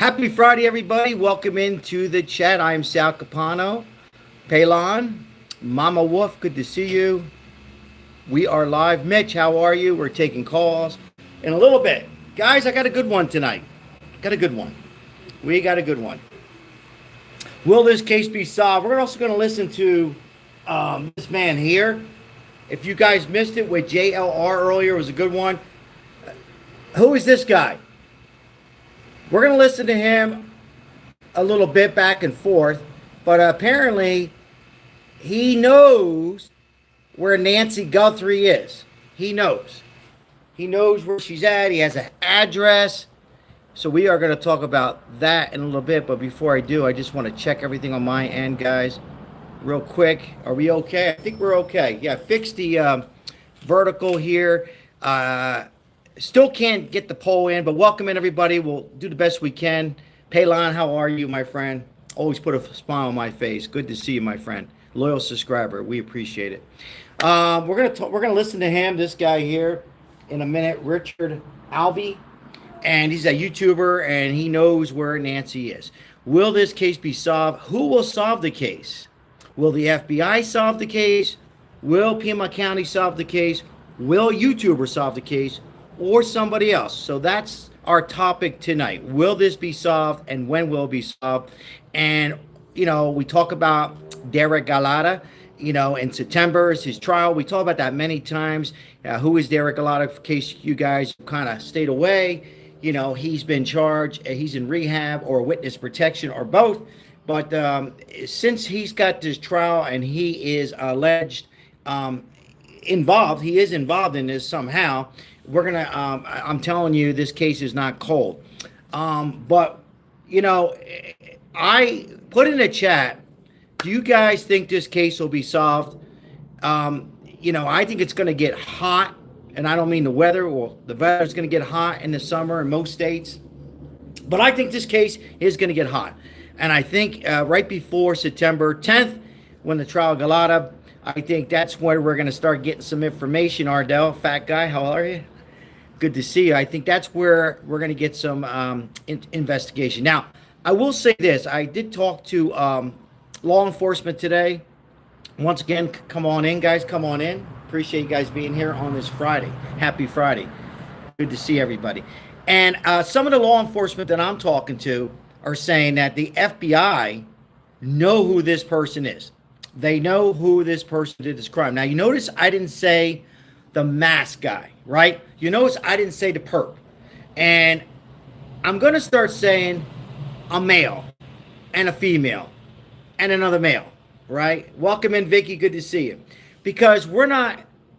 Happy Friday, everybody. Welcome into the chat. I am Sal Capano. Palon, Mama Wolf, good to see you. We are live. Mitch, how are you? We're taking calls in a little bit. Guys, I got a good one tonight. Got a good one. We got a good one. Will this case be solved? We're also going to listen to this man here. If you guys missed it with JLR earlier, it was a good one. Who is this guy? We're going to listen to him a little bit back and forth, but apparently he knows where Nancy Guthrie is. He knows. He knows where she's at. He has an address. So we are going to talk about that in a little bit, but before I do, I just want to check everything on my end, guys, real quick. Are we okay? I think we're okay. Yeah, fix the vertical here. Still can't get the poll in, but welcome in, everybody. We'll do the best we can. Palon, how are you, my friend? Always put a smile on my face. Good to see you, my friend. Loyal subscriber. We appreciate it. We're gonna listen to him, this guy here, in a minute. Richard Alvey, and he's a YouTuber, and he knows where Nancy is. Will this case be solved? Who will solve the case? Will the FBI solve the case? Will Pima County solve the case? Will YouTuber solve the case? Or somebody else? So that's our topic tonight. Will this be solved, and when will it be solved? And, you know, we talk about Derek Galata, you know, in September is his trial. We talk about that many times. Who is Derek Galata? In case you guys kind of stayed away, you know, he's been charged. He's in rehab or witness protection or both. But since he's got this trial and he is alleged involved, he is involved in this somehow. We're going to, I'm telling you, this case is not cold. But, you know, I put in the chat, do you guys think this case will be solved? You know, I think it's going to get hot, and I don't mean the weather. Well, the weather's going to get hot in the summer in most states. But I think this case is going to get hot. And I think right before September 10th, when the trial Galata, I think that's where we're going to start getting some information. Ardell, fat guy, how are you? Good to see you. I think that's where we're going to get some investigation. Now, I will say this. I did talk to law enforcement today. Once again, come on in, guys. Come on in. Appreciate you guys being here on this Friday. Happy Friday. Good to see everybody. And some of the law enforcement that I'm talking to are saying that the FBI know who this person is. They know who this person did this crime. Now, you notice I didn't say the mask guy, right? You notice I didn't say the perp. And I'm going to start saying a male and a female and another male, right? Welcome in, Vicky. Good to see you. Because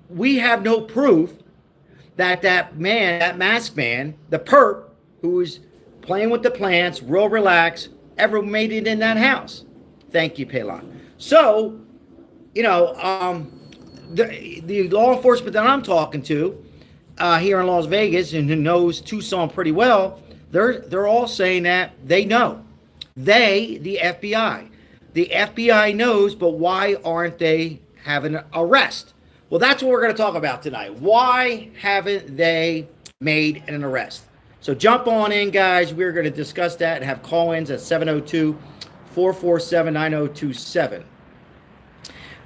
we have no proof that that man, that masked man, the perp, who is playing with the plants, real relaxed, ever made it in that house. Thank you, Palon. So, you know, the law enforcement that I'm talking to here in Las Vegas and who knows Tucson pretty well, they're all saying that they know. They, the FBI. The FBI knows, but why aren't they having an arrest? Well, that's what we're going to talk about tonight. Why haven't they made an arrest? So jump on in, guys. We're going to discuss that and have call-ins at 702-447-9027.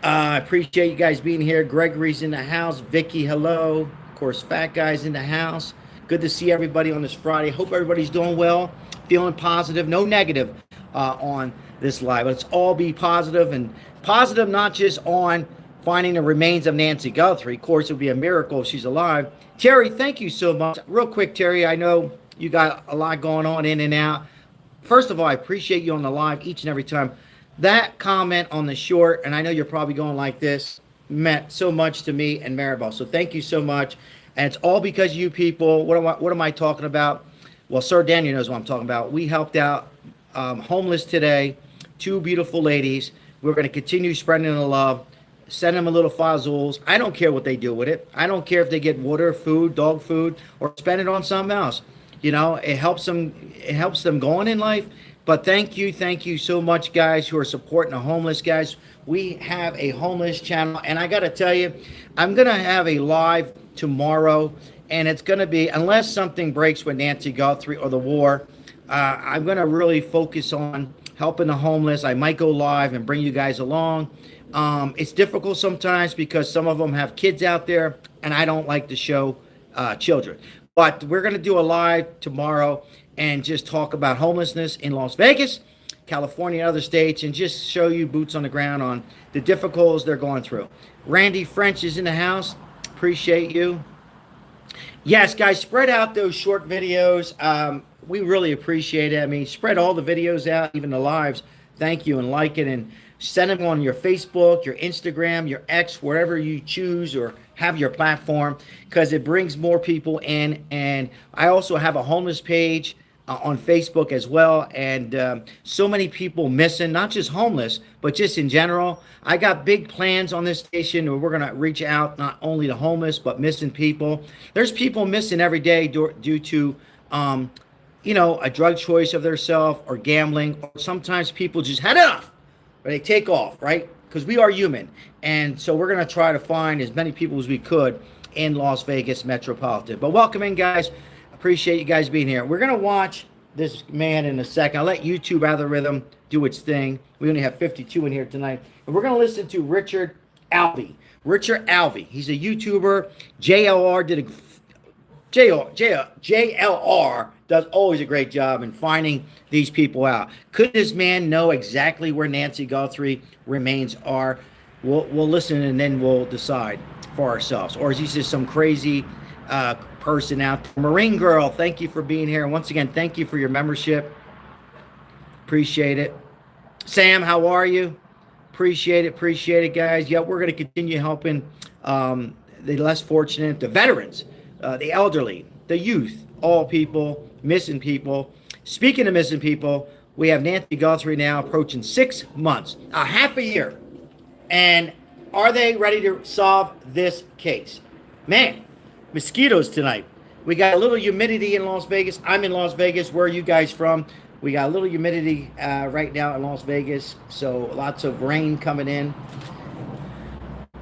I appreciate you guys being here. Gregory's in the house. Vicky, hello. Of course, Fat Guy's in the house. Good to see everybody on this Friday. Hope everybody's doing well, feeling positive. No negative on this live. Let's all be positive, and positive not just on finding the remains of Nancy Guthrie. Of course, it would be a miracle if she's alive. Terry, thank you so much. Real quick, Terry, I know you got a lot going on in and out. First of all, I appreciate you on the live each and every time. That comment on the short, and I know you're probably going like this, meant so much to me and Maribel. So thank you so much. And it's all because you people. What am I talking about? Well, Sir Daniel knows what I'm talking about. We helped out homeless today, 2 beautiful ladies. We're going to continue spreading the love. Send them a little fazools. I don't care what they do with it. I don't care if they get water, food, dog food, or spend it on something else. You know, it helps them go on in life. But thank you so much, guys, who are supporting the homeless guys. We have a homeless channel, and I got to tell you, I'm going to have a live tomorrow, and it's going to be, unless something breaks with Nancy Guthrie or the war, I'm going to really focus on helping the homeless. I might go live and bring you guys along. It's difficult sometimes because some of them have kids out there, and I don't like to show children. But we're going to do a live tomorrow and just talk about homelessness in Las Vegas, California, and other states, and just show you boots on the ground on the difficulties they're going through. Randy French is in the house. Appreciate you. Yes, guys, spread out those short videos. We really appreciate it. I mean, spread all the videos out, even the lives. Thank you, and like it, and send them on your Facebook, your Instagram, your X, wherever you choose or have your platform, because it brings more people in. And I also have a homeless page on Facebook as well, and so many people missing, not just homeless, but just in general. I got big plans on this station where we're going to reach out not only to homeless, but missing people. There's people missing every day due to a drug choice of themselves or gambling, or sometimes people just had enough, or they take off, right? Because we are human. And so we're going to try to find as many people as we could in Las Vegas metropolitan. But welcome in, guys. Appreciate you guys being here. We're going to watch this man in a second. I'll let YouTube algorithm do its thing. We only have 52 in here tonight. And we're going to listen to Richard Alvey. Richard Alvey. He's a YouTuber. JLR does always a great job in finding these people out. Could this man know exactly where Nancy Guthrie remains are? We'll listen, and then we'll decide for ourselves. Or is he just some crazy person out there? Marine Girl, thank you for being here. And once again, thank you for your membership. Appreciate it. Sam, how are you? Appreciate it, guys. Yep, we're going to continue helping the less fortunate, the veterans, the elderly, the youth, all people, missing people. Speaking of missing people, we have Nancy Guthrie now approaching 6 months, a half a year. And are they ready to solve this case? Man, mosquitoes tonight. We got a little humidity in Las Vegas. I'm in Las Vegas. Where are you guys from? We got a little humidity right now in Las Vegas, so lots of rain coming in.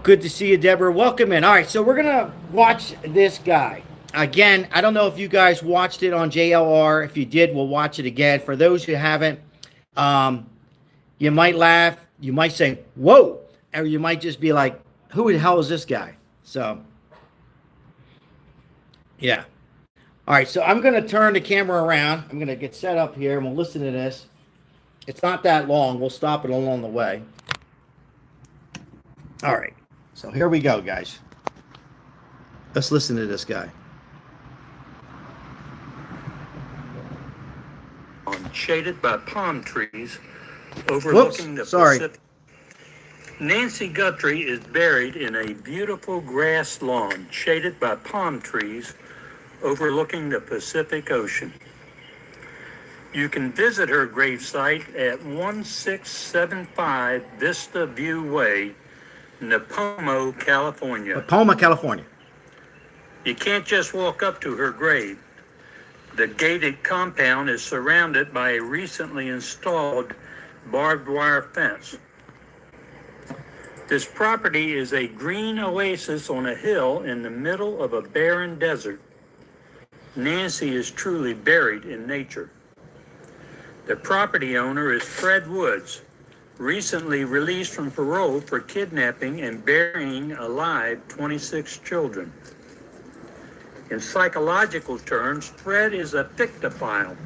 Good to see you, Deborah. Welcome in. All right, so we're going to watch this guy. Again, I don't know if you guys watched it on JLR. If you did, we'll watch it again. For those who haven't, you might laugh. You might say, whoa. Or you might just be like, who the hell is this guy? So, yeah. All right, so I'm going to turn the camera around. I'm going to get set up here, and we'll listen to this. It's not that long. We'll stop it along the way. All right, so here we go, guys. Let's listen to this guy. Shaded by palm trees overlooking the Pacific. Nancy Guthrie is buried in a beautiful grass lawn shaded by palm trees overlooking the Pacific Ocean. You can visit her gravesite at 1675 Vista View Way, Nipomo, California. Nipomo, California. You can't just walk up to her grave. The gated compound is surrounded by a recently installed barbed wire fence. This property is a green oasis on a hill in the middle of a barren desert. Nancy is truly buried in nature. The property owner is Fred Woods, recently released from parole for kidnapping and burying alive 26 children. In psychological terms, Fred is a fictophile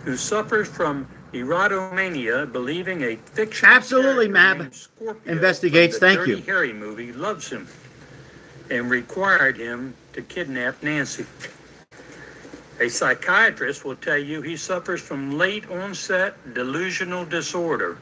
who suffers from erotomania, believing a fictional absolutely, Mab investigates. Thank Dirty you. Harry movie loves him and required him to kidnap Nancy. A psychiatrist will tell you he suffers from late onset delusional disorder,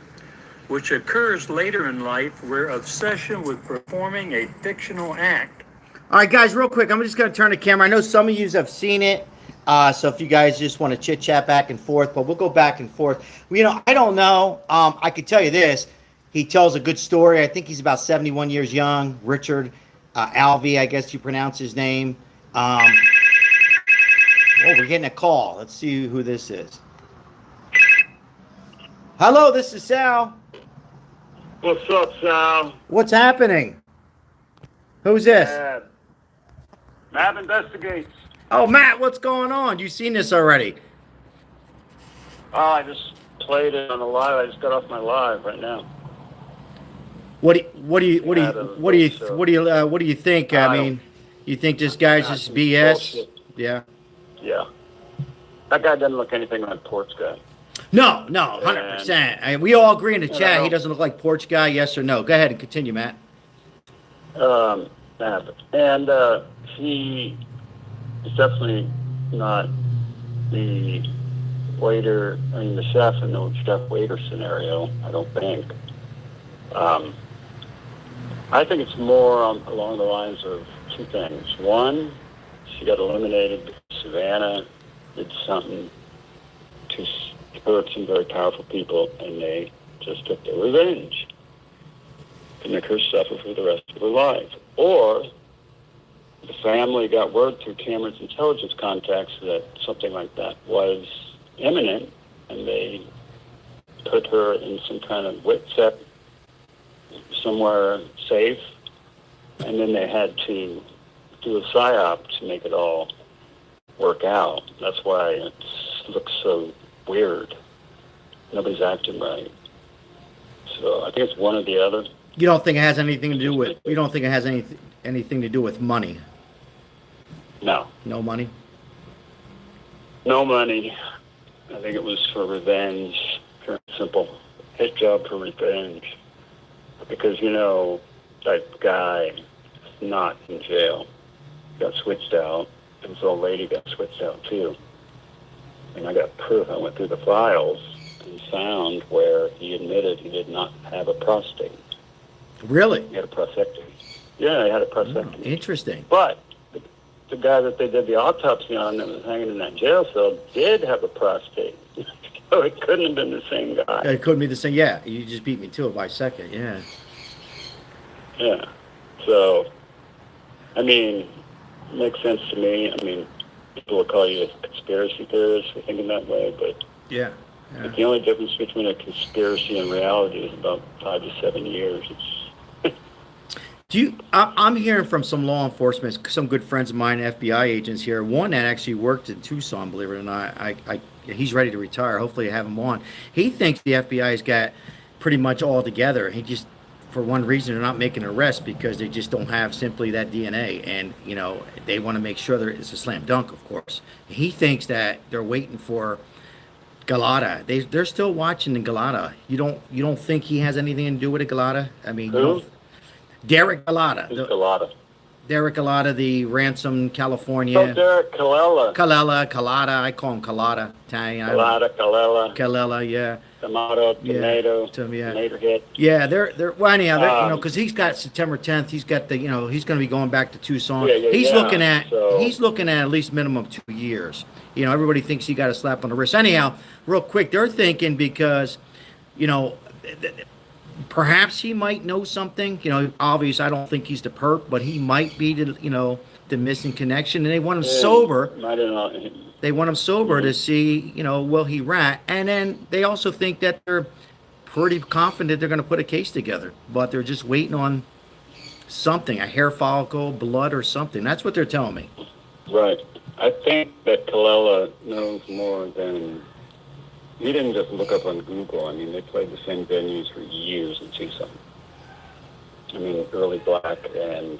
which occurs later in life where obsession with performing a fictional act. All right, guys, real quick, I'm just going to turn the camera. I know some of you have seen it, so if you guys just want to chit-chat back and forth, but we'll go back and forth. I don't know. I could tell you this. He tells a good story. I think he's about 71 years young. Richard Alvey, I guess you pronounce his name. Oh, we're getting a call. Let's see who this is. Hello, this is Sal. What's up, Sal? What's happening? Who's this? Matt investigates. Oh, Matt, what's going on? You've seen this already. Oh, I just played it on a live. I just got off my live right now. What do you think? I I don't- mean, you think this guy's That's just some BS? bullshit. Yeah. Yeah. That guy doesn't look anything like Port's guy. No, 100%. We all agree in the And I chat. He don't- doesn't look like Porch Guy. Yes or no? Go ahead and continue, Matt. And he is definitely not the waiter, I mean, the chef in the chef-waiter scenario, I don't think. I think it's more along the lines of two things. One, she got eliminated because Savannah did something to hurt some very powerful people, and they just took their revenge to make her suffer for the rest of her life. Or the family got word through Cameron's intelligence contacts that something like that was imminent, and they put her in some kind of wit set somewhere safe, and then they had to do a psyop to make it all work out. That's why it looks so weird. Nobody's acting right. So I think it's one or the other. You don't think it has anything to do with? You don't think it has anything to do with money? No. No money. No money. I think it was for revenge. Pure and simple. Hit job for revenge. Because, you know, that guy is not in jail. Got switched out. And this old lady got switched out, too. And I got proof. I went through the files and found where he admitted he did not have a prostate. Really? He had a prostatectomy. Yeah, he had a prostatectomy. Oh, interesting. But the guy that they did the autopsy on that was hanging in that jail cell did have a prostate. So it couldn't have been the same guy. It couldn't be the same. Yeah, you just beat me to it by a second. Yeah. Yeah. So, I mean, it makes sense to me. I mean, people will call you a conspiracy theorist for thinking that way, but Yeah. but the only difference between a conspiracy and reality is about 5 to 7 years. I'm hearing from some law enforcement, some good friends of mine, FBI agents here. One that actually worked in Tucson, believe it or not. He's ready to retire. Hopefully, I have him on. He thinks the FBI's got pretty much all together. He just, for one reason, they're not making an arrest because they just don't have simply that DNA, and you know they want to make sure it's a slam dunk, of course. He thinks that they're waiting for Galata. They're still watching the Galata. You don't think he has anything to do with the Galata? I mean, Who? Derek Galata. Who's Galata? Derek Galata, the ransom California. Oh, Derek Calella. Calata. I call him Calata. Italian. Calella. Calella, yeah. Tomato, tomato, tomato hit. Yeah, they're well anyhow, you know, because he's got September 10th. He's got he's going to be going back to Tucson. He's looking at least minimum 2 years. You know, everybody thinks he got a slap on the wrist. Anyhow, real quick, they're thinking because, you know, perhaps he might know something. You know, obviously, I don't think he's the perp, but he might be the missing connection, and they want him sober. I don't know. They want him sober to see, you know, will he rat? And then they also think that they're pretty confident they're going to put a case together, but they're just waiting on something, a hair follicle, blood, or something. That's what they're telling me. Right. I think that Calella knows more than... He didn't just look up on Google. I mean, they played the same venues for years in Tucson. I mean, Early Black and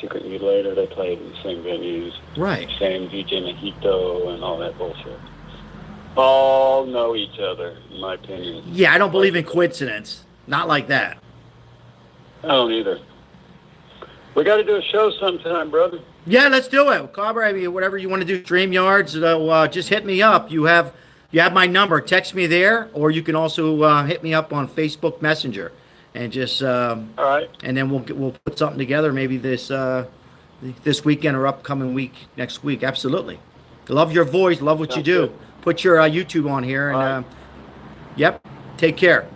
Secret Mutilator, they played in the same venues. Right. Same DJ Mojito and all that bullshit. All know each other, in my opinion. Yeah, I don't believe in coincidence. Not like that. I don't either. We got to do a show sometime, brother. Yeah, let's do it. Carver, I mean, whatever you want to do, StreamYards, just hit me up. You have my number. Text me there, or you can also hit me up on Facebook Messenger, and just all right. And then we'll put something together, maybe this weekend or upcoming week next week. Absolutely, love your voice, love what you do. Good. Put your YouTube on here, and yep. Take care.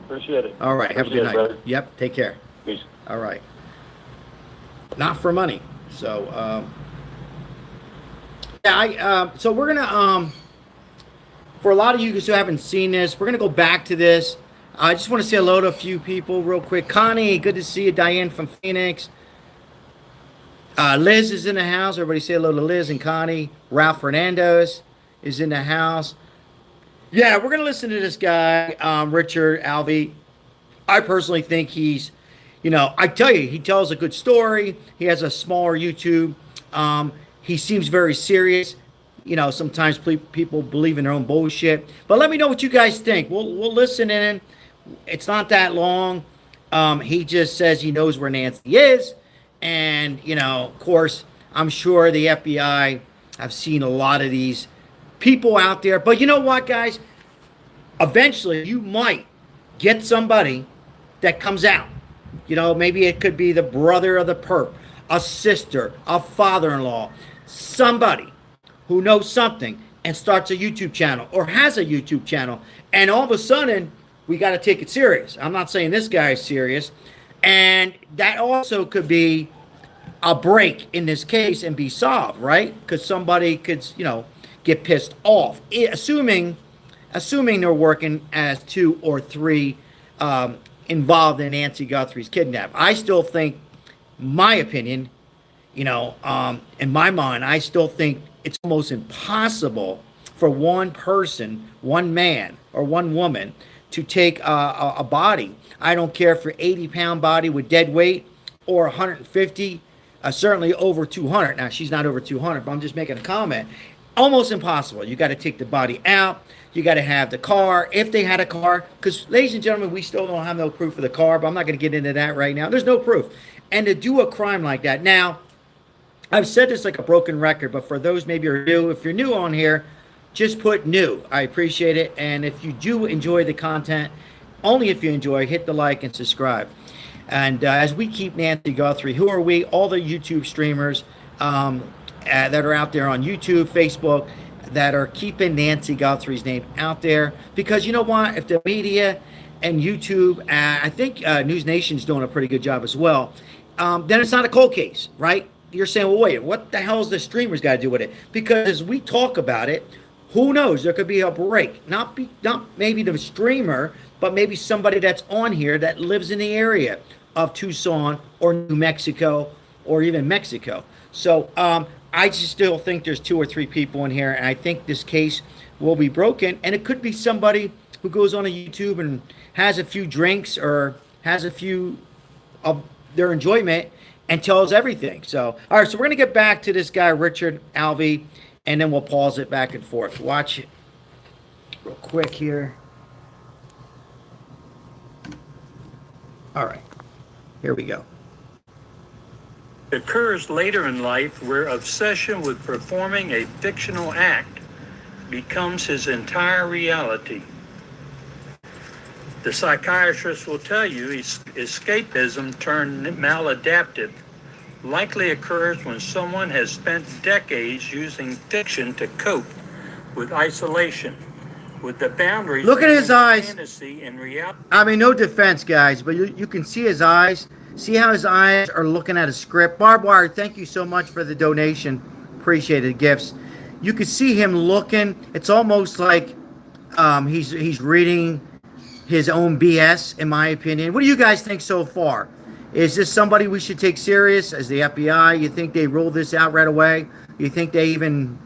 Appreciate it. All right, have a good night. Brother. Yep, take care. Peace. All right. Not for money. So so we're gonna for a lot of you guys who haven't seen this, we're gonna go back to this. I just want to say hello to a few people real quick. Connie, good to see you. Diane from Phoenix. Liz is in the house. Everybody say hello to Liz and Connie. Ralph Fernandez is in the house. Yeah, we're gonna listen to this guy, Richard Alvey. I personally think he's, I tell you, he tells a good story. He has a smaller YouTube. He seems very serious. Sometimes people believe in their own bullshit. But let me know what you guys think. We'll listen in. It's not that long. He just says he knows where Nancy is, and of course, I'm sure the FBI have seen a lot of these people out there. But you know what, guys? Eventually, you might get somebody that comes out. Maybe it could be the brother of the perp, a sister, a father-in-law, somebody who knows something and starts a YouTube channel or has a YouTube channel. And all of a sudden, we got to take it serious. I'm not saying this guy is serious. And that also could be a break in this case and be solved, right? Because somebody could, get pissed off. Assuming they're working as 2 or 3 involved in Nancy Guthrie's kidnap. I still think, my opinion, in my mind, I still think it's almost impossible for one person, one man, or one woman to take a body. I don't care if you're 80-pound body with dead weight or 150, certainly over 200. Now, she's not over 200, but I'm just making a comment. Almost impossible. You got to take the body out. You got to have the car, if they had a car, because, ladies and gentlemen, we still don't have no proof of the car, but I'm not going to get into that right now. There's no proof. And to do a crime like that. Now, I've said this like a broken record, but for those maybe who are new, if you're new on here, just put new. I appreciate it. And if you do enjoy the content, only if you enjoy, hit the like and subscribe. And as we keep Nancy Guthrie, who are we? All the YouTube streamers that are out there on YouTube, Facebook, that are keeping Nancy Guthrie's name out there. Because you know what? If the media and YouTube, I think News Nation's doing a pretty good job as well, then it's not a cold case, right? You're saying, well, wait, what the hell's the streamers got to do with it? Because as we talk about it, who knows? There could be a break. Not maybe the streamer, but maybe somebody that's on here that lives in the area of Tucson or New Mexico or even Mexico. So I just still think there's 2 or 3 people in here, and I think this case will be broken. And it could be somebody who goes on a YouTube and has a few drinks or has a few of their enjoyment and tells everything. So, all right, so we're going to get back to this guy, Richard Alvey, and then we'll pause it back and forth. Watch it real quick here. All right, here we go. It occurs later in life where obsession with performing a fictional act becomes his entire reality. The psychiatrist will tell you escapism turned maladaptive likely occurs when someone has spent decades using fiction to cope with isolation, with the boundaries Look at his between eyes. fantasy and reality. I mean, no defense, guys, but you can see his eyes. See how his eyes are looking at a script. Barbed Wire, thank you so much for the donation. Appreciate it, gifts. You can see him looking. It's almost like he's reading his own BS, in my opinion. What do you guys think so far? Is this somebody we should take serious as the FBI? You think they ruled this out right away? You think they even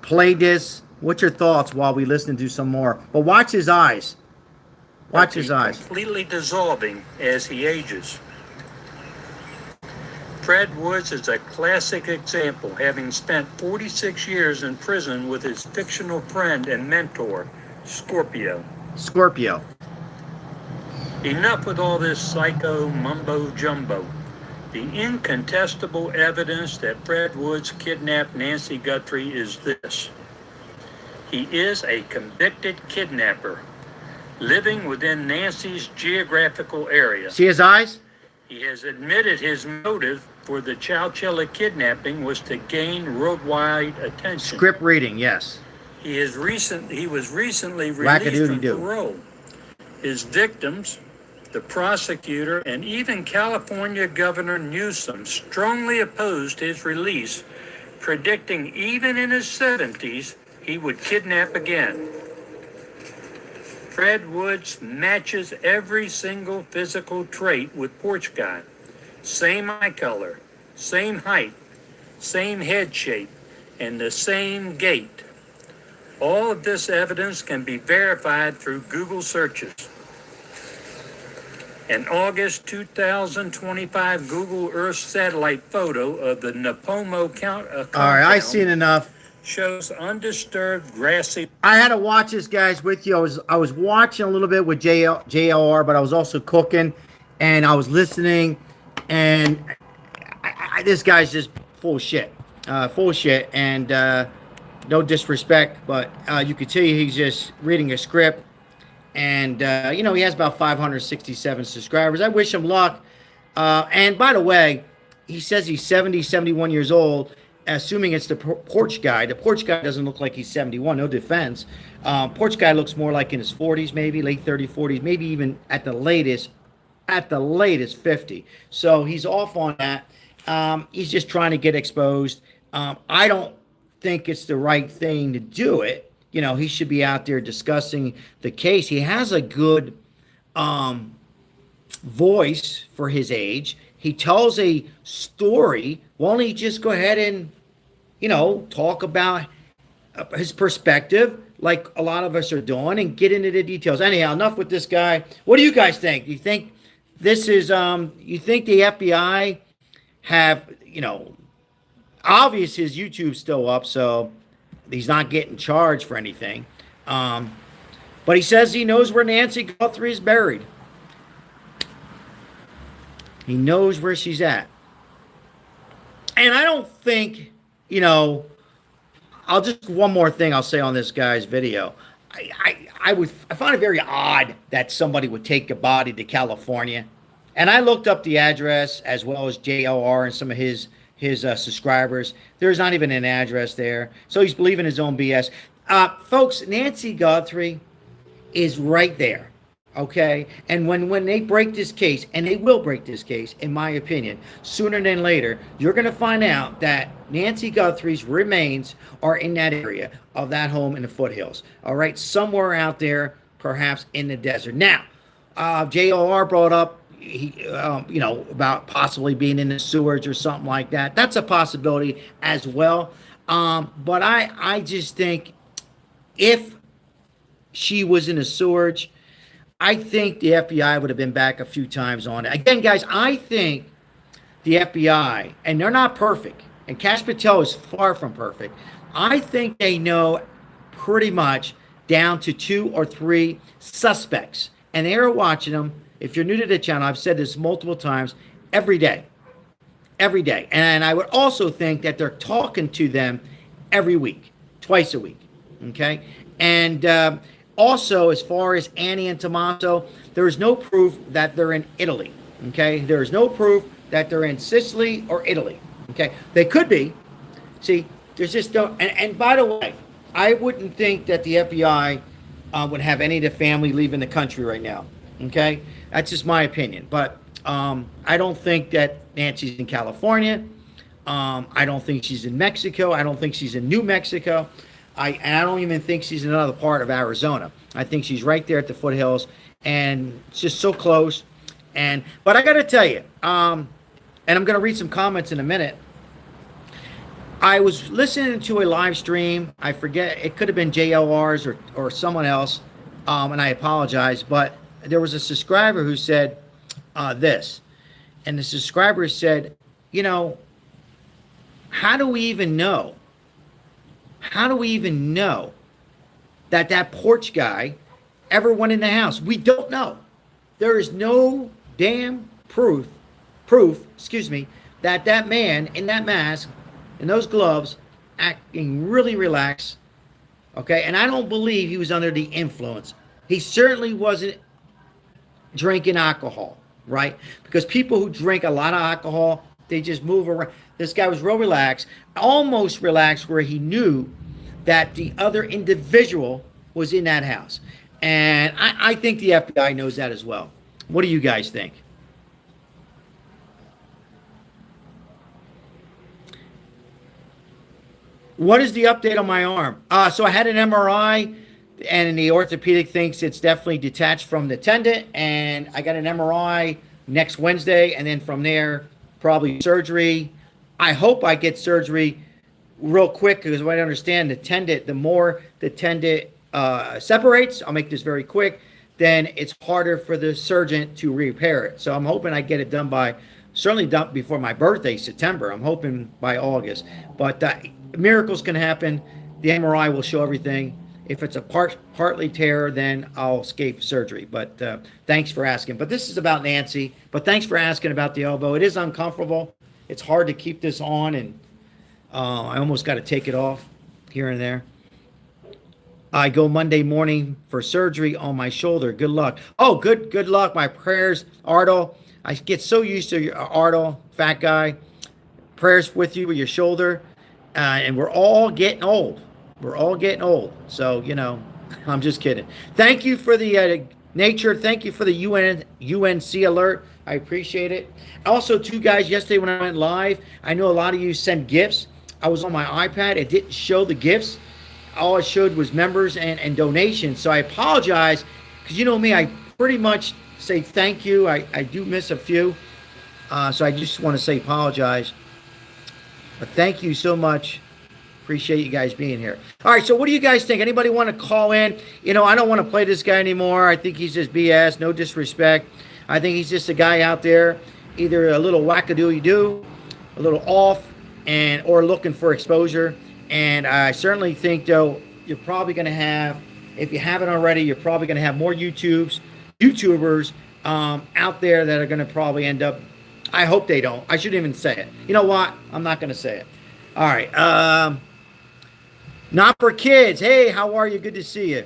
played this? What's your thoughts while we listen to some more? But watch his eyes. Watch his eyes. Completely dissolving as he ages. Fred Woods is a classic example, having spent 46 years in prison with his fictional friend and mentor, Scorpio. Scorpio. Enough with all this psycho mumbo-jumbo. The incontestable evidence that Fred Woods kidnapped Nancy Guthrie is this. He is a convicted kidnapper, living within Nancy's geographical area. See his eyes? He has admitted his motive for the Chowchilla kidnapping was to gain worldwide attention. Script reading, yes. He was recently released from parole. His victims, the prosecutor, and even California Governor Newsom strongly opposed his release, predicting even in his 70s he would kidnap again. Fred Woods matches every single physical trait with Porch Guy. Same eye color, same height, same head shape, and the same gait. All of this evidence can be verified through Google searches. An August 2025 Google Earth satellite photo of the Napomo compound All right, I've seen enough. shows undisturbed grassy. I had to watch this, guys, with you. I was watching a little bit with JLR, but I was also cooking, and I was listening, and this guy's just full of shit. Full of shit, and no disrespect, but you could tell he's just reading a script. And, you know, he has about 567 subscribers. I wish him luck. And by the way, he says he's 70, 71 years old, assuming it's the porch guy. The porch guy doesn't look like he's 71, no defense. Porch guy looks more like in his 40s, maybe, late 30s, 40s, maybe even at the latest 50. So he's off on that. He's just trying to get exposed. I don't think it's the right thing to do it. You know, he should be out there discussing the case. He has a good voice for his age. He tells a story. Why don't he just go ahead and, you know, talk about his perspective like a lot of us are doing and get into the details. Anyhow, enough with this guy. What do you guys think? You think this is, you think the FBI have, you know, obvious his YouTube's still up, so he's not getting charged for anything. But he says he knows where Nancy Guthrie is buried. He knows where she's at. And I don't think, you know, one more thing I'll say on this guy's video. I find it very odd that somebody would take a body to California. And I looked up the address as well as JLR and some of his subscribers. There's not even an address there. So he's believing his own BS. Folks, Nancy Guthrie is right there. Okay? And when they break this case, and they will break this case, in my opinion, sooner than later, you're going to find out that Nancy Guthrie's remains are in that area of that home in the foothills. All right? Somewhere out there, perhaps in the desert. Now, JLR brought up you know, about possibly being in the sewers or something like that. That's a possibility as well. But I just think if she was in the sewage, I think the FBI would have been back a few times on it. Again, guys, I think the FBI, and they're not perfect, and Cash Patel is far from perfect. I think they know pretty much down to 2 or 3 suspects, and they are watching them. If you're new to the channel, I've said this multiple times, every day. Every day. And I would also think that they're talking to them every week, twice a week. Okay? And also, as far as Annie and Tommaso, there is no proof that they're in Italy. Okay? There is no proof that they're in Sicily or Italy. Okay? They could be. See, there's just no... And by the way, I wouldn't think that the FBI would have any of the family leaving the country right now. Okay? That's just my opinion. But I don't think that Nancy's in California. I don't think she's in Mexico. I don't think she's in New Mexico. I don't even think she's in another part of Arizona. I think she's right there at the foothills. And it's just so close. But I got to tell you, and I'm going to read some comments in a minute. I was listening to a live stream. I forget. It could have been JLR's or someone else. And I apologize. But there was a subscriber who said this, and the subscriber said, you know, how do we even know that that porch guy ever went in the house? We don't know. There is no damn proof, that that man in that mask, in those gloves, acting really relaxed, okay? And I don't believe he was under the influence. He certainly wasn't drinking alcohol, right? Because people who drink a lot of alcohol, they just move around. This guy was real relaxed, almost relaxed, where he knew that the other individual was in that house. And I think the FBI knows that as well. What do you guys think? What is the update on my arm? So I had an MRI, and the orthopedic thinks it's definitely detached from the tendon, and I got an MRI next Wednesday, and then from there, probably surgery. I hope I get surgery real quick, because what I understand, the more the tendon separates, I'll make this very quick, then it's harder for the surgeon to repair it. So I'm hoping I get it done certainly done before my birthday, September. I'm hoping by August. But miracles can happen. The MRI will show everything. If it's a partly tear, then I'll escape surgery. But thanks for asking. But this is about Nancy. But thanks for asking about the elbow. It is uncomfortable. It's hard to keep this on, and I almost got to take it off here and there. I go Monday morning for surgery on my shoulder. Good luck. Oh, good luck. My prayers, Ardle. I get so used to Ardle, fat guy. Prayers with you with your shoulder. And we're all getting old. We're all getting old. So, I'm just kidding. Thank you for the nature. Thank you for the UNC alert. I appreciate it. Also, too, guys, yesterday when I went live, I know a lot of you sent gifts. I was on my iPad. It didn't show the gifts. All it showed was members and donations. So I apologize, because you know me, I pretty much say thank you. I do miss a few. So I just want to say apologize. But thank you so much. Appreciate you guys being here. All right, so what do you guys think? Anybody want to call in? I don't want to play this guy anymore. I think he's just BS. No disrespect. I think he's just a guy out there, either a little wackadoo-doo, a little off, or looking for exposure. And I certainly think, though, you're probably going to have, if you haven't already, you're probably going to have more YouTubers out there that are going to probably end up, I hope they don't. I shouldn't even say it. You know what? I'm not going to say it. All right. Not for kids. Hey, how are you? Good to see you.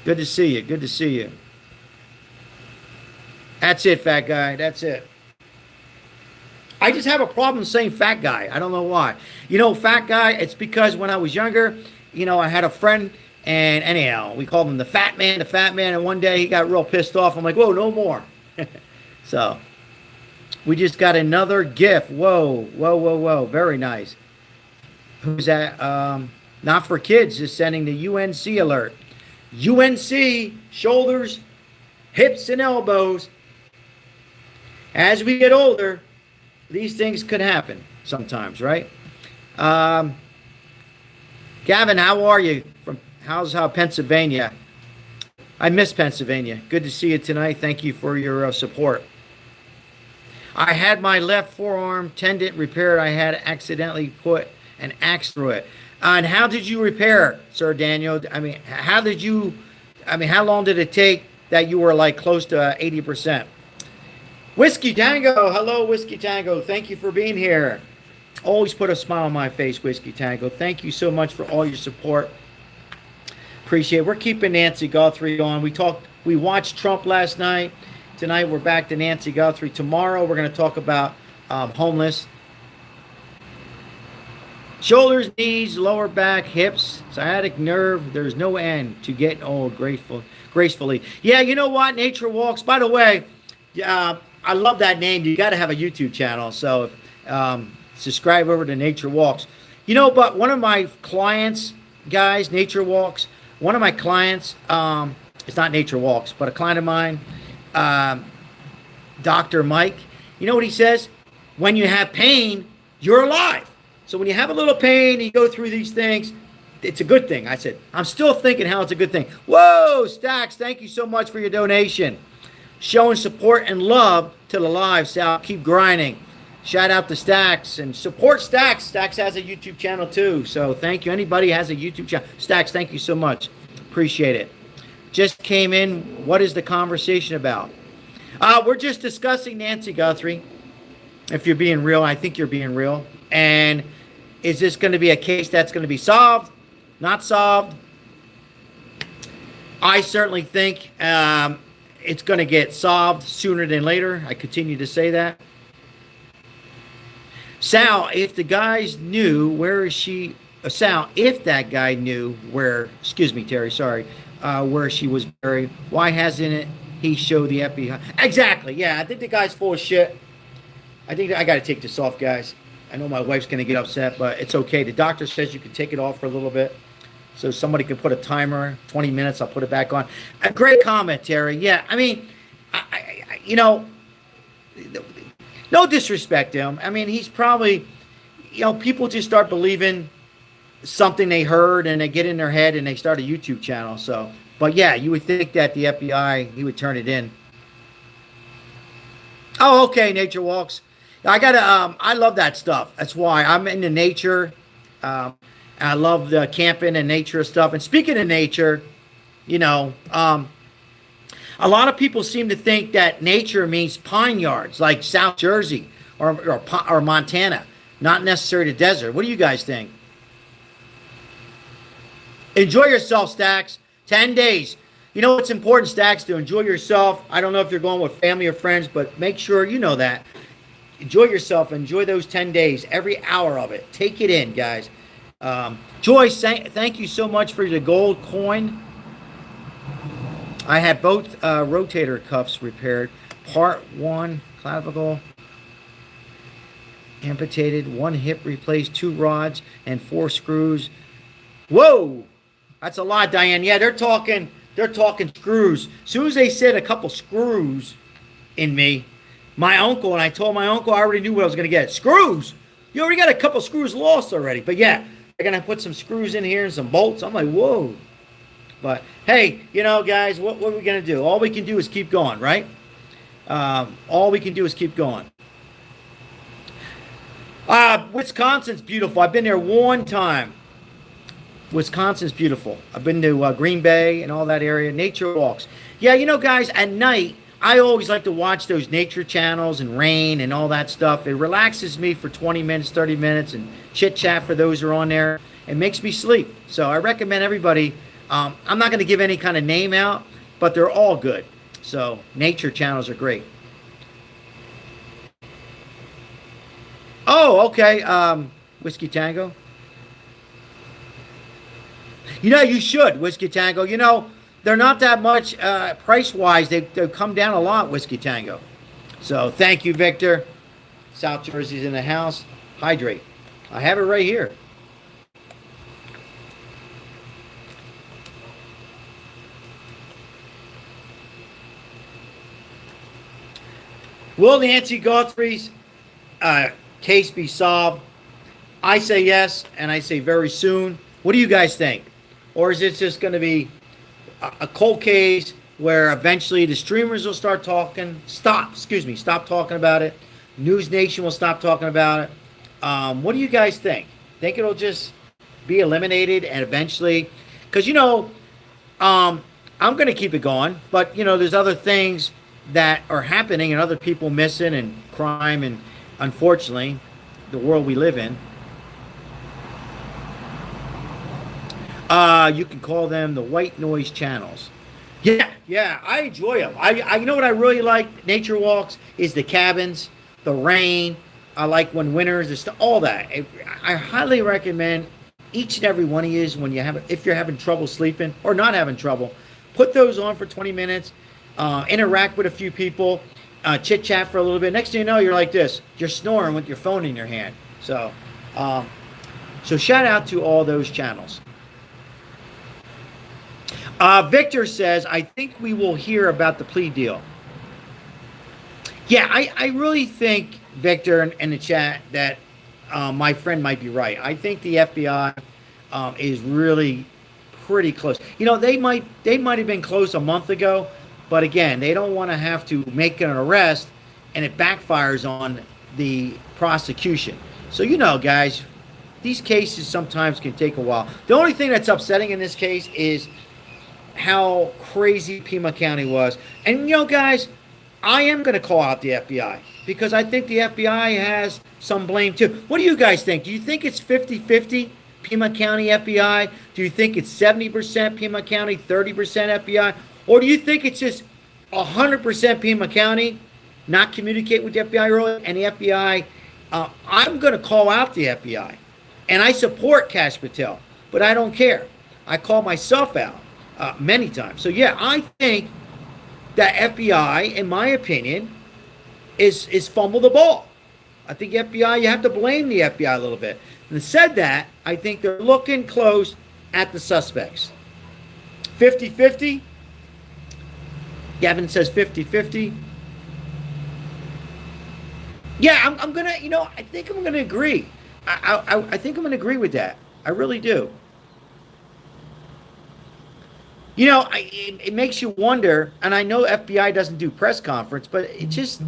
Good to see you. Good to see you. That's it, fat guy. That's it. I just have a problem saying fat guy. I don't know why. Fat guy, it's because when I was younger, I had a friend, and anyhow, we called him the fat man, and one day he got real pissed off. I'm like, whoa, no more. So, we just got another gift. Whoa. Very nice. Who's that? Not for kids, just sending the UNC alert. UNC, shoulders, hips, and elbows. As we get older, these things could happen sometimes, right? Gavin, how are you? How's Pennsylvania? I miss Pennsylvania. Good to see you tonight. Thank you for your support. I had my left forearm tendon repaired. I had accidentally put an axe through it. And how did you repair it, Sir Daniel? How long did it take that you were like close to 80%? Whiskey Tango. Hello, Whiskey Tango. Thank you for being here. Always put a smile on my face, Whiskey Tango. Thank you so much for all your support. Appreciate it. We're keeping Nancy Guthrie on. We watched Trump last night. Tonight we're back to Nancy Guthrie. Tomorrow we're going to talk about homeless. Shoulders, knees, lower back, hips, sciatic nerve. There's no end to getting old gracefully. Yeah, you know what? Nature Walks. By the way, I love that name. You got to have a YouTube channel. So subscribe over to Nature Walks. But one of my clients, guys, Nature Walks, one of my clients, it's not Nature Walks, but a client of mine, Dr. Mike, you know what he says? When you have pain, you're alive. So when you have a little pain, you go through these things, it's a good thing. I said, I'm still thinking how it's a good thing. Whoa, Stacks, thank you so much for your donation. Showing support and love to the live, Sal. Keep grinding. Shout out to Stacks and support Stacks. Stacks has a YouTube channel too. So thank you. Anybody has a YouTube channel. Stacks, thank you so much. Appreciate it. Just came in. What is the conversation about? We're just discussing Nancy Guthrie. If you're being real, I think you're being real. And is this going to be a case that's going to be solved? Not solved? I certainly think it's going to get solved sooner than later. I continue to say that. Sal, if the guys knew where she... Sal, if that guy knew where... Excuse me, Terry, sorry. Where she was buried, why hasn't he showed the FBI? Exactly, yeah. I think the guy's full of shit. I think I got to take this off, guys. I know my wife's going to get upset, but it's okay. The doctor says you can take it off for a little bit. So somebody can put a timer, 20 minutes, I'll put it back on. A great comment, Terry. Yeah, no disrespect to him. He's probably, people just start believing something they heard and they get in their head and they start a YouTube channel. So, but yeah, you would think that the FBI, he would turn it in. Oh, okay, Nature Walks. I love that stuff. That's why I'm into nature. I love the camping and nature stuff. And speaking of nature, a lot of people seem to think that nature means pine yards, like South Jersey or Montana, not necessarily the desert. What do you guys think? Enjoy yourself, Stacks. 10 days. You know what's important, Stacks, to enjoy yourself. I don't know if you're going with family or friends, but make sure you know that. Enjoy yourself. Enjoy those 10 days, every hour of it. Take it in, guys. Joyce, thank you so much for the gold coin. I had both rotator cuffs repaired. Part 1, clavicle amputated, 1 hip replaced, 2 rods, and 4 screws. Whoa! That's a lot, Diane. Yeah, they're talking screws. As soon as they said a couple screws in me, my uncle, and I told my uncle I already knew what I was going to get. Screws! You already got a couple screws lost already. But yeah, they're going to put some screws in here and some bolts. I'm like, whoa. But hey, guys, what are we going to do? All we can do is keep going, right? All we can do is keep going. Wisconsin's beautiful. I've been there one time. Wisconsin's beautiful. I've been to Green Bay and all that area. Nature walks. Yeah, guys, at night, I always like to watch those nature channels and rain and all that stuff. It relaxes me for 20 minutes, 30 minutes, and chit-chat for those who are on there. It makes me sleep. So I recommend everybody. I'm not going to give any kind of name out, but they're all good. So nature channels are great. Oh, okay. Whiskey Tango. You should, Whiskey Tango. They're not that much price-wise. They've come down a lot, Whiskey Tango. So thank you, Victor. South Jersey's in the house. Hydrate. I have it right here. Will Nancy Guthrie's case be solved? I say yes, and I say very soon. What do you guys think? Or is it just going to be a cold case where eventually the streamers will start talking, stop talking about it. News Nation will stop talking about it. What do you guys think? Think it'll just be eliminated and eventually, because I'm going to keep it going, but there's other things that are happening and other people missing and crime and unfortunately the world we live in. You can call them the white noise channels. Yeah, I enjoy them. I what I really like, nature walks, is the cabins, the rain. I like when winters, all that. I highly recommend each and every one of you if you're having trouble sleeping or not having trouble, put those on for 20 minutes, interact with a few people, chit chat for a little bit. Next thing you know, you're like this. You're snoring with your phone in your hand. So shout out to all those channels. Victor says, I think we will hear about the plea deal. Yeah, I really think, Victor, in the chat, that my friend might be right. I think the FBI is really pretty close. They might have been close a month ago, but again, they don't want to have to make an arrest, and it backfires on the prosecution. So, guys, these cases sometimes can take a while. The only thing that's upsetting in this case is how crazy Pima County was. And, guys, I am going to call out the FBI because I think the FBI has some blame too. What do you guys think? Do you think it's 50-50 Pima County FBI? Do you think it's 70% Pima County, 30% FBI? Or do you think it's just 100% Pima County, not communicate with the FBI early, and the FBI? I'm going to call out the FBI. And I support Kash Patel, but I don't care. I call myself out many times. So, yeah, I think that FBI, in my opinion, is fumbled the ball. I think FBI, you have to blame the FBI a little bit. And said that, I think they're looking close at the suspects. 50-50. Gavin says 50-50. Yeah, I'm going to, I think I'm going to agree. I think I'm going to agree with that. I really do. You know, it makes you wonder, and I know FBI doesn't do press conference, but it's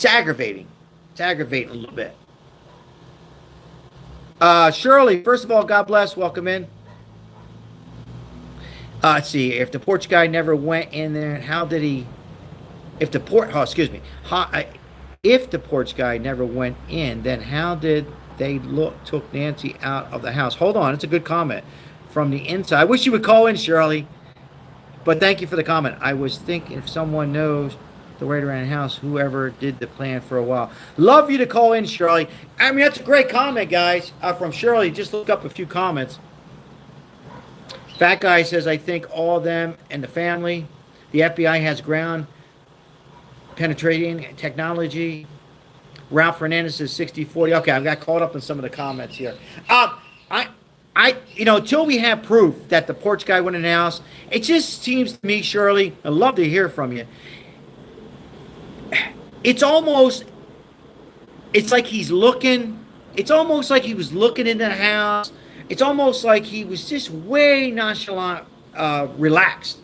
aggravating. It's aggravating a little bit. Shirley, first of all, God bless. Welcome in. Let's see. If the porch guy never went in there, how did he? If the port, oh, excuse me. If the porch guy never went in, then how did they took Nancy out of the house? Hold on, it's a good comment from the inside. I wish you would call in, Shirley. But thank you for the comment. I was thinking if someone knows the way around the house, whoever did the plan for a while. Love you to call in, Shirley. I mean, that's a great comment, guys, from Shirley. Just look up a few comments. Fat Guy says, I think all of them and the family. The FBI has ground penetrating technology. Ralph Fernandez says 60-40. Okay, I've got caught up in some of the comments here. Until we have proof that the porch guy went in the house, it just seems to me, Shirley, I'd love to hear from you. It's like he's looking. It's almost like he was looking into the house. It's almost like he was just way nonchalant, relaxed.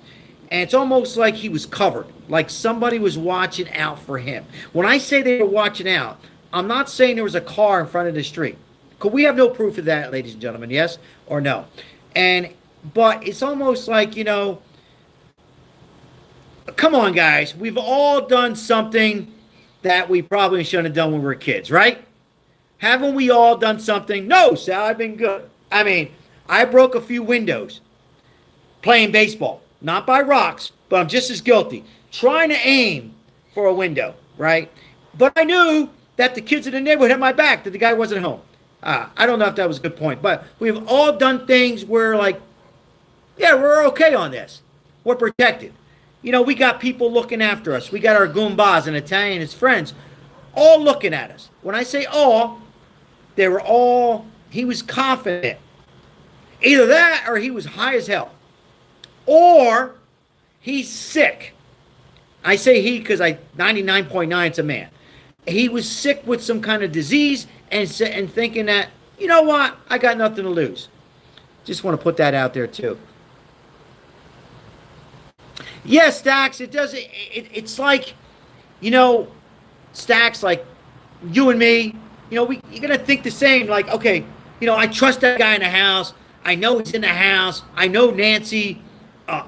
And it's almost like he was covered, like somebody was watching out for him. When I say they were watching out, I'm not saying there was a car in front of the street. Because we have no proof of that, ladies and gentlemen, yes or no? But it's almost like, come on, guys. We've all done something that we probably shouldn't have done when we were kids, right? Haven't we all done something? No, Sal, I've been good. I mean, I broke a few windows playing baseball. Not by rocks, but I'm just as guilty. Trying to aim for a window, right? But I knew that the kids in the neighborhood had my back, that the guy wasn't home. I don't know if that was a good point, but we've all done things where, like, yeah, we're okay on this. We're protected. We got people looking after us. We got our Goombas and Italian, his friends, all looking at us. When I say all, he was confident. Either that or he was high as hell. Or he's sick. I say he because 99.9 it's a man. He was sick with some kind of disease and thinking that, you know what, I got nothing to lose. Just want to put that out there too. Yes, Stacks, it does. It's like, Stacks, like you and me, you're going to think the same. Like, okay, I trust that guy in the house. I know he's in the house. I know Nancy.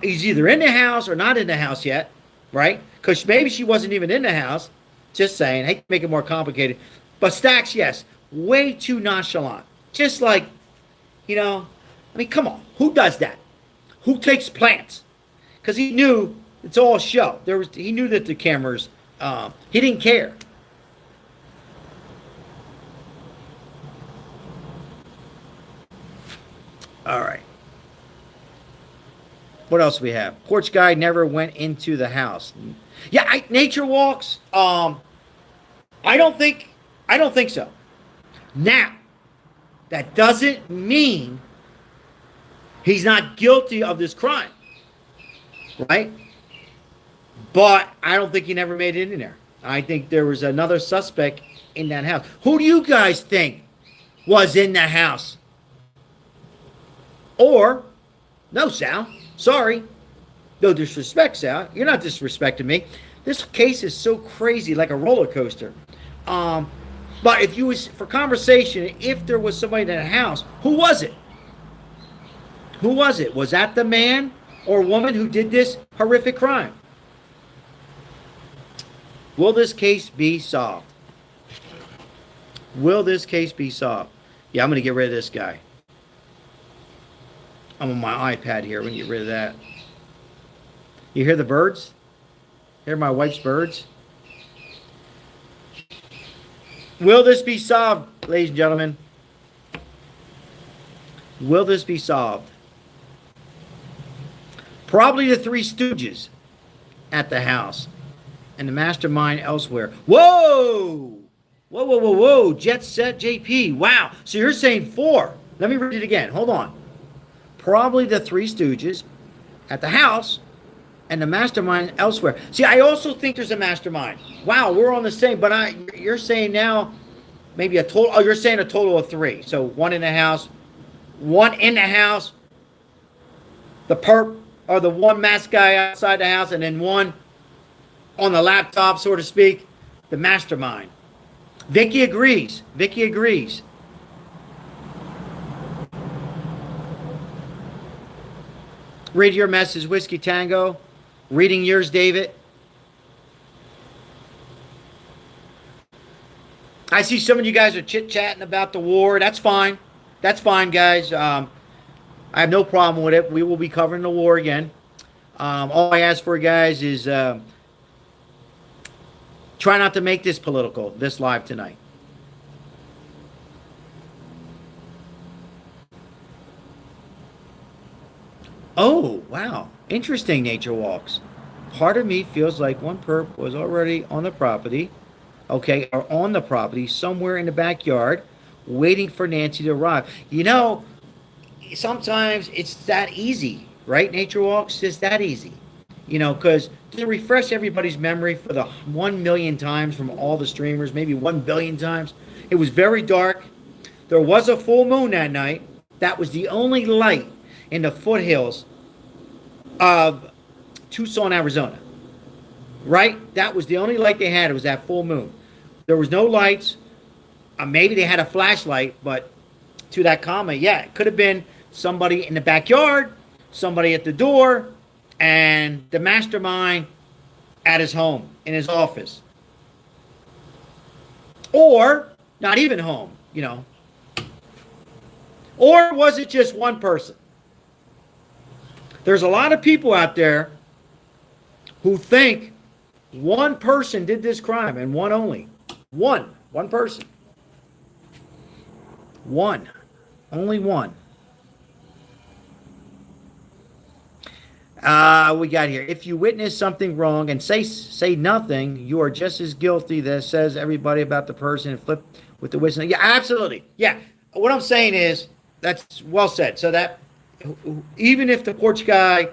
He's either in the house or not in the house yet, right? Because maybe she wasn't even in the house. Just saying. I hate to make it more complicated. But Stacks, yes, way too nonchalant. Just like, come on. Who does that? Who takes plants? Because he knew it's all show. He knew that the cameras, he didn't care. All right. What else do we have? Porch guy never went into the house. Yeah, nature walks. I don't think so. Now, that doesn't mean he's not guilty of this crime, right? But I don't think he never made it in there. I think there was another suspect in that house. Who do you guys think was in the house? Or, no, Sal. Sorry. No disrespect, Sal. You're not disrespecting me. This case is so crazy, like a roller coaster. But if you was, for conversation, if there was somebody in the house, who was it? Who was it? Was that the man or woman who did this horrific crime? Will this case be solved? Will this case be solved? Yeah, I'm going to get rid of this guy. I'm on my iPad here. We're going to get rid of that. You hear the birds? Hear my wife's birds? Will this be solved, ladies and gentlemen? Will this be solved? Probably the Three Stooges at the house and the mastermind elsewhere. Whoa! Whoa, whoa, whoa, whoa. Jet Set JP. Wow. So you're saying 4. Let me read it again. Hold on. Probably the Three Stooges at the house and the mastermind elsewhere. See, I also think there's a mastermind. Wow, we're on the same, but you're saying now maybe a total. Oh, you're saying a total of 3. So one in the house, one in the house, the perp or the one masked guy outside the house, and then one on the laptop, so to speak, the mastermind. Vicky agrees. Vicky agrees. Read your message, Whiskey Tango. Reading yours, David. I see some of you guys are chit-chatting about the war. That's fine. That's fine, guys. I have no problem with it. We will be covering the war again. All I ask for, guys, is try not to make this political, this live tonight. Oh, wow. Interesting, Nature Walks. Part of me feels like one perp was already on the property, okay, or on the property somewhere in the backyard waiting for Nancy to arrive. You know, sometimes it's that easy, right, Nature Walks? It's that easy. You know, because to refresh everybody's memory for the 1 million times from all the streamers, maybe 1 billion times, it was very dark. There was a full moon that night. That was the only light in the foothills of Tucson, Arizona. Right? That was the only light they had. It was that full moon. There was no lights. Maybe they had a flashlight, but to that comment, yeah, it could have been somebody in the backyard, somebody at the door, and the mastermind at his home, in his office. Or not even home, you know. Or was it just one person? There's a lot of people out there who think one person did this crime, and one only. One person. One. Only one. We got here. If you witness something wrong and say nothing, you are just as guilty. That says everybody about the person and flip with the wisdom. Yeah, absolutely. Yeah. What I'm saying is, that's well said. So that even if the porch guy,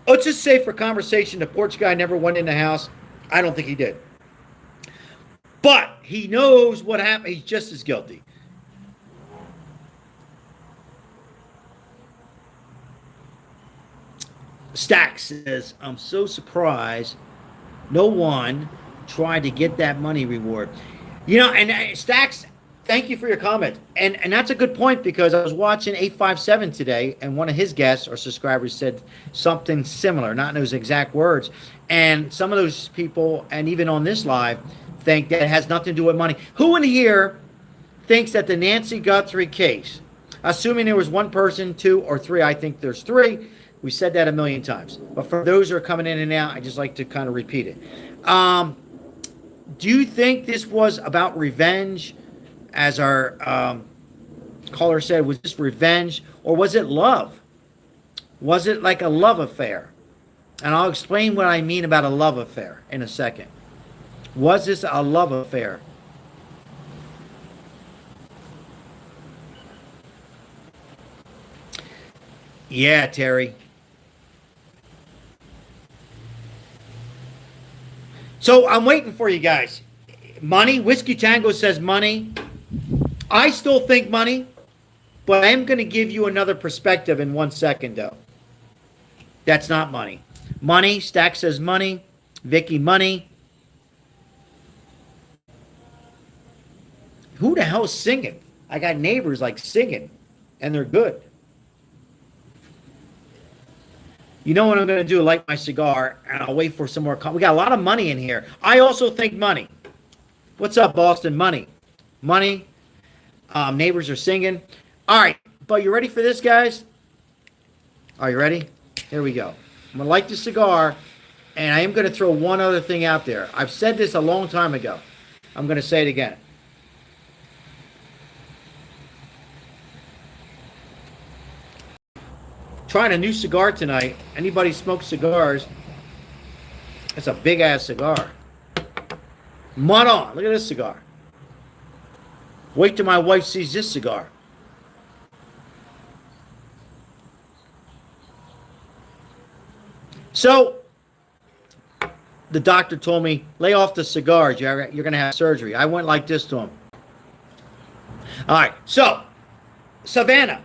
let's just say for conversation, the porch guy never went in the house. I don't think he did. But he knows what happened. He's just as guilty. Stack says, I'm so surprised no one tried to get that money reward. You know, and Stacks, thank you for your comment. And that's a good point, because I was watching 857 today, and one of his guests or subscribers said something similar, not in those exact words. And some of those people, and even on this live, think that it has nothing to do with money. Who in here thinks that the Nancy Guthrie case, assuming there was one person, 2 or 3, I think there's 3, we said that a million times. But for those who are coming in and out, I just like to kind of repeat it. Do you think this was about revenge, as our caller said? Was this revenge, or was it love? Was it like a love affair? And I'll explain what I mean about a love affair in a second. Was this a love affair? Yeah, Terry. So I'm waiting for you guys. Money. Whiskey Tango says money. I still think money, but I am going to give you another perspective in 1 second, though. That's not money. Money. Stack says money. Vicky, money. Who the hell's singing? I got neighbors like singing, and they're good. You know what I'm going to do? Light my cigar, and I'll wait for some more. We got a lot of money in here. I also think money. What's up, Boston? Money. Money. Neighbors are singing. All right. But you ready for this, guys? Are you ready? Here we go. I'm going to light the cigar, and I am going to throw one other thing out there. I've said this a long time ago. I'm going to say it again. Trying a new cigar tonight. Anybody smoke cigars? It's a big ass cigar. Mud on. Look at this cigar. Wait till my wife sees this cigar. So the doctor told me, lay off the cigars. You're going to have surgery. I went like this to him. All right. So, Savannah,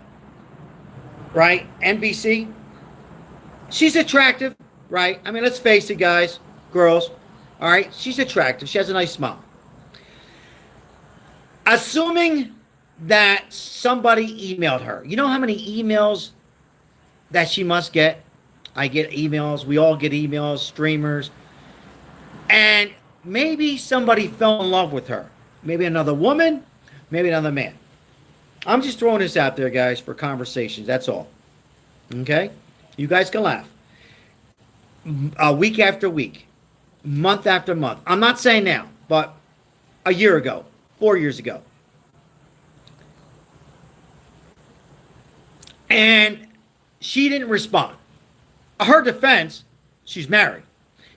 right? NBC. She's attractive, right? I mean, let's face it, guys, girls. All right. She's attractive. She has a nice smile. Assuming that somebody emailed her. You know how many emails that she must get? I get emails. We all get emails, streamers. And maybe somebody fell in love with her. Maybe another woman, maybe another man. I'm just throwing this out there, guys, for conversations. That's all. Okay? You guys can laugh. Week after week, month after month. I'm not saying now, but a year ago, 4 years ago. And she didn't respond. Her defense, she's married.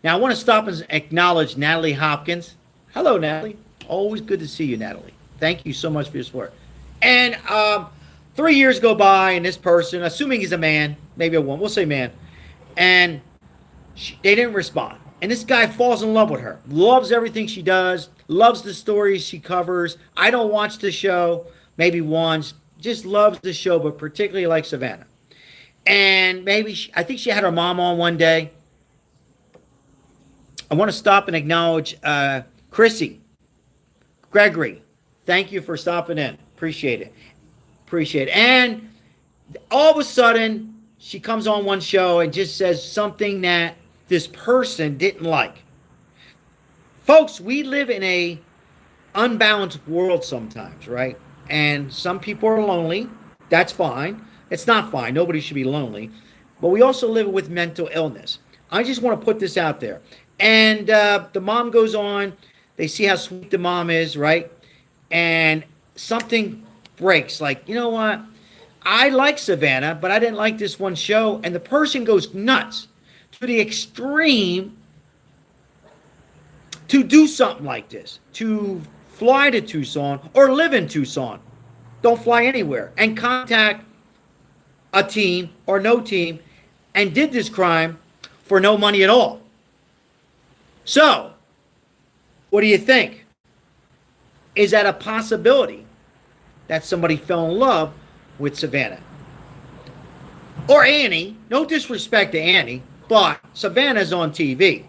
Now, I want to stop and acknowledge Natalie Hopkins. Hello, Natalie. Always good to see you, Natalie. Thank you so much for your support. And 3 years go by, and this person, assuming he's a man, maybe a woman, we'll say man, and they didn't respond. And this guy falls in love with her, loves everything she does, loves the stories she covers. I don't watch the show, maybe once, just loves the show, but particularly like Savannah. And maybe, I think she had her mom on one day. I want to stop and acknowledge Chrissy, Gregory. Thank you for stopping in. Appreciate it. Appreciate it. And all of a sudden, she comes on one show and just says something that this person didn't like. Folks, we live in a unbalanced world sometimes, right? And some people are lonely. That's fine. It's not fine. Nobody should be lonely. But we also live with mental illness. I just want to put this out there. And the mom goes on. They see how sweet the mom is, right? And something breaks. Like, you know what? I like Savannah, but I didn't like this one show. And the person goes nuts to the extreme to do something like this. To fly to Tucson or live in Tucson. Don't fly anywhere. And contact a team or no team and did this crime for no money at all. So, what do you think? Is that a possibility that somebody fell in love with Savannah? Or Annie? No disrespect to Annie, but Savannah's on TV.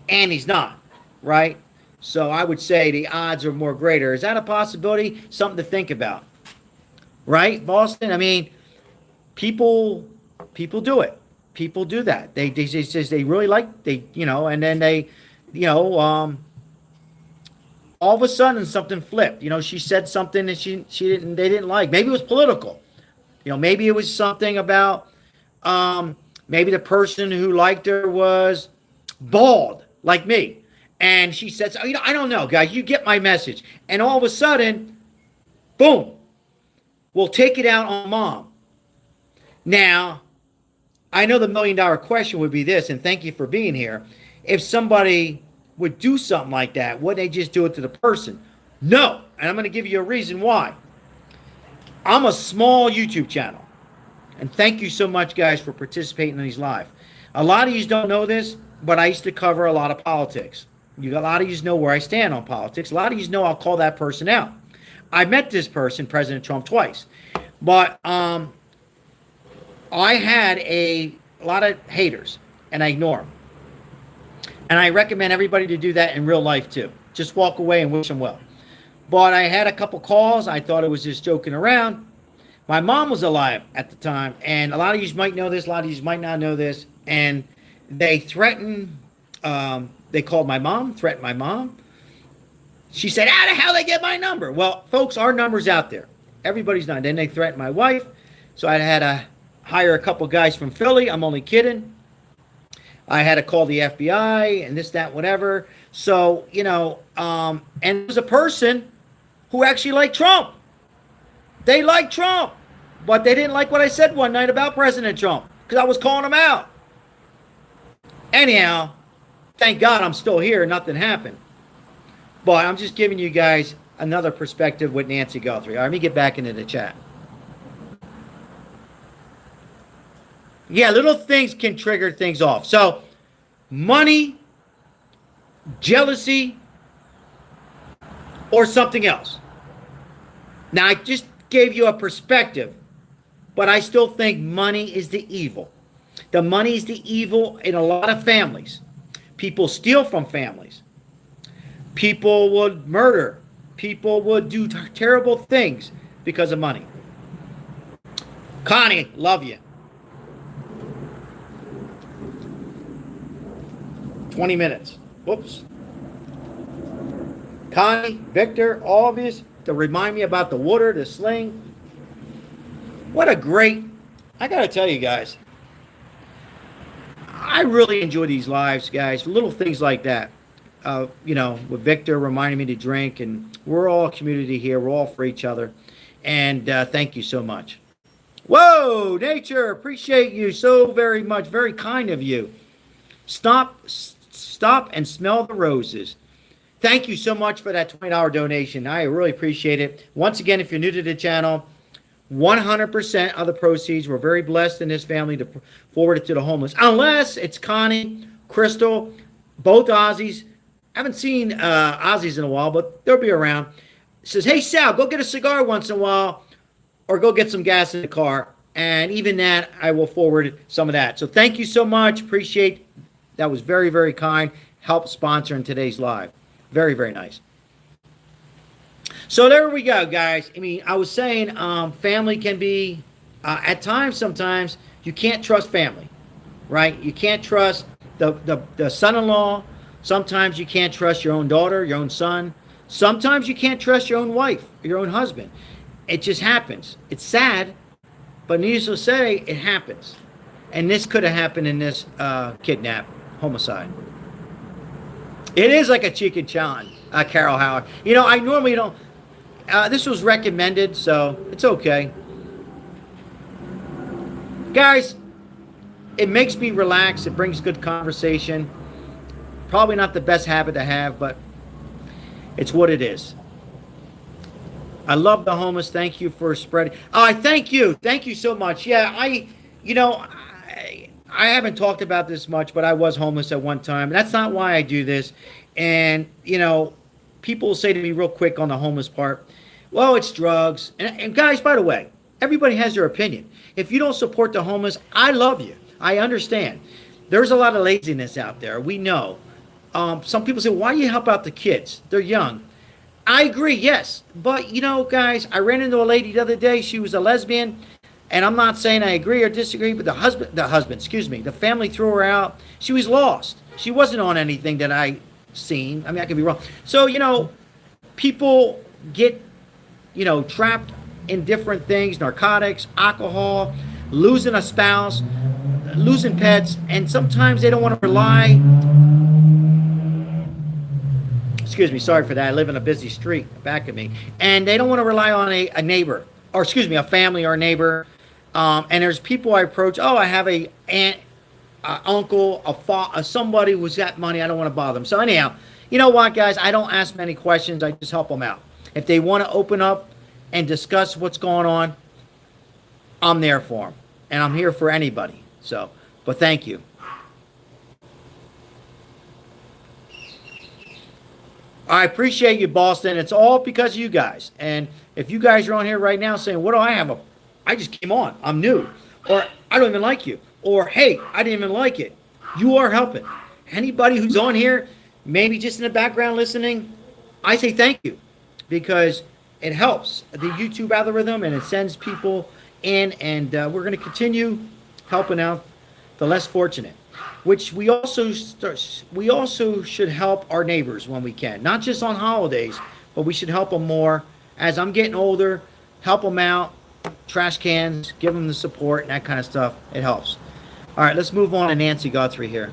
Annie's not, right? So I would say the odds are more greater. Is that a possibility? Something to think about. Right, Boston? I mean, people do it. People do that. They really like, and then they, all of a sudden something flipped. She said something that they didn't like. Maybe it was political. Maybe it was something about maybe the person who liked her was bald, like me. And she says, I don't know, guys. You get my message. And all of a sudden, boom, we'll take it out on mom. Now, I know the $1 million question would be this, and thank you for being here. If somebody would do something like that, wouldn't they just do it to the person? No. And I'm going to give you a reason why. I'm a small YouTube channel. And thank you so much, guys, for participating in these live. A lot of you don't know this, but I used to cover a lot of politics. A lot of you know where I stand on politics. A lot of you know I'll call that person out. I met this person, President Trump, twice. But I had a lot of haters, and I ignore them. And I recommend everybody to do that in real life, too. Just walk away and wish them well. But I had a couple calls. I thought it was just joking around. My mom was alive at the time, and a lot of you might know this, a lot of you might not know this, and they threatened, they called my mom, threatened my mom. She said, how the hell they get my number? Well, folks, our number's out there. Everybody's not. Then they threatened my wife, so I had to hire a couple guys from Philly. I'm only kidding. I had to call the FBI and this, that, whatever. So, and it was a person who actually liked Trump. They liked Trump, but they didn't like what I said one night about President Trump because I was calling him out. Anyhow, thank God I'm still here. Nothing happened. But I'm just giving you guys another perspective with Nancy Guthrie. All right, let me get back into the chat. Yeah, little things can trigger things off. So, money, jealousy, or something else. Now, I just gave you a perspective, but I still think money is the evil. The money is the evil in a lot of families. People steal from families. People would murder. People would do terrible things because of money. Connie, love you. 20 minutes. Whoops. Connie, Victor, all of you to remind me about the water, the sling. What a great, I got to tell you guys, I really enjoy these lives, guys. Little things like that. With Victor reminding me to drink, and we're all a community here. We're all for each other. And thank you so much. Whoa, nature, appreciate you so very much. Very kind of you. Stop and smell the roses. Thank you so much for that $20 donation. I really appreciate it. Once again, if you're new to the channel, 100% of the proceeds, we're very blessed in this family to forward it to the homeless. Unless it's Connie, Crystal, both Aussies. I haven't seen Aussies in a while, but they'll be around. Says, hey, Sal, go get a cigar once in a while or go get some gas in the car. And even that, I will forward some of that. So thank you so much. Appreciate that. Was very, very kind. Help sponsoring today's live. Very, very nice. So there we go, guys. I mean, I was saying family can be, at times, sometimes, you can't trust family, right? You can't trust the son-in-law. Sometimes you can't trust your own daughter, your own son. Sometimes you can't trust your own wife, your own husband. It just happens. It's sad, but needless to say, it happens. And this could have happened in this kidnap, homicide. It is like a chicken challenge, Carol Howard. You know, I normally don't. This was recommended, so it's okay. Guys, it makes me relax. It brings good conversation. Probably not the best habit to have, but it's what it is. I love the homeless. Thank you for spreading. Oh, I thank you. Thank you so much. Yeah, I haven't talked about this much, but I was homeless at one time. That's not why I do this. And, people say to me real quick on the homeless part, well, it's drugs. And guys, by the way, everybody has their opinion. If you don't support the homeless, I love you. I understand. There's a lot of laziness out there. We know. Some people say, why do you help out the kids? They're young. I agree, yes. But, guys, I ran into a lady the other day. She was a lesbian. And I'm not saying I agree or disagree, but the family threw her out. She was lost. She wasn't on anything that I seen. I mean, I could be wrong. So, people get, trapped in different things, narcotics, alcohol, losing a spouse, losing pets, and sometimes they don't want to rely. Excuse me, sorry for that. I live in a busy street back of me. And they don't want to rely on a neighbor, or a family or a neighbor. And there's people I approach. Oh, I have a aunt, uncle, somebody who's got money. I don't want to bother them. So anyhow, you know what, guys? I don't ask many questions. I just help them out. If they want to open up and discuss what's going on, I'm there for them. And I'm here for anybody. So, but thank you. I appreciate you, Boston. It's all because of you guys. And if you guys are on here right now saying, what do I have? I just came on. I'm new. Or I don't even like you. Or, hey, I didn't even like it. You are helping. Anybody who's on here, maybe just in the background listening, I say thank you. Because it helps the YouTube algorithm and it sends people in. And we're going to continue helping out the less fortunate. Which we also should help our neighbors when we can. Not just on holidays, but we should help them more. As I'm getting older, help them out. Trash cans, give them the support and that kind of stuff. It helps. All right, let's move on to Nancy Guthrie here.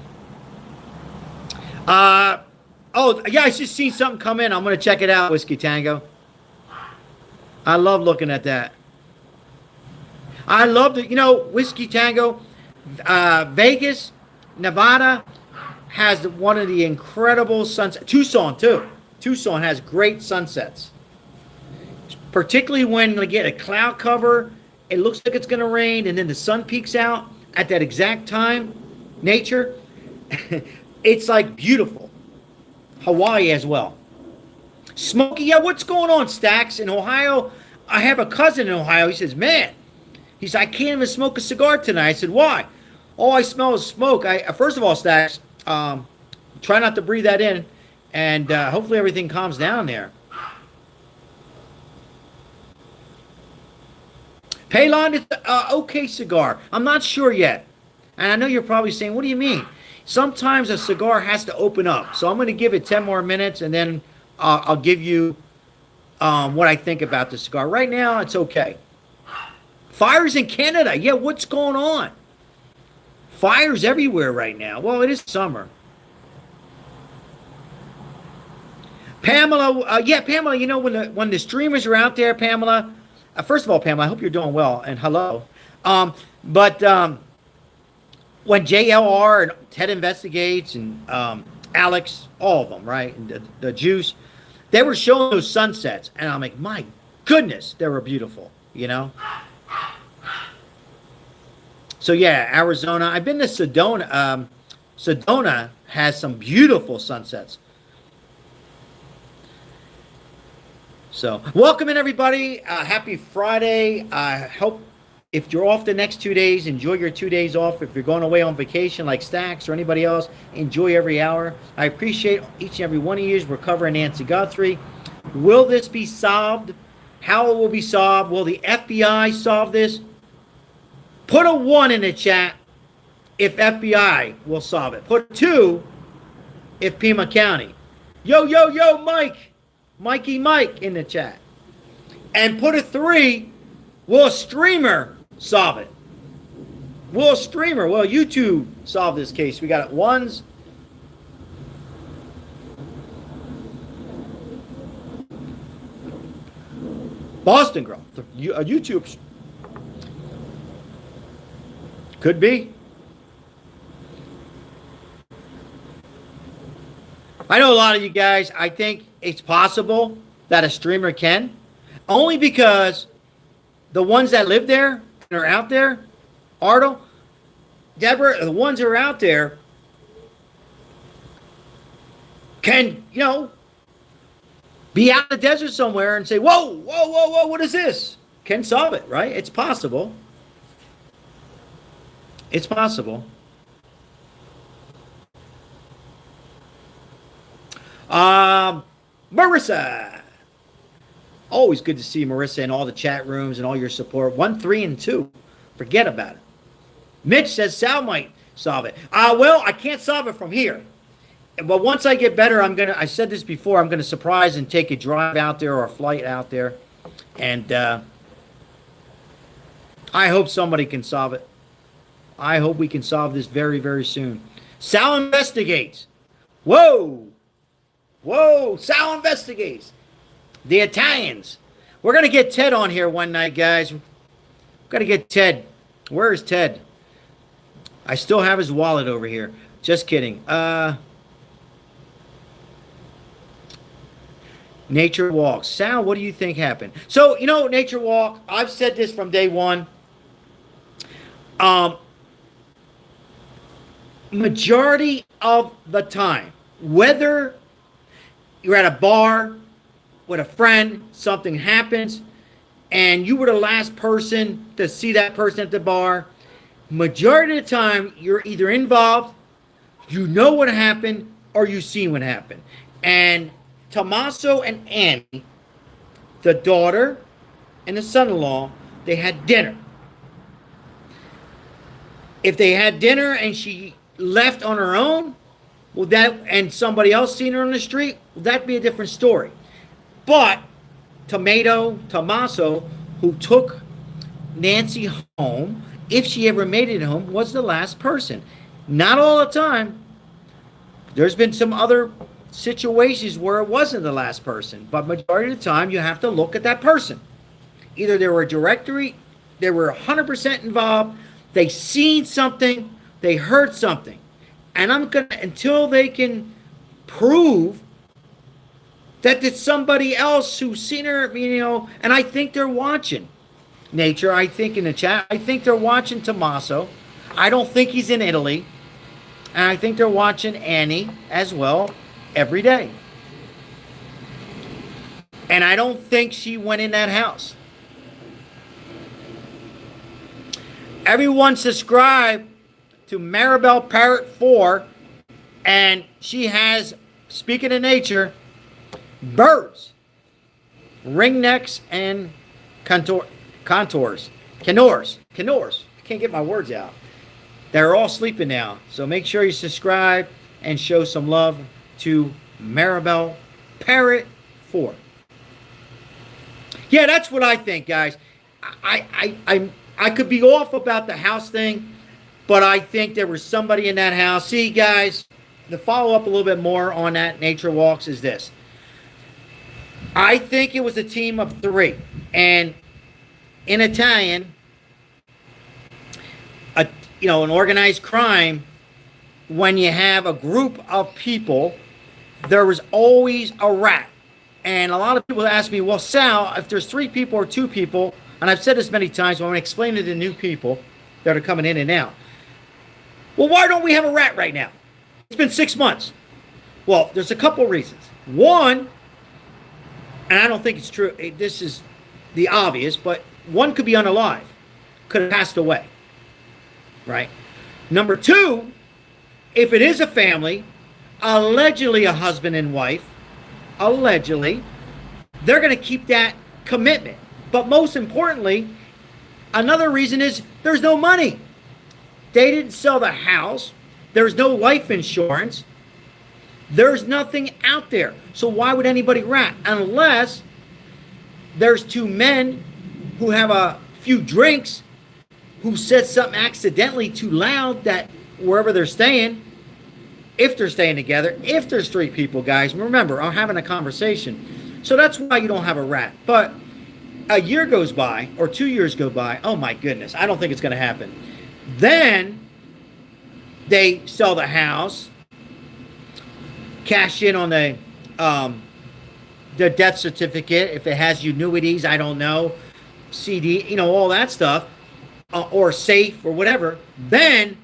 Oh, yeah, I just seen something come in. I'm going to check it out, Whiskey Tango. I love looking at that. I love the, Whiskey Tango, Vegas, Nevada has one of the incredible sunsets. Tucson, too. Tucson has great sunsets. Particularly when they get a cloud cover, it looks like it's going to rain, and then the sun peeks out at that exact time. Nature, it's like beautiful. Hawaii as well. Smoky, yeah, what's going on, Stacks? In Ohio, I have a cousin in Ohio. He says, man, he said, I can't even smoke a cigar tonight. I said, why? All I smell is smoke. First of all, Stacks, try not to breathe that in, and hopefully everything calms down there. Palon, it's an okay cigar. I'm not sure yet. And I know you're probably saying, what do you mean? Sometimes a cigar has to open up. So I'm going to give it 10 more minutes, and then I'll give you what I think about the cigar. Right now, it's okay. Fires in Canada. Yeah, what's going on? Fires everywhere right now. Well, it is summer. Pamela, yeah, Pamela, you know, when the streamers are out there, Pamela, first of all, Pamela, I hope you're doing well, and hello. But when JLR and Ted Investigates and Alex, all of them, right, and the Juice, they were showing those sunsets, and I'm like, my goodness, they were beautiful, you know? So, yeah, Arizona. I've been to Sedona. Sedona has some beautiful sunsets. So, welcome in, everybody. Happy Friday. I hope if you're off the next 2 days, enjoy your 2 days off. If you're going away on vacation like Stacks or anybody else, enjoy every hour. I appreciate each and every one of you. We're covering Nancy Guthrie. Will this be solved? How it will be solved? Will the FBI solve this? Put a 1 in the chat if FBI will solve it. Put a 2 if Pima County. Yo, Mike. Mikey Mike in the chat. And put a 3, will a streamer solve it? Will a streamer, will YouTube solve this case? We got it 1s. Boston Girl, YouTube. Could be. I know a lot of you guys, I think it's possible that a streamer can. Only because the ones that live there and are out there, Ardo, Deborah, the ones that are out there can, you know, be out in the desert somewhere and say, whoa, what is this? Can solve it, right? It's possible. It's possible. Marissa. Always good to see Marissa in all the chat rooms and all your support. 1, 3, and 2. Forget about it. Mitch says Sal might solve it. Well, I can't solve it from here. But once I get better, I said this before, I'm gonna surprise and take a drive out there or a flight out there. And I hope somebody can solve it. I hope we can solve this very, very soon. Sal investigates. Whoa, Sal investigates. The Italians. We're going to get Ted on here one night, guys. We're going to get Ted. Where is Ted? I still have his wallet over here. Just kidding. Nature Walk. Sal, what do you think happened? So, you know, Nature Walk, I've said this from day one. Majority of the time, whether you're at a bar with a friend, something happens, and you were the last person to see that person at the bar, majority of the time, you're either involved, you know what happened, or you've seen what happened. And Tommaso and Annie, the daughter and the son-in-law, they had dinner. If they had dinner and she left on her own, well, and somebody else seen her on the street, well, that'd be a different story. But Tommaso, who took Nancy home, if she ever made it home, was the last person. Not all the time. There's been some other situations where it wasn't the last person, but majority of the time you have to look at that person. Either they were a directory, they were 100% involved, they seen something, they heard something. And I'm going to, until they can prove that it's somebody else who's seen her, you know, and I think they're watching. Nature, I think in the chat, I think they're watching Tommaso. I don't think he's in Italy. And I think they're watching Annie as well every day. And I don't think she went in that house. Everyone subscribe to Maribel Parrot 4, and she has, speaking of nature, birds, ringnecks, and canors. I can't get my words out. They're all sleeping now. So make sure you subscribe and show some love to Maribel Parrot 4. Yeah, that's what I think, guys. I could be off about the house thing, but I think there was somebody in that house. See, guys, to follow up a little bit more on that nature walks is this. I think it was a team of 3. And in Italian, an organized crime, when you have a group of people, there was always a rat. And a lot of people ask me, well, Sal, if there's 3 people or 2 people, and I've said this many times, but I'm going to explain it to new people that are coming in and out. Well, why don't we have a rat right now? It's been 6 months. Well, there's a couple reasons. One, and I don't think it's true, this is the obvious, but one could be unalive, could have passed away, right? Number 2, if it is a family, allegedly a husband and wife, allegedly, they're going to keep that commitment. But most importantly, another reason is there's no money. They didn't sell the house. There's no life insurance. There's nothing out there. So why would anybody rat? Unless there's 2 men who have a few drinks, who said something accidentally too loud that wherever they're staying, if they're staying together, if there's 3 people, guys, remember, I'm having a conversation. So that's why you don't have a rat. But a year goes by, or 2 years go by, oh my goodness, I don't think it's going to happen. Then they sell the house, cash in on the death certificate, if it has annuities, I don't know, CD, all that stuff, or safe or whatever. Then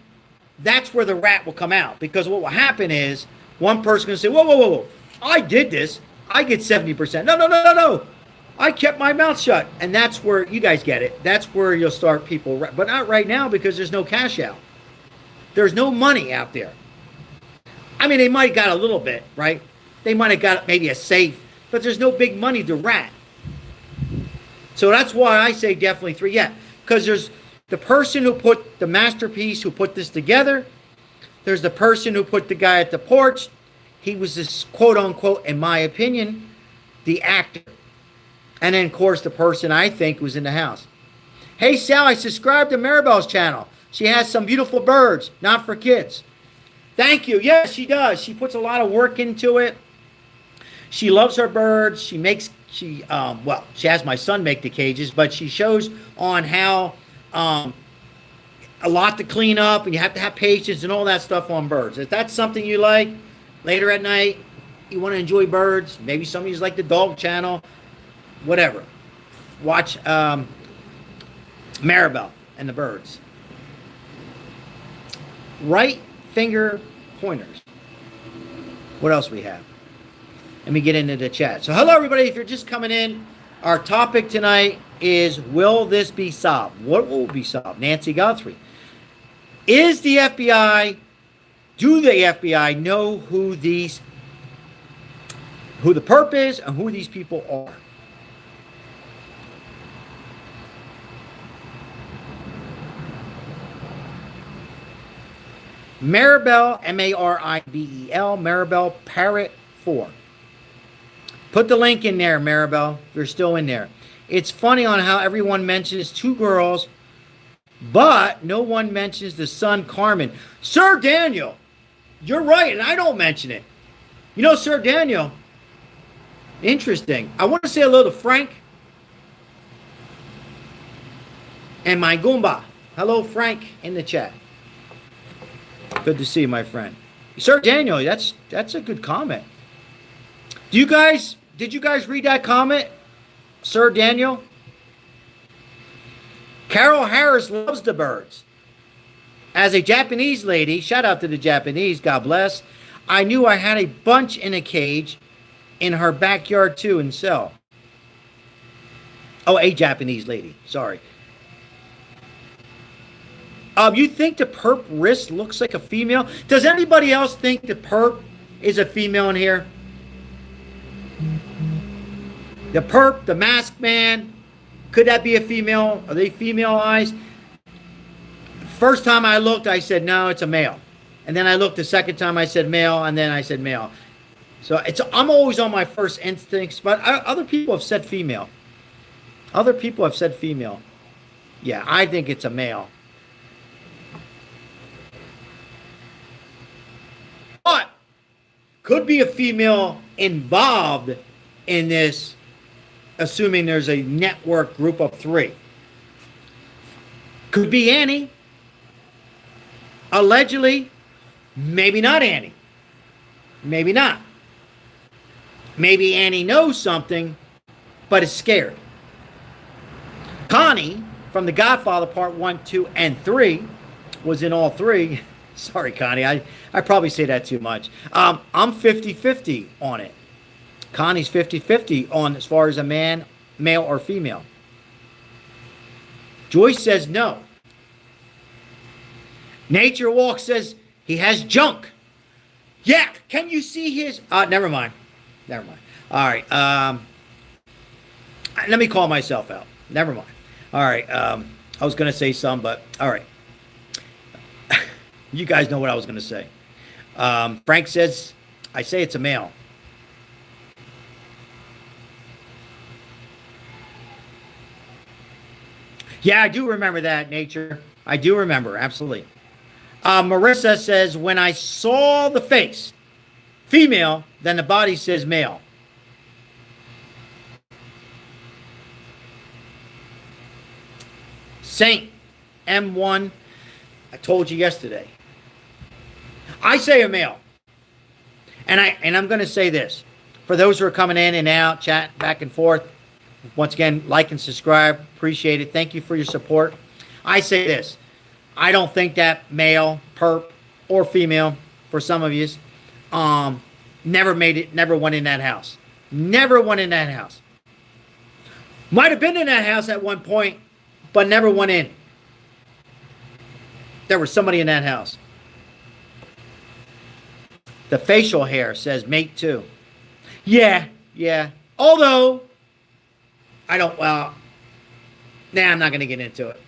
that's where the rat will come out, because what will happen is one person can say, whoa, I did this, I get 70%. No, I kept my mouth shut. And that's where you guys get it. That's where you'll start people, but not right now, because there's no cash out. There's no money out there. I mean, they might have got a little bit, right? They might have got maybe a safe, but there's no big money to rat. So that's why I say definitely 3. Yeah, because there's the person who put the masterpiece, who put this together. There's the person who put the guy at the porch. He was this quote unquote, in my opinion, the actor. And then, of course, the person I think was in the house. Hey, Sal, I subscribed to Maribel's channel. She has some beautiful birds, not for kids. Thank you. Yes, she does. She puts a lot of work into it. She loves her birds. She has my son make the cages, but she shows on how a lot to clean up, and you have to have patience and all that stuff on birds. If that's something you like, later at night, you want to enjoy birds, maybe some of you like the dog channel, whatever. Watch Maribel and the birds. Right finger pointers. What else we have? Let me get into the chat. So hello everybody, if you're just coming in, our topic tonight is, will this be solved? What will be solved? Nancy Guthrie. Do the FBI know who the perp is and who these people are? Maribel, M-A-R-I-B-E-L, Maribel Parrot 4. Put the link in there, Maribel, if you're still in there. It's funny on how everyone mentions 2 girls, but no one mentions the son, Carmen. Sir Daniel, you're right, and I don't mention it. Sir Daniel, interesting. I want to say hello to Frank and my Goomba. Hello, Frank, in the chat. Good to see you, my friend. Sir Daniel, that's a good comment. Did you guys read that comment, Sir Daniel? Carol Harris loves the birds. As a Japanese lady, shout out to the Japanese, God bless, I knew I had a bunch in a cage in her backyard too and sell. Oh, a Japanese lady, sorry. You think the perp wrist looks like a female? Does anybody else think the perp is a female in here? The perp, the masked man, could that be a female? Are they female eyes? First time I looked, I said, no, it's a male. And then I looked the second time, I said male, and then I said male. So I'm always on my first instincts, but other people have said female. Other people have said female. Yeah, I think it's a male. But could be a female involved in this, assuming there's a network group of 3. Could be Annie. Allegedly, maybe not Annie. Maybe not. Maybe Annie knows something, but is scared. Connie, from The Godfather Part 1, 2, and 3, was in all 3. Sorry, Connie, I probably say that too much. I'm 50-50 on it. Connie's 50-50 on as far as a man, male or female. Joyce says no. Nature Walk says he has junk. Yeah, can you see his... never mind. All right. Let me call myself out. Never mind. All right. I was going to say some, but all right. You guys know what I was going to say. Frank says, I say it's a male. Yeah, I do remember that, Nature. I do remember, absolutely. Marissa says, when I saw the face, female, then the body says male. Saint M1, I told you yesterday. I say a male. And I'm going to say this. For those who are coming in and out, chat back and forth, once again, like and subscribe. Appreciate it. Thank you for your support. I say this. I don't think that male, perp, or female, for some of you, never made it, never went in that house. Never went in that house. Might have been in that house at one point, but never went in. There was somebody in that house. The facial hair says mate too. Yeah. Although, I'm not going to get into it.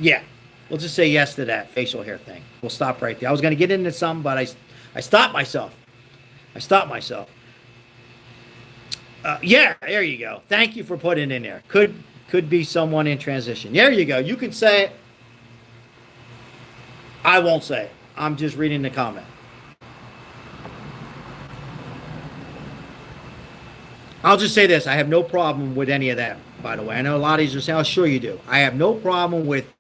Yeah. We'll just say yes to that facial hair thing. We'll stop right there. I was going to get into some, but I stopped myself. Yeah, there you go. Thank you for putting it in there. Could be someone in transition. There you go. You can say it. I won't say it. I'm just reading the comment. I'll just say this. I have no problem with any of that, by the way. I know a lot of you are saying, oh, sure you do. I have no problem with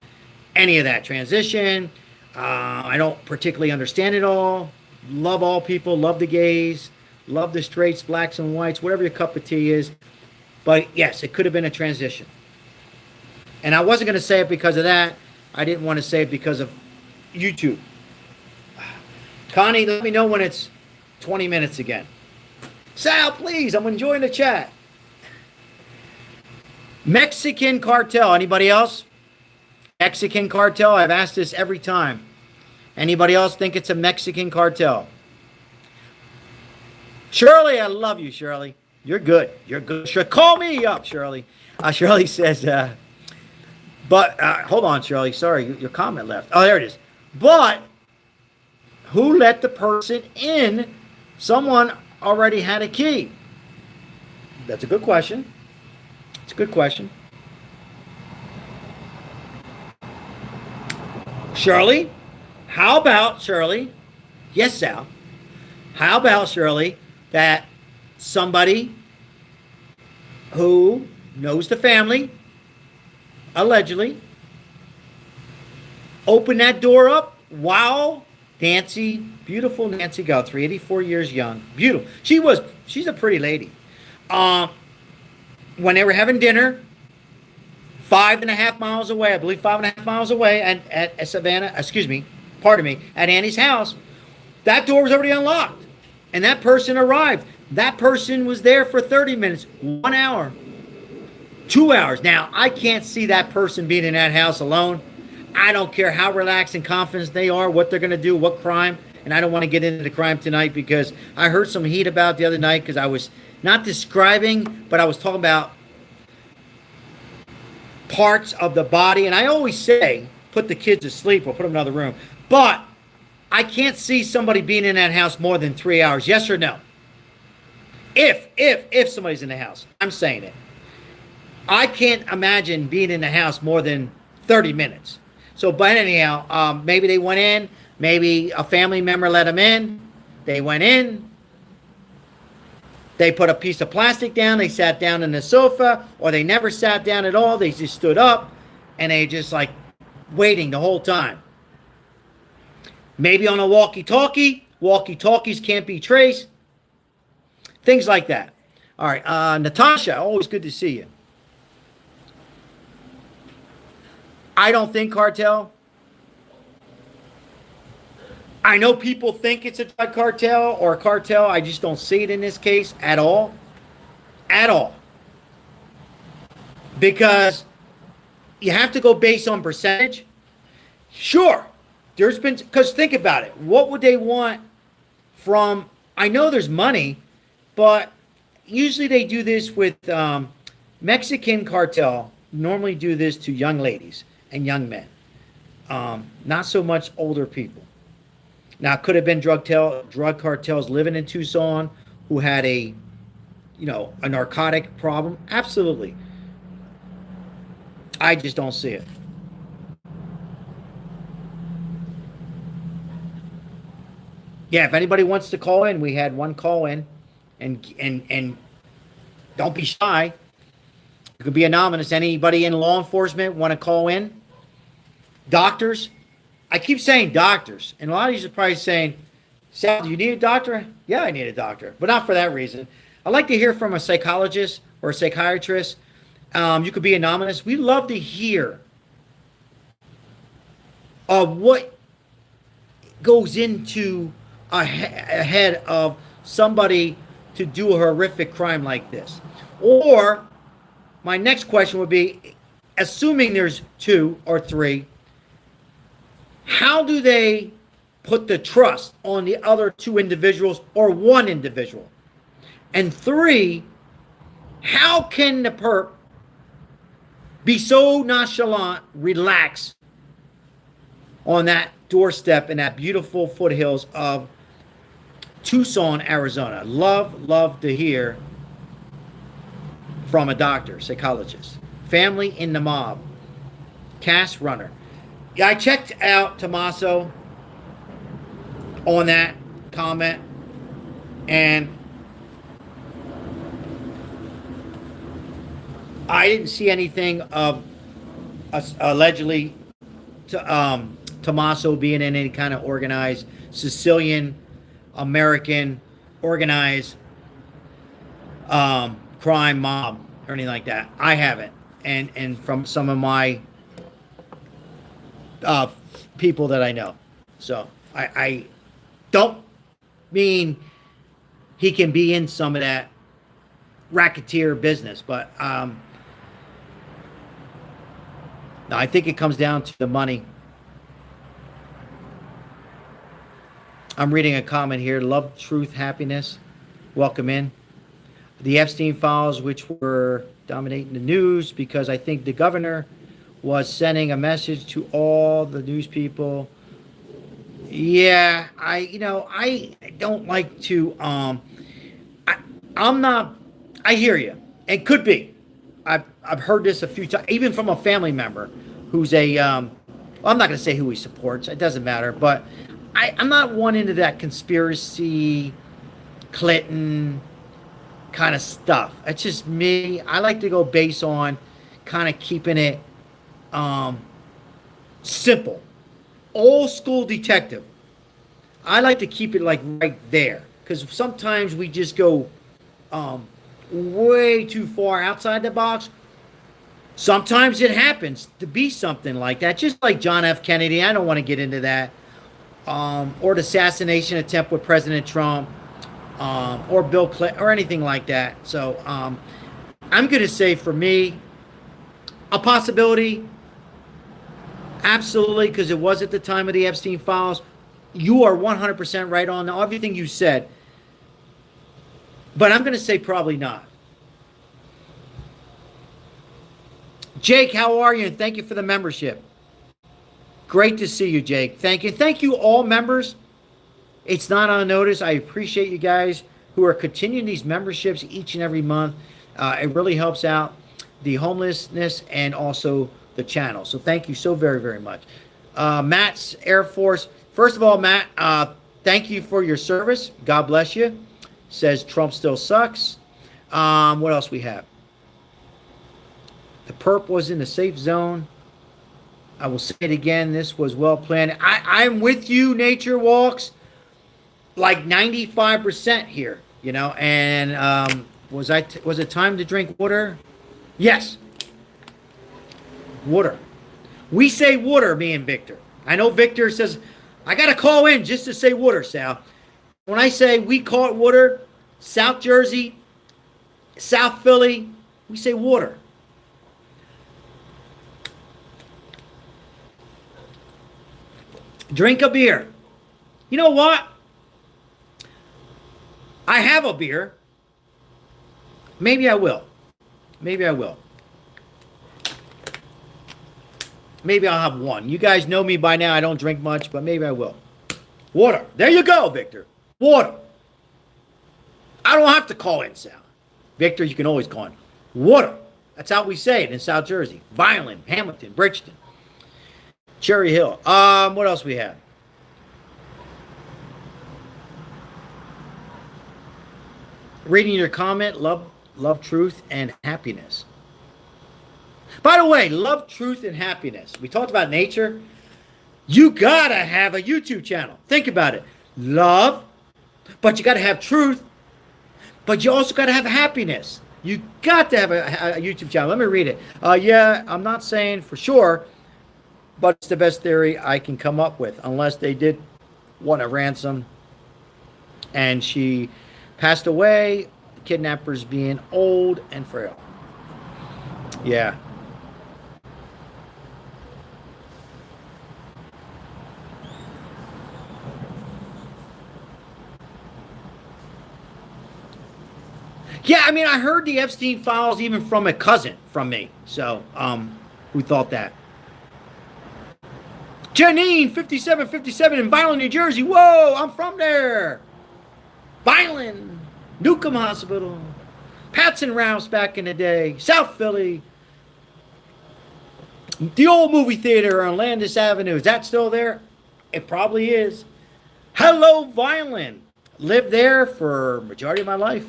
any of that transition. I don't particularly understand it all. Love all people. Love the gays. Love the straights, blacks, and whites. Whatever your cup of tea is. But yes, it could have been a transition. And I wasn't going to say it because of that. I didn't want to say it because of YouTube. Connie, let me know when it's 20 minutes again. Sal, please. I'm enjoying the chat. Mexican cartel. Anybody else? Mexican cartel. I've asked this every time. Anybody else think it's a Mexican cartel? Shirley, I love you, Shirley. You're good. Call me up, Shirley. Shirley says, hold on, Shirley. Sorry, your comment left. Oh, there it is. But who let the person in? Someone already had a key. That's a good question. It's a good question. Shirley, how about, Shirley? Yes, Sal. How about, Shirley, that somebody who knows the family, allegedly, opened that door up while Nancy, beautiful Nancy Guthrie, 84 years young, beautiful. She's a pretty lady. When they were having dinner, 5.5 miles away, I believe 5.5 miles away, and at at Annie's house, that door was already unlocked. And that person arrived. That person was there for 30 minutes, 1 hour, 2 hours. Now, I can't see that person being in that house alone. I don't care how relaxed and confident they are, what they're going to do, what crime. And I don't want to get into the crime tonight because I heard some heat about it the other night because I was not describing, but I was talking about parts of the body. And I always say, put the kids to sleep or put them in another room. But I can't see somebody being in that house more than 3 hours. Yes or no? If somebody's in the house, I'm saying it. I can't imagine being in the house more than 30 minutes. So, but anyhow, maybe they went in. Maybe a family member let them in. They went in. They put a piece of plastic down. They sat down in the sofa, or they never sat down at all. They just stood up, and they just like waiting the whole time. Maybe on a walkie-talkie. Walkie-talkies can't be traced. Things like that. All right, Natasha, always good to see you. I don't think cartel. I know people think it's a drug cartel or a cartel. I just don't see it in this case at all. At all. Because you have to go based on percentage. Sure. There's been, because think about it. What would they want from, I know there's money, but usually they do this with Mexican cartel, normally do this to young ladies and young men. Not so much older people. Now, it could have been drug cartels living in Tucson who had a narcotic problem. Absolutely. I just don't see it. Yeah, if anybody wants to call in, we had one call in, and don't be shy. You could be anonymous. Anybody in law enforcement want to call in? Doctors. I keep saying doctors, and a lot of you are probably saying, Sal, do you need a doctor? Yeah, I need a doctor, but not for that reason. I'd like to hear from a psychologist or a psychiatrist. You could be anonymous. We love to hear what goes into a head of somebody to do a horrific crime like this. Or my next question would be, assuming there's 2 or 3, how do they put the trust on the other 2 individuals or 1 individual? And 3, how can the perp be so nonchalant, relax on that doorstep in that beautiful foothills of Tucson, Arizona? Love to hear from a doctor, psychologist. Family in the mob. Cast runner. Yeah, I checked out Tommaso on that comment, and I didn't see anything of allegedly Tommaso being in any kind of organized Sicilian American organized crime mob or anything like that. I haven't, and from some of my people that I know. So I don't mean he can be in some of that racketeer business, but no, I think it comes down to the money. I'm reading a comment here. Love, truth, happiness. Welcome in. The Epstein files, which were dominating the news because I think the governor was sending a message to all the news people. Yeah, I don't like to, I'm not, I hear you. It could be. I've heard this a few times, even from a family member who's I'm not going to say who he supports. It doesn't matter, but I'm not one into that conspiracy, Clinton kind of stuff. It's just me. I like to go based on kind of keeping it simple. Old school detective. I like to keep it like right there because sometimes we just go way too far outside the box. Sometimes it happens to be something like that, just like John F. Kennedy. I don't want to get into that. Or the assassination attempt with President Trump, or Bill Clinton, or anything like that. So I'm going to say, for me, a possibility. Absolutely, because it was at the time of the Epstein files. You are 100% right on everything you said. But I'm going to say probably not. Jake, how are you? And thank you for the membership. Great to see you, Jake. Thank you. Thank you, all members. It's not on notice. I appreciate you guys who are continuing these memberships each and every month. It really helps out the homelessness and also the channel. So thank you so very, very much. Matt's Air Force. First of all, Matt, thank you for your service. God bless you. Says Trump still sucks. What else we have? The perp was in the safe zone. I will say it again. This was well planned. I'm with you, Nature Walks. Like 95% here, you know. And was it time to drink water? Yes. Water. We say water, me and Victor. I know Victor says, I got to call in just to say water, Sal. When I say we call it water, South Jersey, South Philly, we say water. Drink a beer. You know what? I have a beer. Maybe I will. Maybe I will. Maybe I'll have one. You guys know me by now. I don't drink much, but maybe I will. Water. There you go, Victor. Water. I don't have to call in, Sal. Victor, you can always call in. Water. That's how we say it in South Jersey. Violin, Hamilton, Bridgeton, Cherry Hill. What else we have? Reading your comment. Love, truth, and happiness. By the way, love, truth, and happiness. We talked about nature. You gotta have a YouTube channel. Think about it. Love, but you gotta have truth, but you also gotta have happiness. You got to have a YouTube channel. Let me read it. Yeah, I'm not saying for sure, but it's the best theory I can come up with, unless they did want a ransom and she passed away, kidnappers being old and frail. Yeah. Yeah, I mean, I heard the Epstein files even from a cousin from me. So, who thought that? Janine, 5757 in Violin, New Jersey. Whoa, I'm from there. Violin, Newcomb Hospital, Patson Rouse back in the day, South Philly, the old movie theater on Landis Avenue. Is that still there? It probably is. Hello, Violin. Lived there for majority of my life.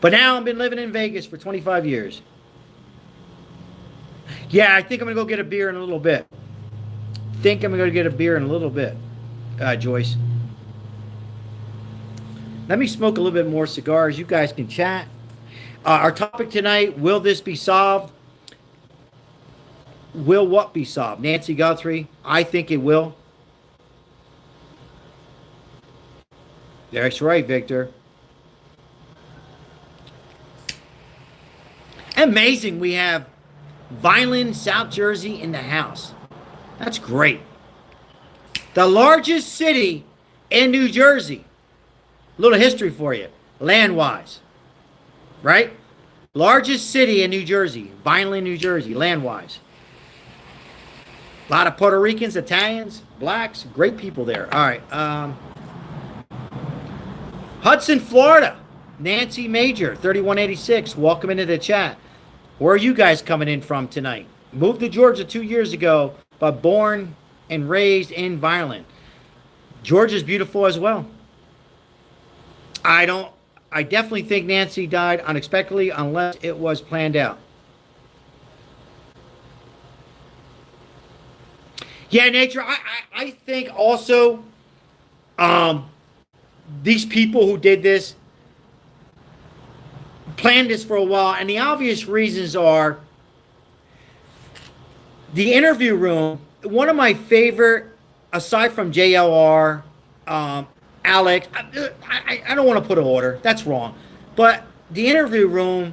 But now I've been living in Vegas for 25 years. Yeah, I think I'm going to go get a beer in a little bit. Joyce. Let me smoke a little bit more cigars. You guys can chat. Our topic tonight, will this be solved? Will what be solved? Nancy Guthrie, I think it will. That's right, Victor. Amazing we have Violin, South Jersey in the house. That's great. The largest city in New Jersey. A little history for you, land-wise. Right? Largest city in New Jersey. Violin, New Jersey, land-wise. A lot of Puerto Ricans, Italians, blacks, great people there. All right. Hudson, Florida. Nancy Major, 3186. Welcome into the chat. Where are you guys coming in from tonight? Moved to Georgia 2 years ago, but born and raised in Violin. Georgia's beautiful as well. I definitely think Nancy died unexpectedly unless it was planned out. Yeah, Nature, I think also these people who did this planned this for a while, and the obvious reasons are the interview room. One of my favorite, aside from JLR, Alex, I don't want to put an order. That's wrong. But the interview room,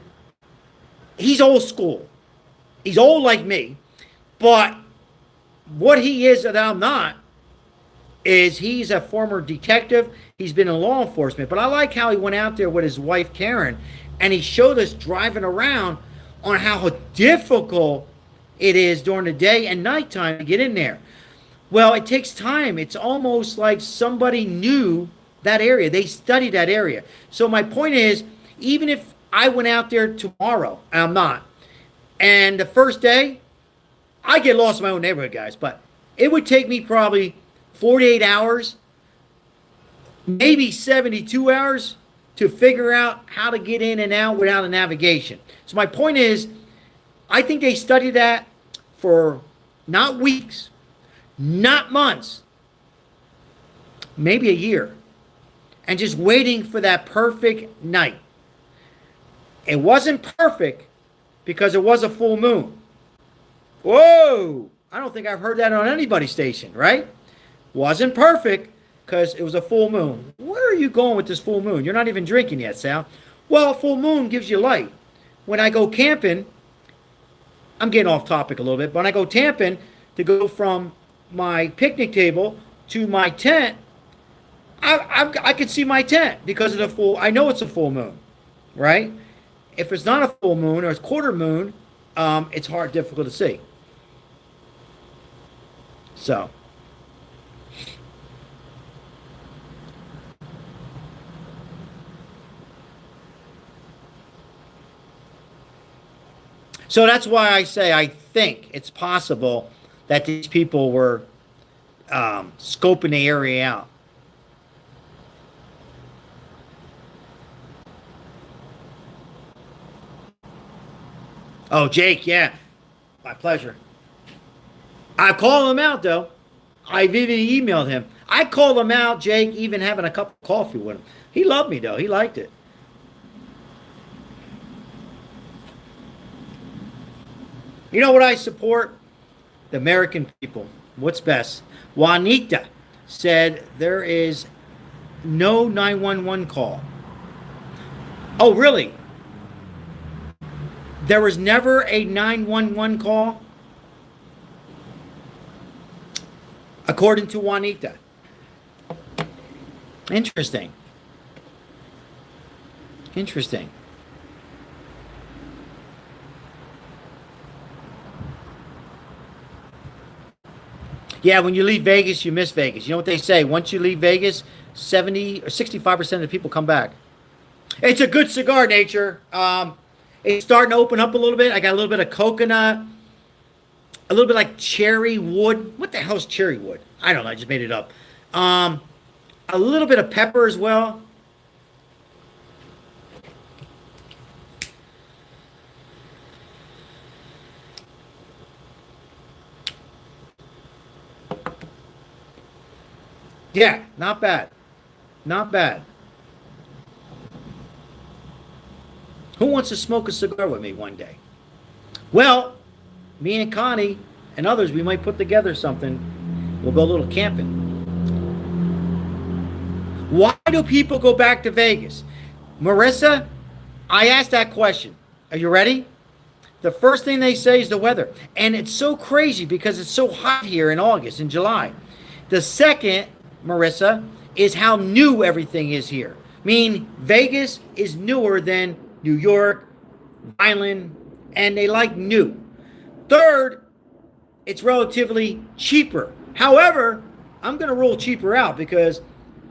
he's old school. He's old like me, but what he is that I'm not is he's a former detective. He's been in law enforcement. But I like how he went out there with his wife, Karen, and he showed us driving around on how difficult it is during the day and nighttime to get in there. Well, it takes time. It's almost like somebody knew that area. They studied that area. So my point is, even if I went out there tomorrow, and I'm not, and the first day, I get lost in my own neighborhood, guys, but it would take me probably 48 hours, maybe 72 hours to figure out how to get in and out without a navigation. So my point is, I think they studied that for not weeks, not months, maybe a year, and just waiting for that perfect night. It wasn't perfect because it was a full moon. Whoa! I don't think I've heard that on anybody's station, right? Wasn't perfect because it was a full moon. Where are you going with this full moon? You're not even drinking yet, Sal. Well, full moon gives you light. When I go camping, I'm getting off topic a little bit, but when I go camping to go from my picnic table to my tent, I can see my tent because of the full. I know it's a full moon, right? If it's not a full moon or it's quarter moon, it's difficult to see. So that's why I say I think it's possible that these people were scoping the area out. Oh, Jake, yeah. My pleasure. I called him out, though. I've even emailed him. I called him out, Jake, even having a cup of coffee with him. He loved me, though. He liked it. You know what I support? The American people. What's best? Juanita said there is no 911 call. Oh, really? There was never a 911 call? According to Juanita. Interesting. Interesting. Yeah, when you leave Vegas, you miss Vegas. You know what they say? Once you leave Vegas, 70 or 65% of the people come back. It's a good cigar, Nature. It's starting to open up a little bit. I got a little bit of coconut, a little bit like cherry wood. What the hell is cherry wood? I don't know. I just made it up. A little bit of pepper as well. Yeah, not bad. Not bad. Who wants to smoke a cigar with me one day? Well, me and Connie and others, we might put together something. We'll go a little camping. Why do people go back to Vegas? Marissa, I asked that question. Are you ready? The first thing they say is the weather. And it's so crazy because it's so hot here in August and July. The second, Marissa, is how new everything is here. I mean, Vegas is newer than New York, Island, and they like new. Third, it's relatively cheaper. However, I'm going to rule cheaper out because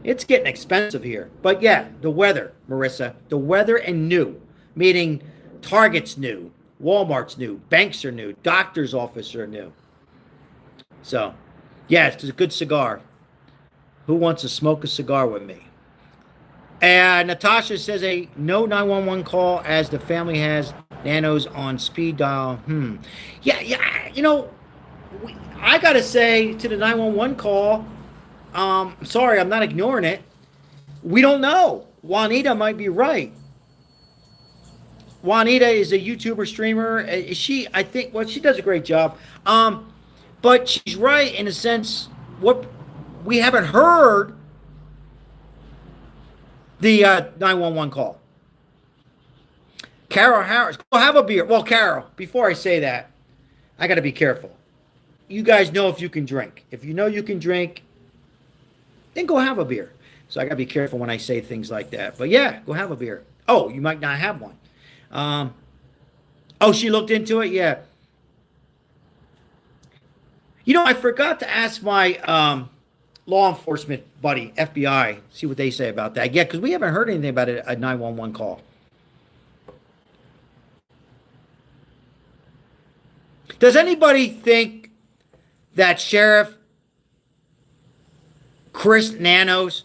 it's getting expensive here. But yeah, the weather, Marissa, the weather and new, meaning Target's new, Walmart's new, banks are new, doctor's office are new. So, yeah, it's a good cigar. Who wants to smoke a cigar with me? And Natasha says a no 911 call as the family has nanos on speed dial. Yeah. You know, I got to say to the 911 call, sorry, I'm not ignoring it. We don't know. Juanita might be right. Juanita is a YouTuber streamer. She, I think, well, she does a great job. But she's right in a sense. What we haven't heard the 911 call. Carol Harris, go have a beer. Well, Carol, before I say that, I got to be careful. you guys know if you can drink. If you know you can drink, then go have a beer. So I got to be careful when I say things like that. But yeah, go have a beer. Oh, you might not have one. Oh, she looked into it? Yeah. You know, I forgot to ask my law enforcement buddy, FBI, see what they say about that. Yeah, because we haven't heard anything about a 911 call. Does anybody think that Sheriff Chris Nanos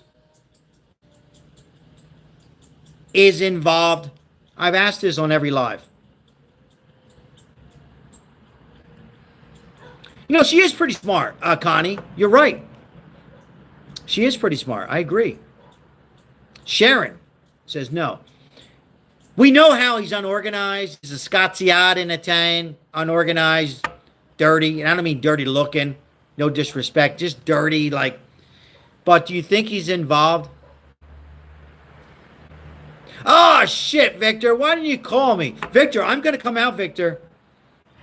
is involved? I've asked this on every live. You know, she is pretty smart, Connie. You're right. She is pretty smart. I agree. Sharon says no. We know how he's unorganized. He's a scazziata in Italian. Unorganized, dirty. And I don't mean dirty looking. No disrespect. Just dirty, like. But do you think he's involved? Oh, shit, Victor. Why didn't you call me? Victor, I'm going to come out, Victor.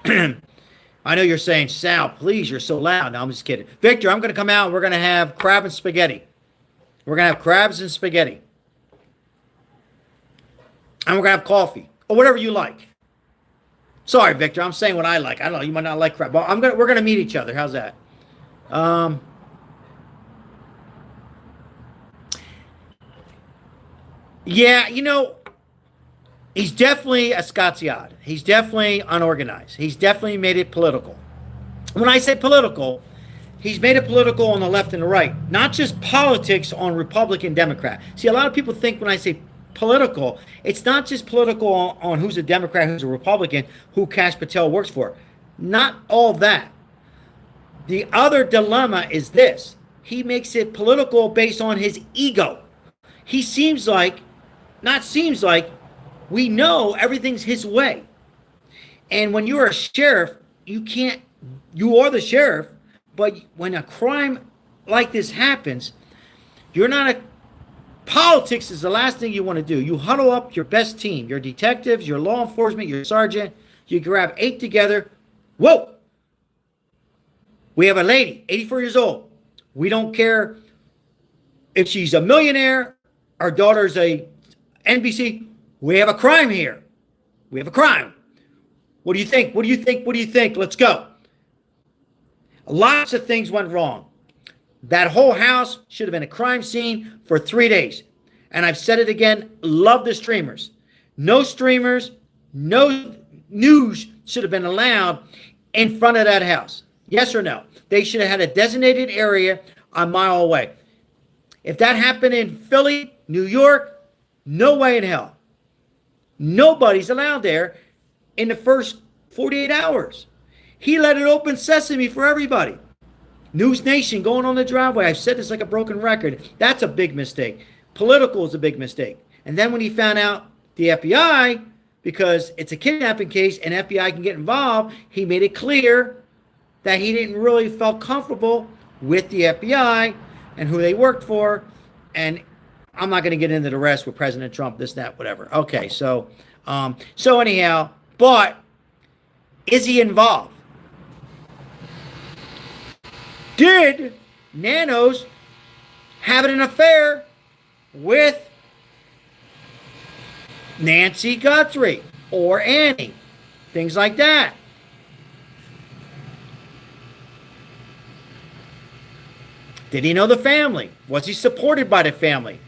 I know you're saying, Sal, please, you're so loud. No, I'm just kidding. Victor, I'm going to come out. We're going to have crab and spaghetti. We're going to have crabs and spaghetti. And we're going to have coffee. Or whatever you like. Sorry, Victor. I'm saying what I like. I don't know. You might not like crab. But we're going to meet each other. How's that? Yeah, you know, he's definitely a scazziata. He's definitely unorganized. He's definitely made it political. When I say political, he's made it political on the left and the right. Not just politics on Republican, Democrat. See, a lot of people think when I say political, it's not just political on who's a Democrat, who's a Republican, who Kash Patel works for. Not all that. The other dilemma is this. He makes it political based on his ego. He seems like, we know everything's his way. And when you're a sheriff, you are the sheriff, but when a crime like this happens, politics is the last thing you want to do. You huddle up your best team, your detectives, your law enforcement, your sergeant. You grab 8 together. Whoa! We have a lady, 84 years old. We don't care if she's a millionaire, our daughter's a NBC. We have a crime here. We have a crime. What do you think? What do you think? What do you think? Let's go. Lots of things went wrong. That whole house should have been a crime scene for 3 days. And I've said it again, love the streamers. No streamers, no news should have been allowed in front of that house. Yes or no? They should have had a designated area a mile away. If that happened in Philly, New York, no way in hell. Nobody's allowed there in the first 48 hours. He let it open sesame for everybody. News Nation going on the driveway. I've said this like a broken record. That's a big mistake. Political is a big mistake. And then when he found out the FBI, because it's a kidnapping case and FBI can get involved, he made it clear that he didn't really felt comfortable with the FBI and who they worked for. And I'm not going to get into the rest with President Trump, this, that, whatever. Okay, so anyhow, but is he involved? Did Nanos have an affair with Nancy Guthrie or Annie? Things like that. Did he know the family? Was he supported by the family?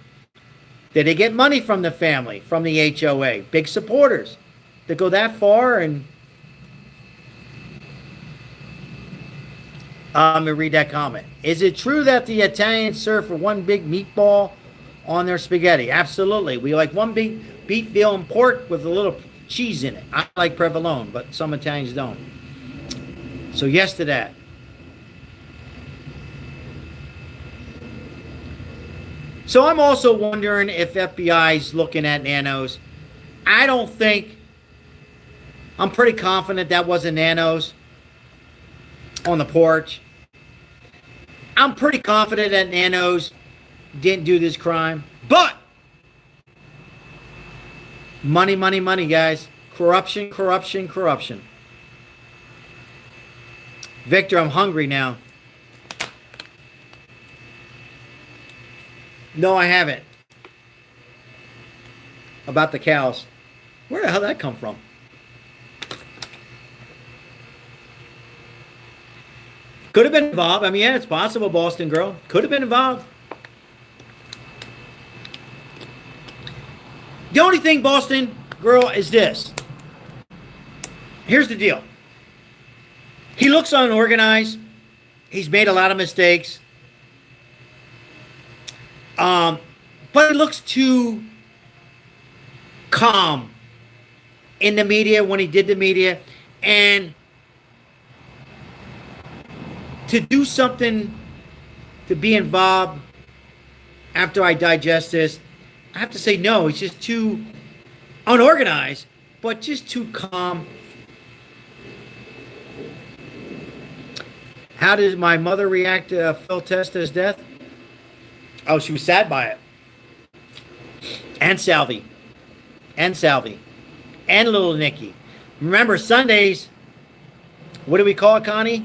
Did he get money from the family, from the HOA? Big supporters. To go that far and... Let me read that comment. Is it true that the Italians serve for one big meatball on their spaghetti? Absolutely. We like one big beef, veal, and pork with a little cheese in it. I like provolone, but some Italians don't. So yes to that. So I'm also wondering if FBI's looking at Nanos. I don't think... I'm pretty confident that wasn't Nanos on the porch. I'm pretty confident that Nanos didn't do this crime. But money, money, money, guys. Corruption, corruption, corruption. Victor, I'm hungry now. No, I haven't. About the cows. Where the hell did that come from? Could have been involved. I mean, yeah, it's possible, Boston girl. Could have been involved. The only thing, Boston girl, is this. Here's the deal. He looks unorganized. He's made a lot of mistakes. But he looks too calm in the media when he did the media. And to do something, to be involved after I digest this, I have to say no. He's just too unorganized, but just too calm. How did my mother react to Phil Testa's death? Oh, she was sad by it. And Salvi. And Salvi. And little Nikki. Remember, Sundays, what do we call it, Connie?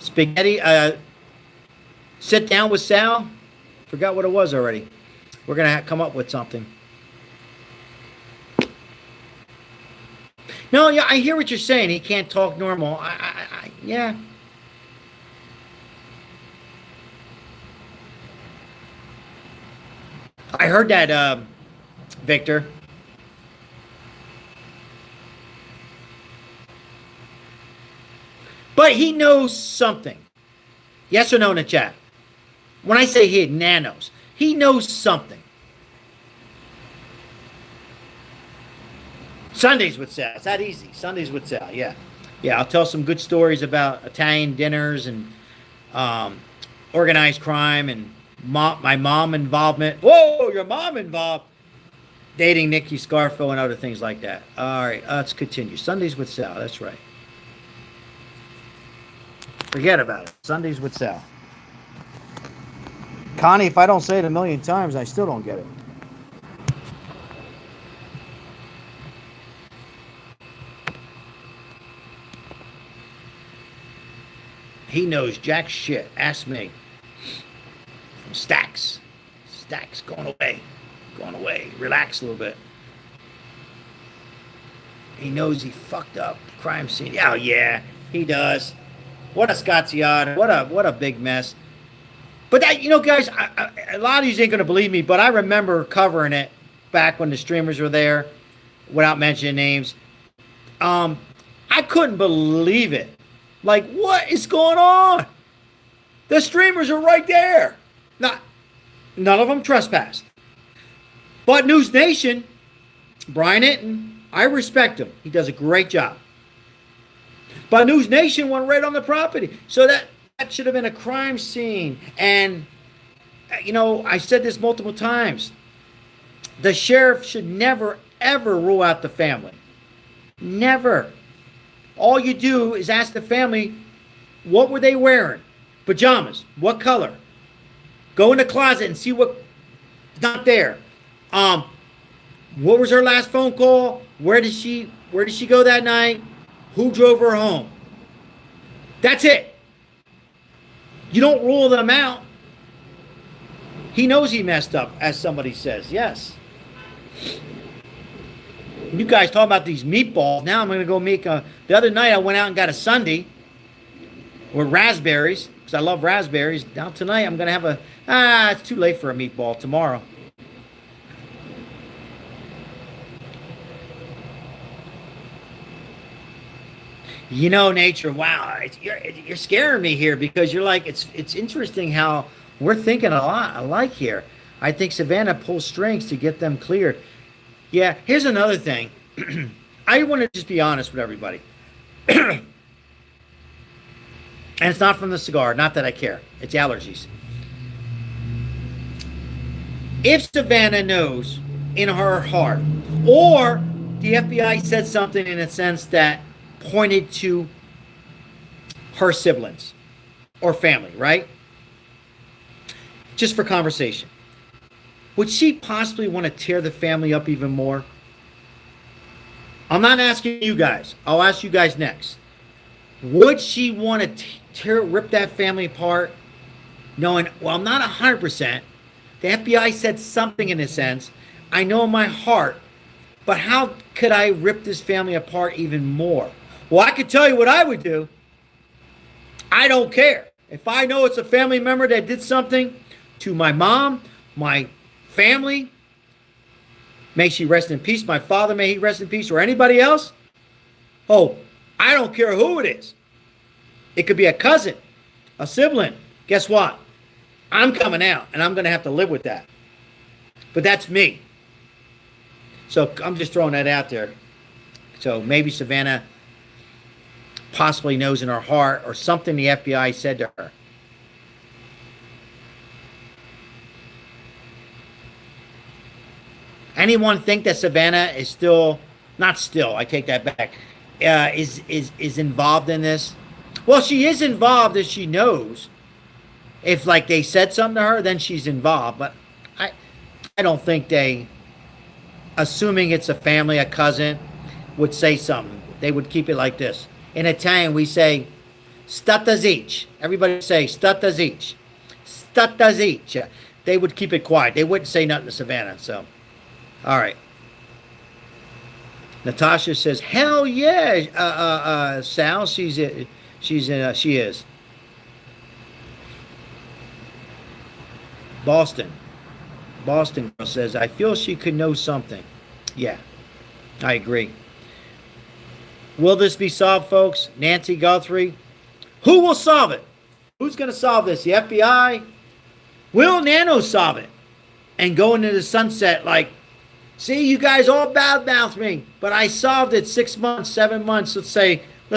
Spaghetti. Sit down with Sal. Forgot what it was already. We're going to come up with something. No, yeah, I hear what you're saying. He can't talk normal. Yeah. I heard that, Victor. But he knows something. Yes or no in the chat? When I say he knows, he knows something. Sundays with Sal. It's that easy. Sundays with Sal, yeah. Yeah, I'll tell some good stories about Italian dinners and organized crime and my mom involvement. Whoa, your mom involved. Dating Nikki Scarfo and other things like that. All right, let's continue. Sundays with Sal, that's right. Forget about it. Sundays with Sal. Connie, if I don't say it a million times, I still don't get it. He knows jack shit. Ask me. Stacks. Stacks going away. Going away. Relax a little bit. He knows he fucked up the crime scene. Oh, yeah, he does. What a Scotziad. What a big mess. But that, you know, guys, a lot of you ain't going to believe me, but I remember covering it back when the streamers were there, without mentioning names. I couldn't believe it. Like, what is going on? The streamers are right there. None of them trespassed. But News Nation, Brian Hinton, I respect him. He does a great job. But News Nation went right on the property. So that should have been a crime scene. And, you know, I said this multiple times. The sheriff should never, ever rule out the family. Never. All you do is ask the family, what were they wearing? Pajamas. What color? Go in the closet and see what's not there. What was her last phone call? Where did she go that night? Who drove her home? That's it. You don't rule them out. He knows he messed up, as somebody says. Yes. You guys talk about these meatballs. Now I'm going to go make a... The other night I went out and got a sundae with raspberries, because I love raspberries. Now tonight I'm going to have a... it's too late for a meatball. Tomorrow. You know, Nature, wow, you're scaring me here, because you're like, it's interesting how we're thinking a lot alike here. I think Savannah pulls strings to get them cleared. Yeah, here's another thing. I want to just be honest with everybody. And it's not from the cigar, not that I care. It's allergies. If Savannah knows in her heart, or the FBI said something in a sense that pointed to her siblings or family, right? Just for conversation. Would she possibly want to tear the family up even more? I'm not asking you guys. I'll ask you guys next. Would she want to rip that family apart, knowing, well, I'm not 100%. The FBI said something in a sense. I know in my heart, but how could I rip this family apart even more? Well, I could tell you what I would do. I don't care. If I know it's a family member that did something to my mom, my family, may she rest in peace, my father, may he rest in peace, or anybody else, oh, I don't care who it is. It could be a cousin, a sibling. Guess what? I'm coming out, and I'm going to have to live with that. But that's me. So I'm just throwing that out there. So maybe Savannah possibly knows in her heart, or something the FBI said to her. Anyone think that Savannah is still, not still, I take that back, is involved in this? Well, she is involved if she knows. If, like, they said something to her, then she's involved. But I don't think they, assuming it's a family, a cousin, would say something. They would keep it like this. In Italian, we say, stata zic. Everybody say, stata zic. Stata zic. They would keep it quiet. They wouldn't say nothing to Savannah. So, all right. Natasha says, hell yeah, Sal, she is. Boston girl says, I feel she could know something. Yeah, I agree. Will this be solved, folks? Nancy Guthrie. Who will solve it? Who's going to solve this? The FBI? Will Nano solve it? And go into the sunset like, see, you guys all bad-mouthed me, but I solved it 6 months, 7 months. Let's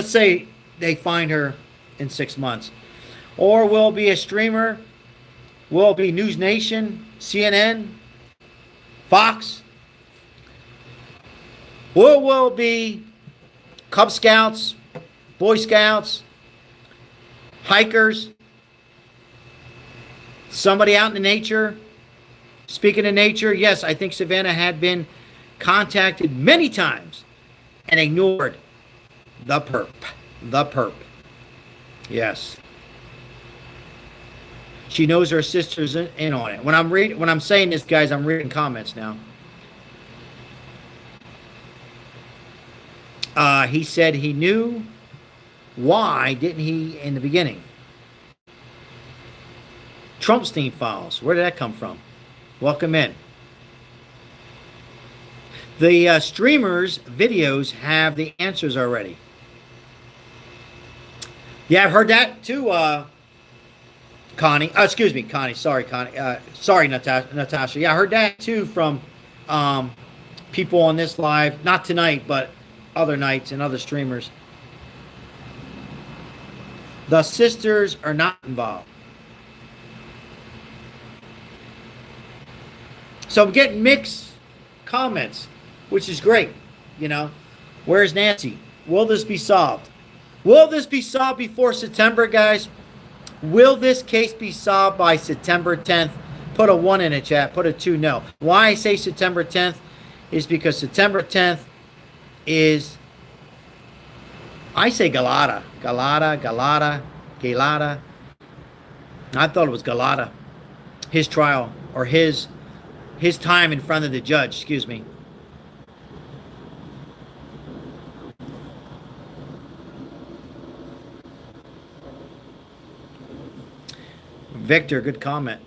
say they find her in 6 months. Or will it be a streamer? Will it be News Nation, CNN, Fox? Or will it be Cub Scouts, Boy Scouts, hikers, somebody out in the nature? Speaking of nature, yes, I think Savannah had been contacted many times and ignored. The perp. Yes. She knows her sister's in on it. When I'm saying this, guys, I'm reading comments now. He said he knew. Why didn't he in the beginning? Trumpstein files. Where did that come from? Welcome in. The streamers' videos have the answers already. Yeah, I've heard that too, Connie. Excuse me, Connie. Sorry, Connie. Sorry, Natasha. Yeah, I heard that too from people on this live. Not tonight, but other nights and other streamers. The sisters are not involved. So I'm getting mixed comments, which is great. You know, where's Nancy? Will this be solved? Will this be solved before September, guys? Will this case be solved by September 10th? Put a 1 in the chat. Put a 2 no. Why I say September 10th is because September 10th is, I say Galata. Galata. I thought it was Galata. His trial, or his time in front of the judge, excuse me. Victor, good comment.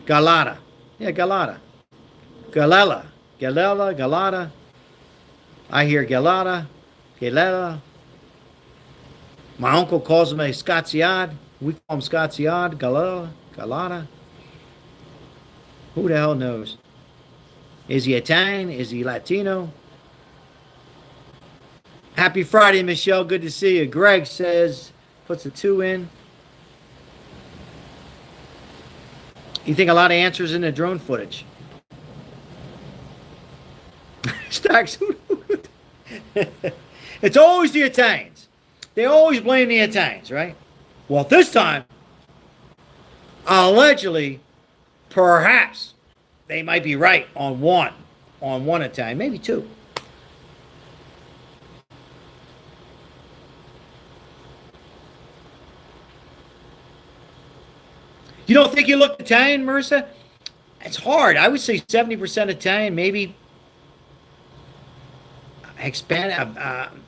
Galata. Yeah, Galata. Galata. I hear Galata. My uncle calls him a Scotsiad. We call him Scotsiad. Galata. Who the hell knows? Is he Italian? Is he Latino? Happy Friday, Michelle. Good to see you. Greg says, puts a 2 in. You think a lot of answers in the drone footage? Stacks. It's always the Italians. They always blame the Italians, right? Well, this time, allegedly, perhaps they might be right on one Italian, maybe 2. You don't think you look Italian, Marissa? It's hard. I would say 70% Italian, maybe Hispanic,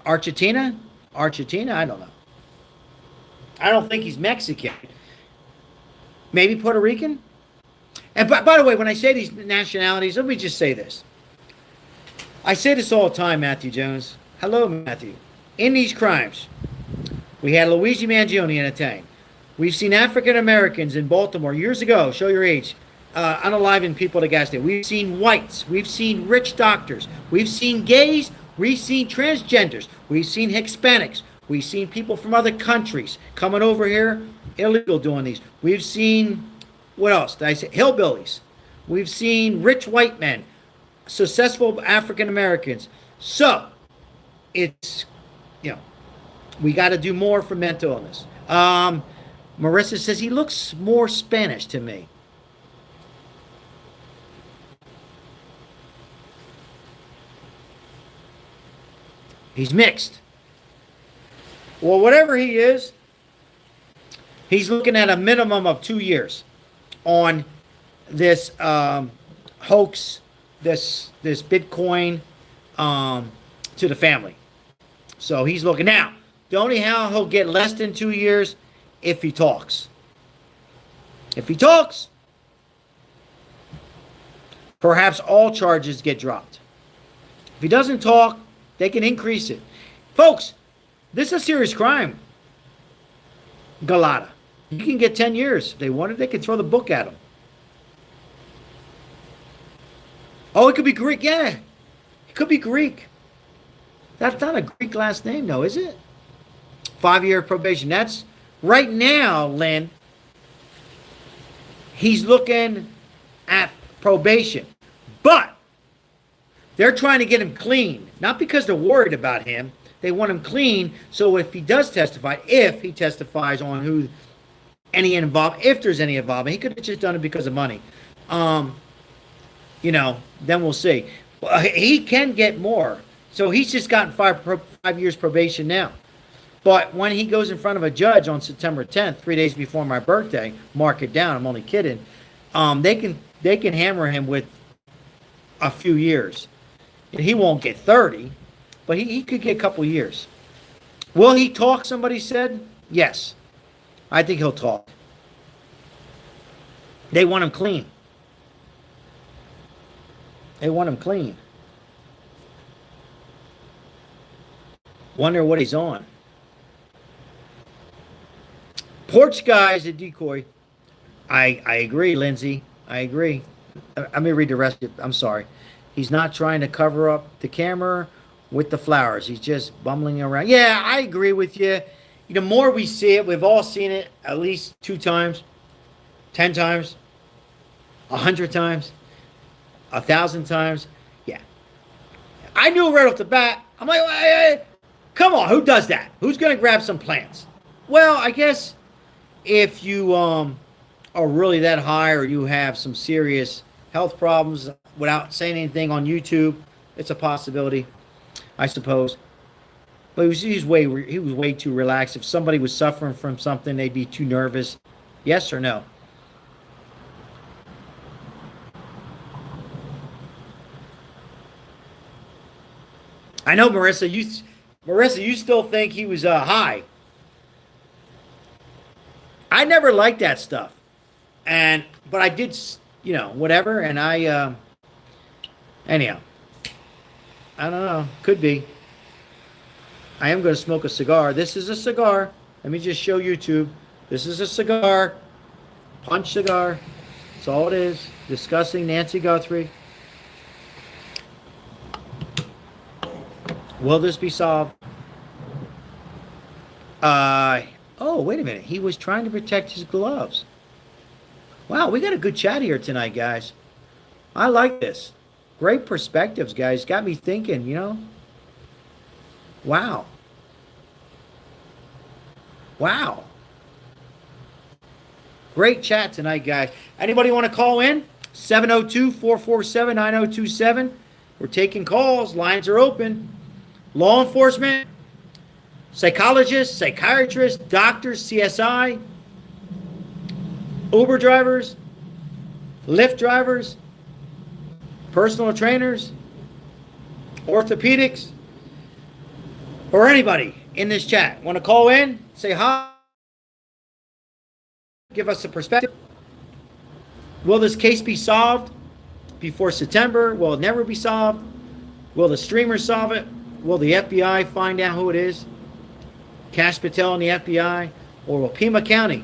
Argentina? Argentina? I don't know. I don't think he's Mexican. Maybe Puerto Rican? And by the way, when I say these nationalities, let me just say this. I say this all the time, Matthew Jones. Hello, Matthew. In these crimes, we had Luigi Mangione in Italian. We've seen African Americans in Baltimore years ago, show your age, unaliving people at a gas station. We've seen whites. We've seen rich doctors. We've seen gays. We've seen transgenders. We've seen Hispanics. We've seen people from other countries coming over here, illegal doing these. We've seen, what else did I say? Hillbillies. We've seen rich white men, successful African Americans. So, it's, we got to do more for mental illness. Marissa says he looks more Spanish to me. He's mixed. Well, whatever he is, he's looking at a minimum of 2 years on this hoax, this Bitcoin to the family. So he's looking now. The only how he'll get less than 2 years if he talks. If he talks, perhaps all charges get dropped. If he doesn't talk, they can increase it. Folks, this is a serious crime. Galata. You can get 10 years. If they wanted, they could throw the book at him. Oh, it could be Greek. Yeah. It could be Greek. That's not a Greek last name, though, is it? 5-year probation. That's right now, Lynn. He's looking at probation. But they're trying to get him clean. Not because they're worried about him. They want him clean, so if he does testify, if he testifies on who any involved, if there's any involvement, he could have just done it because of money. Then we'll see. He can get more. So he's just gotten 5 years probation now. But when he goes in front of a judge on September 10th, 3 days before my birthday, mark it down, I'm only kidding, they can hammer him with a few years. And he won't get 30, but he could get a couple years. Will he talk, somebody said? Yes. I think he'll talk. They want him clean. They want him clean. Wonder what he's on. Porch guy is a decoy. I agree, Lindsay. I agree. Let me read the rest of it. I'm sorry. He's not trying to cover up the camera with the flowers. He's just bumbling around. Yeah, I agree with you. The more we see it, we've all seen it at least 2 times, 10 times, 100 times, 1,000 times. Yeah. I knew right off the bat. I'm like, hey, come on, who does that? Who's going to grab some plants? Well, I guess if you are really that high or you have some serious health problems without saying anything on YouTube, it's a possibility, I suppose. But he was way too relaxed. If somebody was suffering from something, they'd be too nervous. Yes or no? I know, Marissa. You still think he was high? I never liked that stuff, but I did, whatever. And anyhow, I don't know. Could be. I am going to smoke a cigar. This is a cigar. Let me just show YouTube. This is a cigar. Punch cigar. That's all it is. Discussing Nancy Guthrie. Will this be solved? Oh, wait a minute. He was trying to protect his gloves. Wow, we got a good chat here tonight, guys. I like this. Great perspectives, guys. Got me thinking, Wow. Wow. Great chat tonight, guys. Anybody want to call in? 702-447-9027. We're taking calls. Lines are open. Law enforcement, psychologists, psychiatrists, doctors, CSI. Uber drivers, Lyft drivers, personal trainers, orthopedics, or anybody in this chat want to call in, say hi, give us a perspective? Will this case be solved before September? Will it never be solved? Will the streamers solve it? Will the FBI find out who it is? Cash Patel and the FBI? Or will Pima County?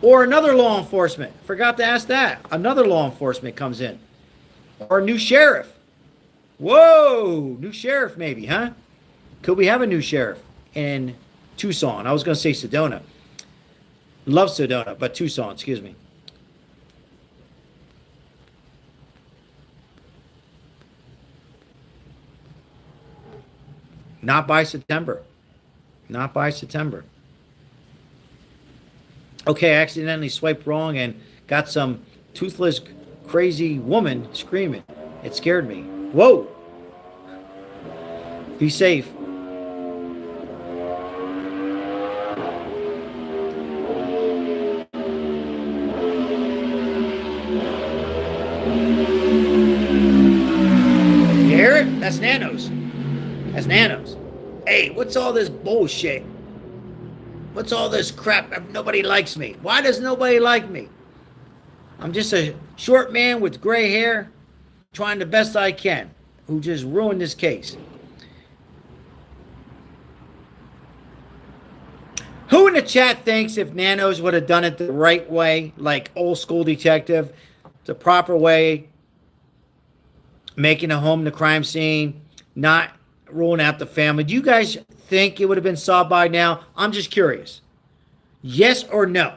Or another law enforcement? Forgot to ask that. Another law enforcement comes in. Or a new sheriff. Whoa! New sheriff maybe, huh? Could we have a new sheriff in Tucson? I was going to say Sedona. Love Sedona, but Tucson, excuse me. Not by September. Not by September. Okay, I accidentally swiped wrong and got some toothless, crazy woman screaming. It scared me. Whoa! Be safe. You hear it? That's Nanos. That's Nanos. Hey, what's all this bullshit? What's all this crap? Nobody likes me. Why does nobody like me? I'm just a short man with gray hair trying the best I can, who just ruined this case. Who in the chat thinks if Nanos would have done it the right way, like old school detective, the proper way, making a home the crime scene, not ruling out the family, do you guys think it would have been solved by now? I'm just curious. Yes or no?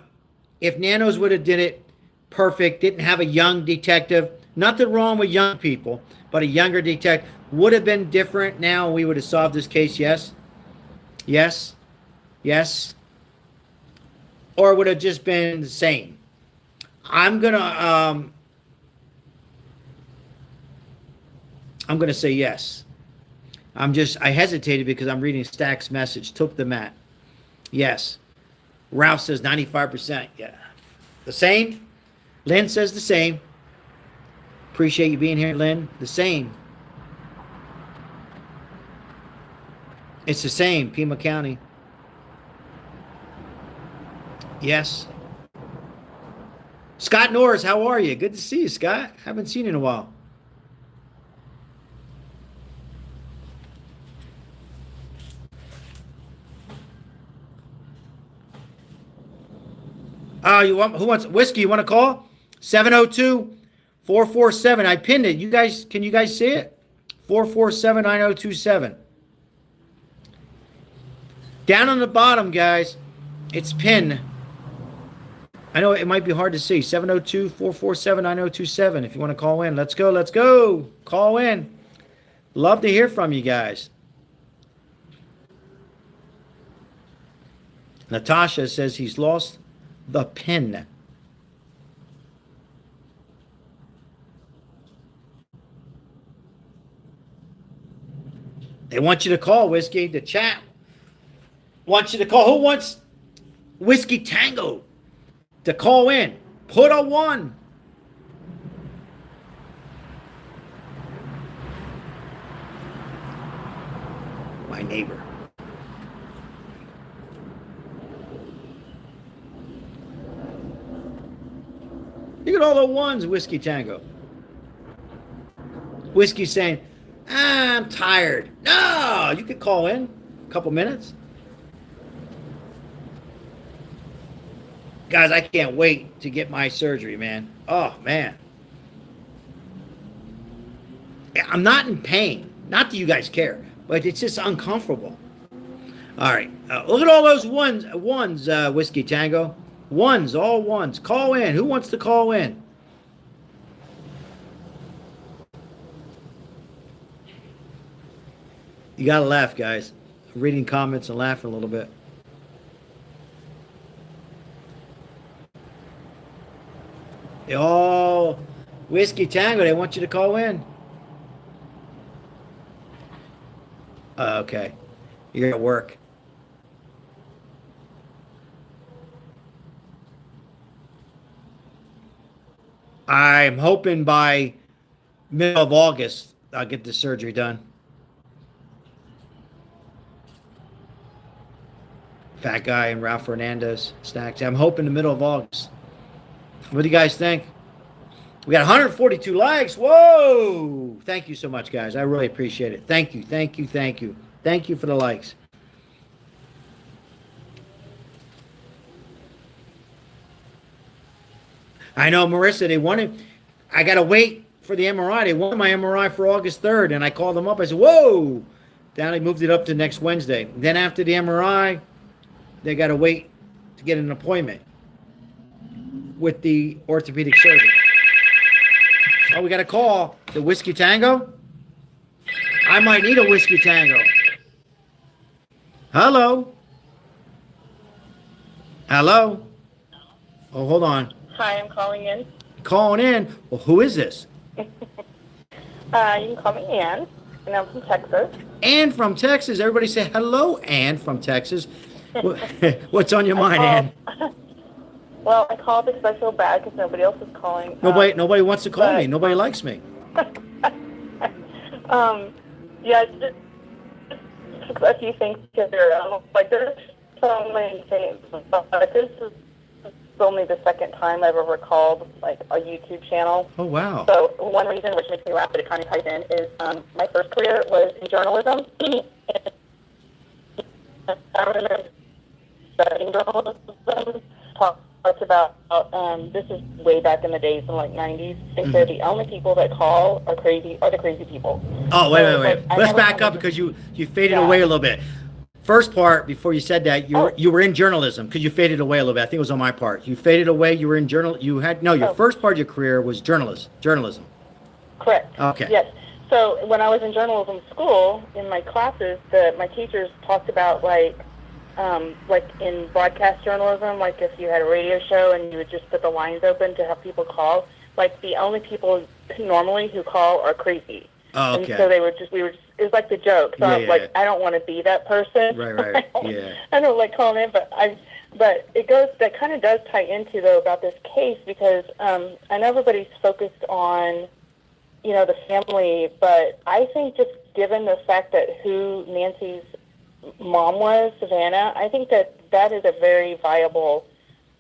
If Nanos would have did it perfect, didn't have a young detective, nothing wrong with young people, but a younger detective, would have been different now, we would have solved this case, yes? Yes? Yes? Or would have just been the same? I'm gonna say yes. I hesitated because I'm reading Stack's message. Took the mat. Yes. Ralph says 95%. Yeah. The same? Lynn says the same. Appreciate you being here, Lynn. The same. It's the same. Pima County. Yes. Scott Norris, how are you? Good to see you, Scott. Haven't seen you in a while. Who wants whiskey? You want to call? 702-447. I pinned it. Can you guys see it? 447-9027. Down on the bottom, guys. It's pinned. I know it might be hard to see. 702-447-9027. If you want to call in. Let's go. Let's go. Call in. Love to hear from you guys. Natasha says he's lost the pen. They want you to call, Whiskey. The chat wants you to call. Who wants Whiskey Tango to call in? Put a 1. My neighbor. Look at all the 1s, Whiskey Tango. Whiskey saying, I'm tired. No, you could call in a couple minutes. Guys, I can't wait to get my surgery, man. Oh, man. I'm not in pain. Not that you guys care, but it's just uncomfortable. All right. Look at all those ones, Whiskey Tango. 1s, all 1s. Call in. Who wants to call in? You got to laugh, guys. I'm reading comments and laughing a little bit. Oh, Whiskey Tango, they want you to call in. Okay. You're at work. I'm hoping by middle of August I'll get the surgery done. Fat guy and Ralph Fernandez stacks. I'm hoping the middle of August. What do you guys think? We got 142 likes. Whoa! Thank you so much, guys. I really appreciate it. Thank you, thank you, thank you. Thank you for the likes. I know, Marissa, they wanted, I got to wait for the MRI. They wanted my MRI for August 3rd, and I called them up. I said, whoa! Then I moved it up to next Wednesday. Then after the MRI, they got to wait to get an appointment with the orthopedic surgeon. Oh, we got a call. The Whiskey Tango? I might need a Whiskey Tango. Hello? Hello? Oh, hold on. Hi, I'm calling in. Calling in? Well, who is this? You can call me Ann, and I'm from Texas. Ann from Texas. Everybody say hello, Ann from Texas. What's on your mind, Ann? Well, I called because I feel bad because nobody else is calling. Nobody wants to call me. Nobody likes me. Yeah, just a few things here. Like, there's so many things, but this is only the second time I've ever called, like, a YouTube channel. Oh, wow. So one reason which makes me laugh, but it kind of ties in, is my first career was in journalism. I remember studying journalism, talks about, this is way back in the days in, like, 90s. They said the only people that call are the crazy people. Oh, wait. Like, Let's back up because you faded away a little bit. First part, before you said that, you were in journalism because you faded away a little bit. I think it was on my part. You faded away. You were in your first part of your career was journalism. Correct. Okay. Yes. So when I was in journalism school, in my classes, my teachers talked about like in broadcast journalism, like if you had a radio show and you would just put the lines open to have people call, like the only people normally who call are crazy. Oh, okay. And so it was like the joke. So I was like, I don't want to be that person. Right. Yeah. I don't like calling in, but that kind of does tie into, though, about this case, because I know everybody's focused on, the family, but I think just given the fact that who Nancy's mom was, Savannah, I think that is a very viable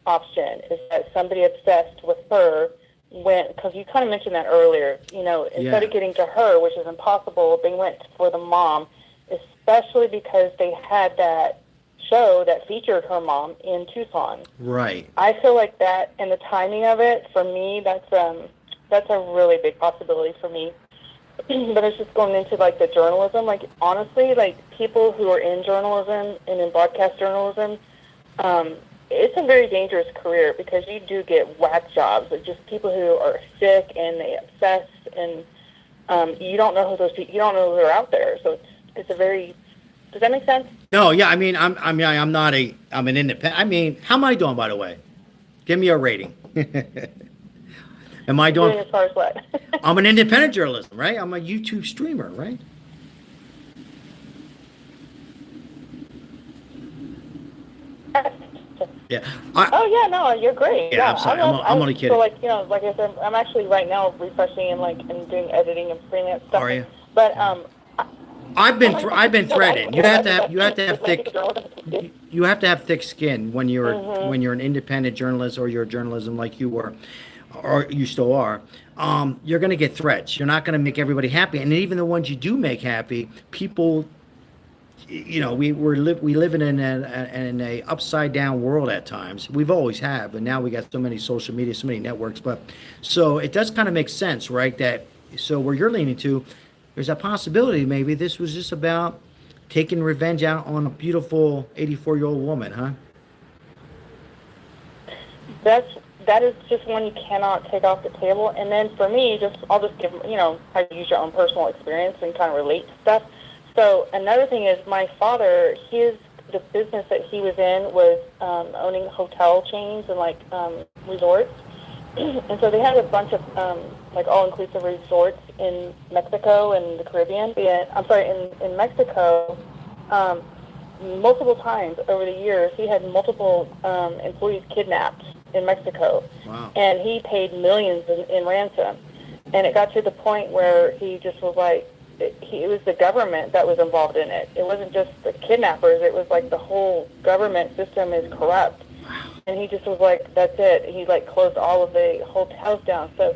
option, is that somebody obsessed with her went, because you kind of mentioned that earlier, instead of getting to her, which is impossible, they went for the mom, especially because they had that show that featured her mom in Tucson. Right. I feel like that, and the timing of it, for me, that's a really big possibility for me. But it's just going into, like, the journalism. Like, honestly, like, people who are in journalism and in broadcast journalism, it's a very dangerous career because you do get whack jobs. Like, just people who are sick and they obsess, and you don't know who those people, you don't know who are out there. So it's a very, does that make sense? No, yeah. I'm an independent. I mean, how am I doing, by the way? Give me a rating. Am I doing as far as what? I'm an independent journalist, right? I'm a YouTube streamer, right? Yeah. You're great. Yeah, I'm sorry. I'm only kidding. So, like, like I said, I'm actually right now refreshing and doing editing and freelance stuff. Are you? But I've been threaded. You have to have thick skin when you're an independent journalist or you're a journalism like you were, or you still are. You're going to get threats. You're not going to make everybody happy, and even the ones you do make happy, people. We live in a upside down world at times. We've always have, and now we got so many social media, so many networks. But so it does kind of make sense, right? So where you're leaning to, there's a possibility maybe this was just about taking revenge out on a beautiful 84-year-old woman, huh? That is just one you cannot take off the table. And then for me, I'll just give how to use your own personal experience and kind of relate to stuff. So another thing is my father, the business that he was in was owning hotel chains and resorts. And so they had a bunch of all-inclusive resorts in Mexico and the Caribbean. In Mexico, multiple times over the years, he had multiple employees kidnapped in Mexico. Wow. And he paid millions in ransom. And it got to the point where he just was like, it was the government that was involved in it. It wasn't just the kidnappers. It was like the whole government system is corrupt. And he just was like, that's it. He like closed all of the hotels down. So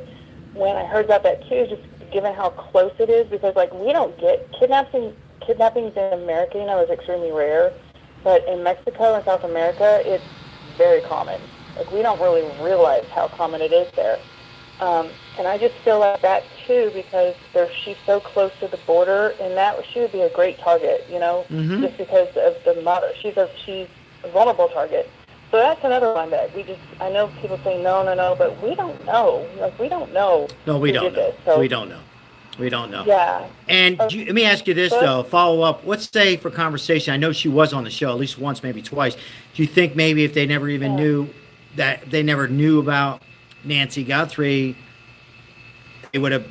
when I heard about that too, just given how close it is, because like we don't get kidnappings in America, you know, is extremely rare. But in Mexico and South America, it's very common. Like we don't really realize how common it is there. And I just feel like that too, because she's so close to the border, and that she would be a great target, you know, just because of the mother. She's a vulnerable target. So that's another one that I know people say no, but we don't know. Like we don't know. No, we don't know. So, we don't know. We don't know. Yeah. And let me ask you this though, follow up. Let's say for conversation, I know she was on the show at least once, maybe twice. Do you think maybe if they never even knew about Nancy Guthrie, they would have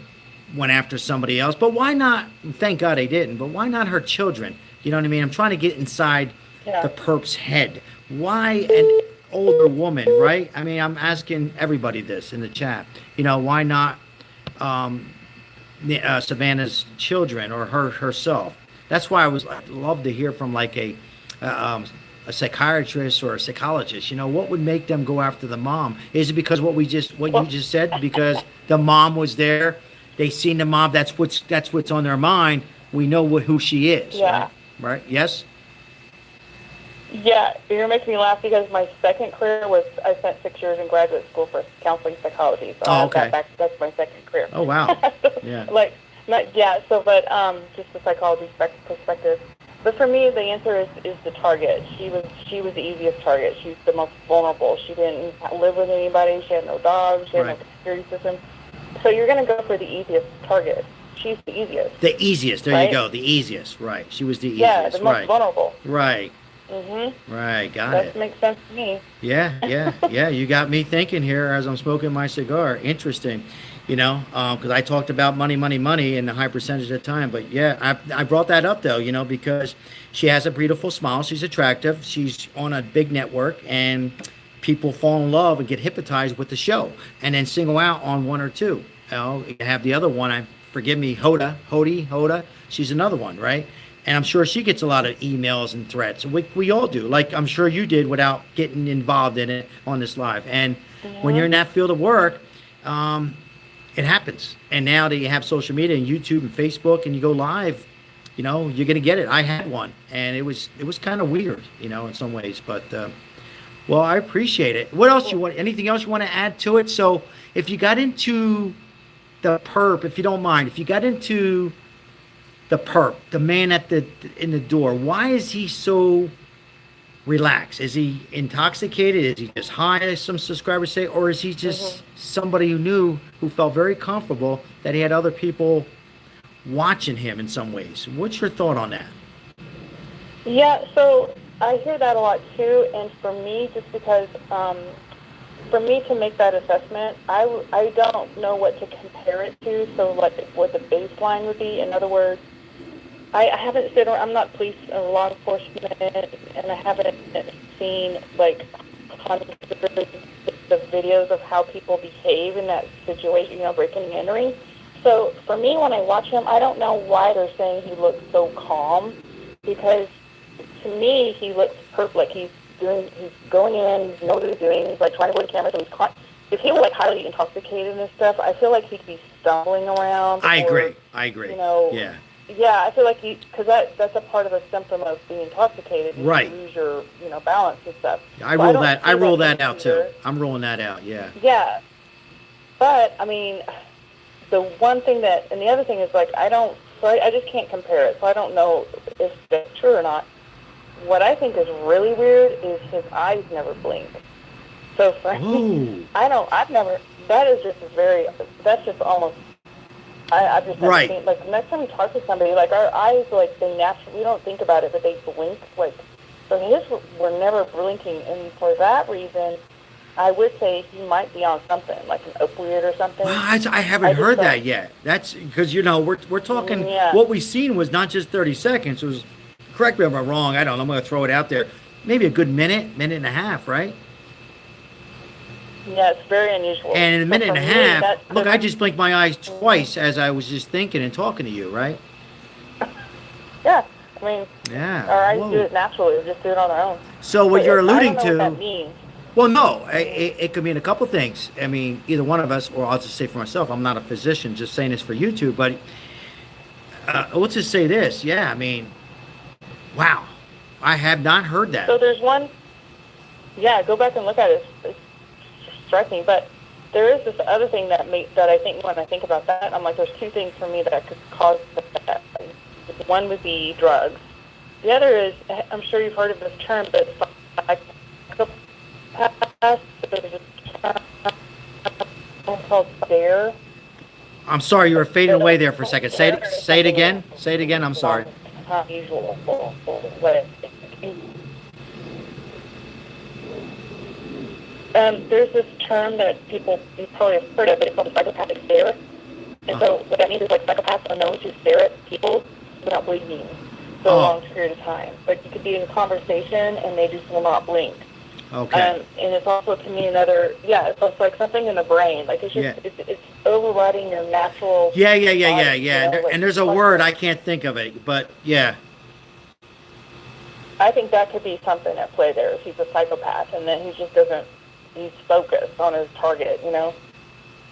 went after somebody else? But why not? Thank God they didn't. But why not her children? You know what I mean? I'm trying to get inside the perp's head. Why an older woman, right? I mean, I'm asking everybody this in the chat. You know, why not Savannah's children or herself? That's why I'd love to hear from like a psychiatrist or a psychologist. You know, what would make them go after the mom? Is it because you just said? Because the mom was there, they seen the mom. That's what's on their mind. We know who she is. Yeah. Right? Yes. Yeah, you're making me laugh because my second career was I spent 6 years in graduate school for counseling psychology. So okay. That's my second career. Oh wow. Yeah. Just the psychology perspective. But for me, the answer is the target. She was the easiest target. She's the most vulnerable. She didn't live with anybody. She had no dogs. She had no security system. So you're going to go for the easiest target. She's the easiest. The easiest. There you go. The easiest. Right. She was the easiest. Yeah, the most vulnerable. Right. Mm-hmm. Right. Got it. That makes sense to me. Yeah. You got me thinking here as I'm smoking my cigar. Interesting. You know, because I talked about money and the high percentage of the time. But yeah, I brought that up though, you know, because she has a beautiful smile. She's attractive. She's on a big network, and people fall in love and get hypnotized with the show, and then single out on one or two. You know, you have the other one. Forgive me, Hoda. She's another one, right? And I'm sure she gets a lot of emails and threats. We all do. Like I'm sure you did without getting involved in it on this live. And when you're in that field of work, it happens. And now that you have social media and YouTube and Facebook and you go live, you know, you're going to get it. I had one, and it was kind of weird, you know, in some ways. But, well, I appreciate it. What else anything else you want to add to it? So if you got into the perp, if you don't mind, if you got into the perp, the man in the door, why is he so relaxed? Is he intoxicated? Is he just high, as some subscribers say? Or is he just somebody who felt very comfortable that he had other people watching him in some ways? What's your thought on that? Yeah, so I hear that a lot too. And for me, just because for me to make that assessment, I don't know what to compare it to. So like what the baseline would be. In other words, I haven't I'm not police or law enforcement, and I haven't seen like hundreds of videos of how people behave in that situation, you know, breaking and entering. So for me, when I watch him, I don't know why they're saying he looks so calm, because to me, he looks perfect. Like he's going in, he knows what he's doing, he's like trying to avoid the camera, so he's if he were like highly intoxicated and stuff, I feel like he'd be stumbling around. I agree. You know, yeah, I feel like because that's a part of a symptom of being intoxicated. You lose your, you know, balance and stuff. I roll that out too. I'm rolling that out. Yeah. Yeah, but I mean, the one thing and the other thing is like I just can't compare it, so I don't know if that's true or not. What I think is really weird is his eyes never blink. So for me, that's just almost. I've just never seen, like, the next time you talk to somebody, like, our eyes, like, they naturally, we don't think about it, but they blink, like, so his were never blinking, and for that reason, I would say he might be on something, like an opioid or something. Well, I haven't heard that yet. That's, because, you know, we're talking, what we've seen was not just 30 seconds, it was, correct me if I'm wrong, I don't know, I'm going to throw it out there, maybe a good minute and a half, right? Yeah, it's very unusual. And in a So minute for and a me, half, that look, I couldn't- just blinked my eyes twice as I was just thinking and talking to you, right? Yeah, I mean, Yeah. our eyes Whoa. do it naturally. We just do it on our own. So what But you're I alluding don't know what that to, means. well, no, it could mean a couple things. I mean, either one of us, or I'll just say for myself, I'm not a physician, just saying this for you two, but let's just say this. Yeah, I mean, wow, I have not heard that. So there's one. Yeah, go back and look at it. It's striking. But there is this other thing that I think when I think about that, I'm like, there's two things for me that could cause that. One would be drugs. The other is, I'm sure you've heard of this term, but psychopath. There's a term called stare. I'm sorry, you were fading away there for a second. Say it again. Say it again. I'm sorry. Unusual way. There's this term that people you probably have heard of, but it's called the psychopathic stare. And so what that means is like psychopaths are known to stare at people without blinking for a long period of time. But you could be in a conversation and they just will not blink. Okay. And it's also to me another, it's also like something in the brain. Like it's just, it's overriding your natural. Yeah. body, you know, And there's a word, I can't think of it, but yeah. I think that could be something at play there. If he's a psychopath and then he just doesn't, he's focused on his target, you know?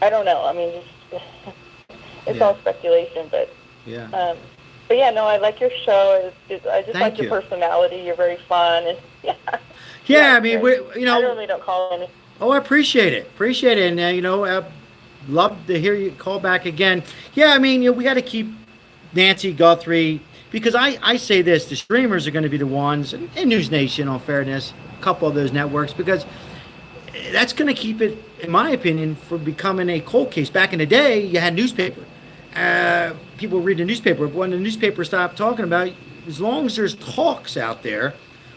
I don't know. I mean, just, it's all speculation, but. Yeah. But yeah, no, I like your show. I just Thank like you. your personality. You're very fun. And, Yeah, I mean, great. you know. I really don't call any. Oh, I appreciate it. And, you know, love to hear you call back again. Yeah, I mean, you know, we got to keep Nancy Guthrie, because I say this, the streamers are going to be the ones, and News Nation, on fairness, a couple of those networks, because that's going to keep it, in my opinion, from becoming a cold case. Back in the day, you had newspaper. People read the newspaper. But when the newspaper stopped talking about it, as long as there's talks out there,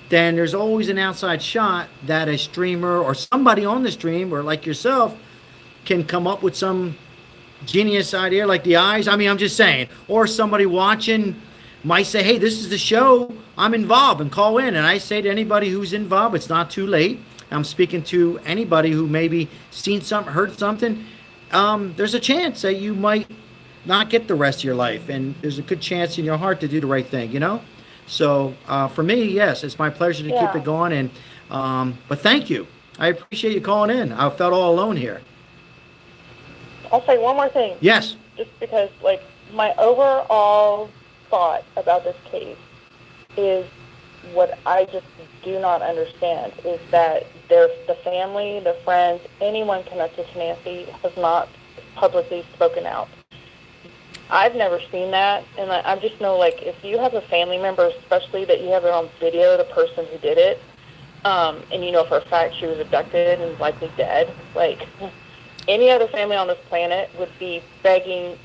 then there's always an outside shot that a streamer or somebody on the stream, or like yourself, can come up with some genius idea, like the eyes. I mean, I'm just saying. Or somebody watching might say, hey, this is the show, I'm involved, and call in. And I say to anybody who's involved, it's not too late. I'm speaking to anybody who maybe seen something, heard something. There's a chance that you might not get the rest of your life, and there's a good chance in your heart to do the right thing, you know? So for me, yes, it's my pleasure to keep it going. And but thank you. I appreciate you calling in. I felt all alone here. I'll say one more thing. Yes. Just because, like, my overall thought about this case is what I just do not understand is that the family, the friends, anyone connected to Nancy has not publicly spoken out. I've never seen that, and I just know, like, if you have a family member, especially that you have it on video, the person who did it, and you know for a fact she was abducted and likely dead, like, any other family on this planet would be begging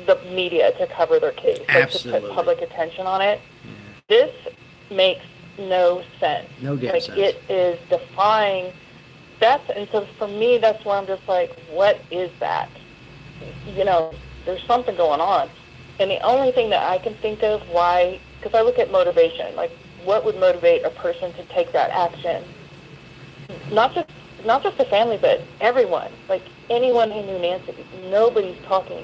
the media to cover their case, like, to put public attention on it. Yeah. This makes no sense. No damn like, sense. It is defying. And so for me, that's where I'm just like, what is that? You know, there's something going on. And the only thing that I can think of why, because I look at motivation, like, what would motivate a person to take that action? Not just the family, but everyone. Like, anyone who knew Nancy, nobody's talking.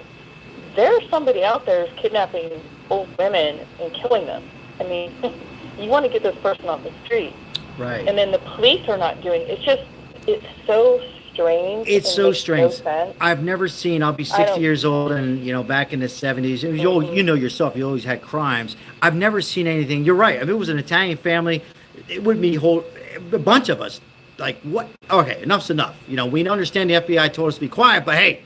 There's somebody out there who's kidnapping old women and killing them. I mean, you want to get this person off the street. Right. And then the police are not doing it. It's so strange. It's so strange. No sense. I've never seen, I'll be 60 years old, and, you know, back in the 70s, you know yourself, you always had crimes. I've never seen anything. You're right. If it was an Italian family, it would be a bunch of us. Like, what? Okay, enough's enough. You know, we understand the FBI told us to be quiet, but hey,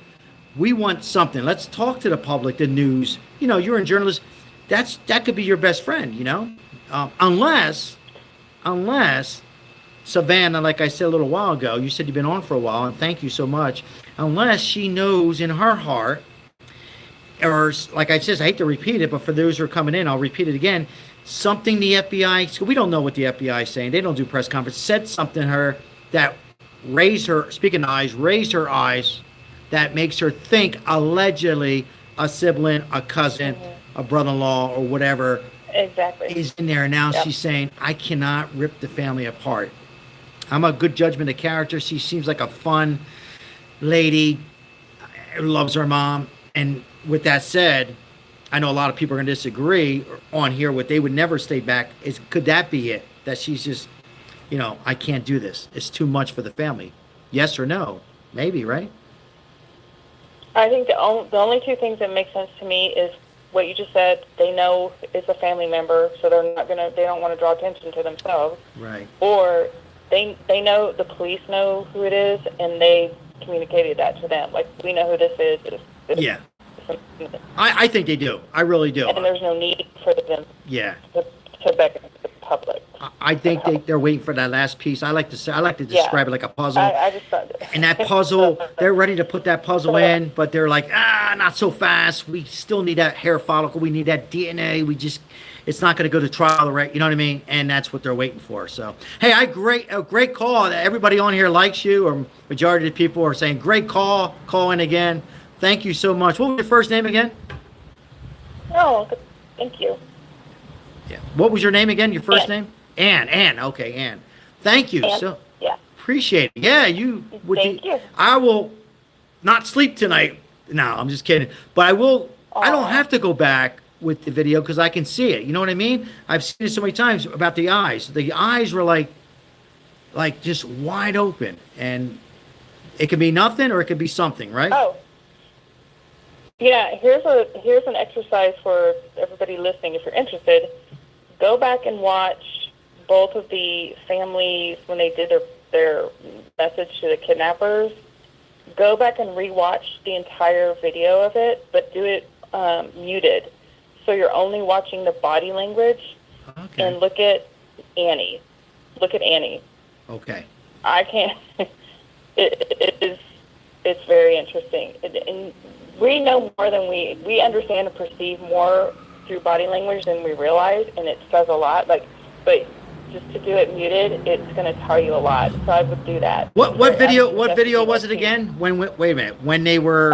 we want something. Let's talk to the public, the news. You know, you're a journalist. That could be your best friend, you know? Unless Savannah, like I said a little while ago, you said you've been on for a while, and thank you so much. Unless she knows in her heart, or like I said, I hate to repeat it, but for those who are coming in, I'll repeat it again. Something the FBI, we don't know what the FBI is saying. They don't do press conference. Said something to her that raised her, speaking of eyes, raised her eyes, that makes her think allegedly a sibling, a cousin, a brother-in-law, or whatever Exactly. is in there. And now she's saying, I cannot rip the family apart. I'm a good judgment of character. She seems like a fun lady, loves her mom. And with that said, I know a lot of people are going to disagree on here. What they would never stay back is, could that be it? That she's just, I can't do this. It's too much for the family. Yes or no? Maybe, right? I think the only two things that make sense to me is what you just said. They know it's a family member, so they don't want to draw attention to themselves. Right. Or they know, the police know who it is, and they communicated that to them. Like, we know who this is. Yeah. I think they do. I really do. And there's no need for them Yeah. to beckon the public. I think they're waiting for that last piece. I like to describe it like a puzzle. I just thought And that puzzle, they're ready to put that puzzle in, but they're like, not so fast. We still need that hair follicle. We need that DNA. It's not going to go to trial, right? You know what I mean? And that's what they're waiting for. So, hey, a great call. Everybody on here likes you, or majority of the people are saying, great call. Call in again. Thank you so much. What was your first name again? Oh, thank you. Yeah. What was your name again? Your first name? Ann. Okay, Ann. Thank you. Ann? So Yeah. appreciate it. Yeah, you. Thank you. I will not sleep tonight. No, I'm just kidding. But I will. I don't have to go back with the video because I can see it. You know what I mean? I've seen it so many times about the eyes. The eyes were like just wide open, and it could be nothing or it could be something, right? Oh. Yeah, here's an exercise for everybody listening. If you're interested, go back and watch both of the families when they did their message to the kidnappers. Go back and rewatch the entire video of it, but do it muted. So you're only watching the body language. Okay. And look at Annie. Look at Annie. Okay. I can't. It's very interesting. And we know more than we understand and perceive more through body language than we realize, and it says a lot. But just to do it muted, it's going to tell you a lot. So I would do that. What video was it again? Wait a minute. When they were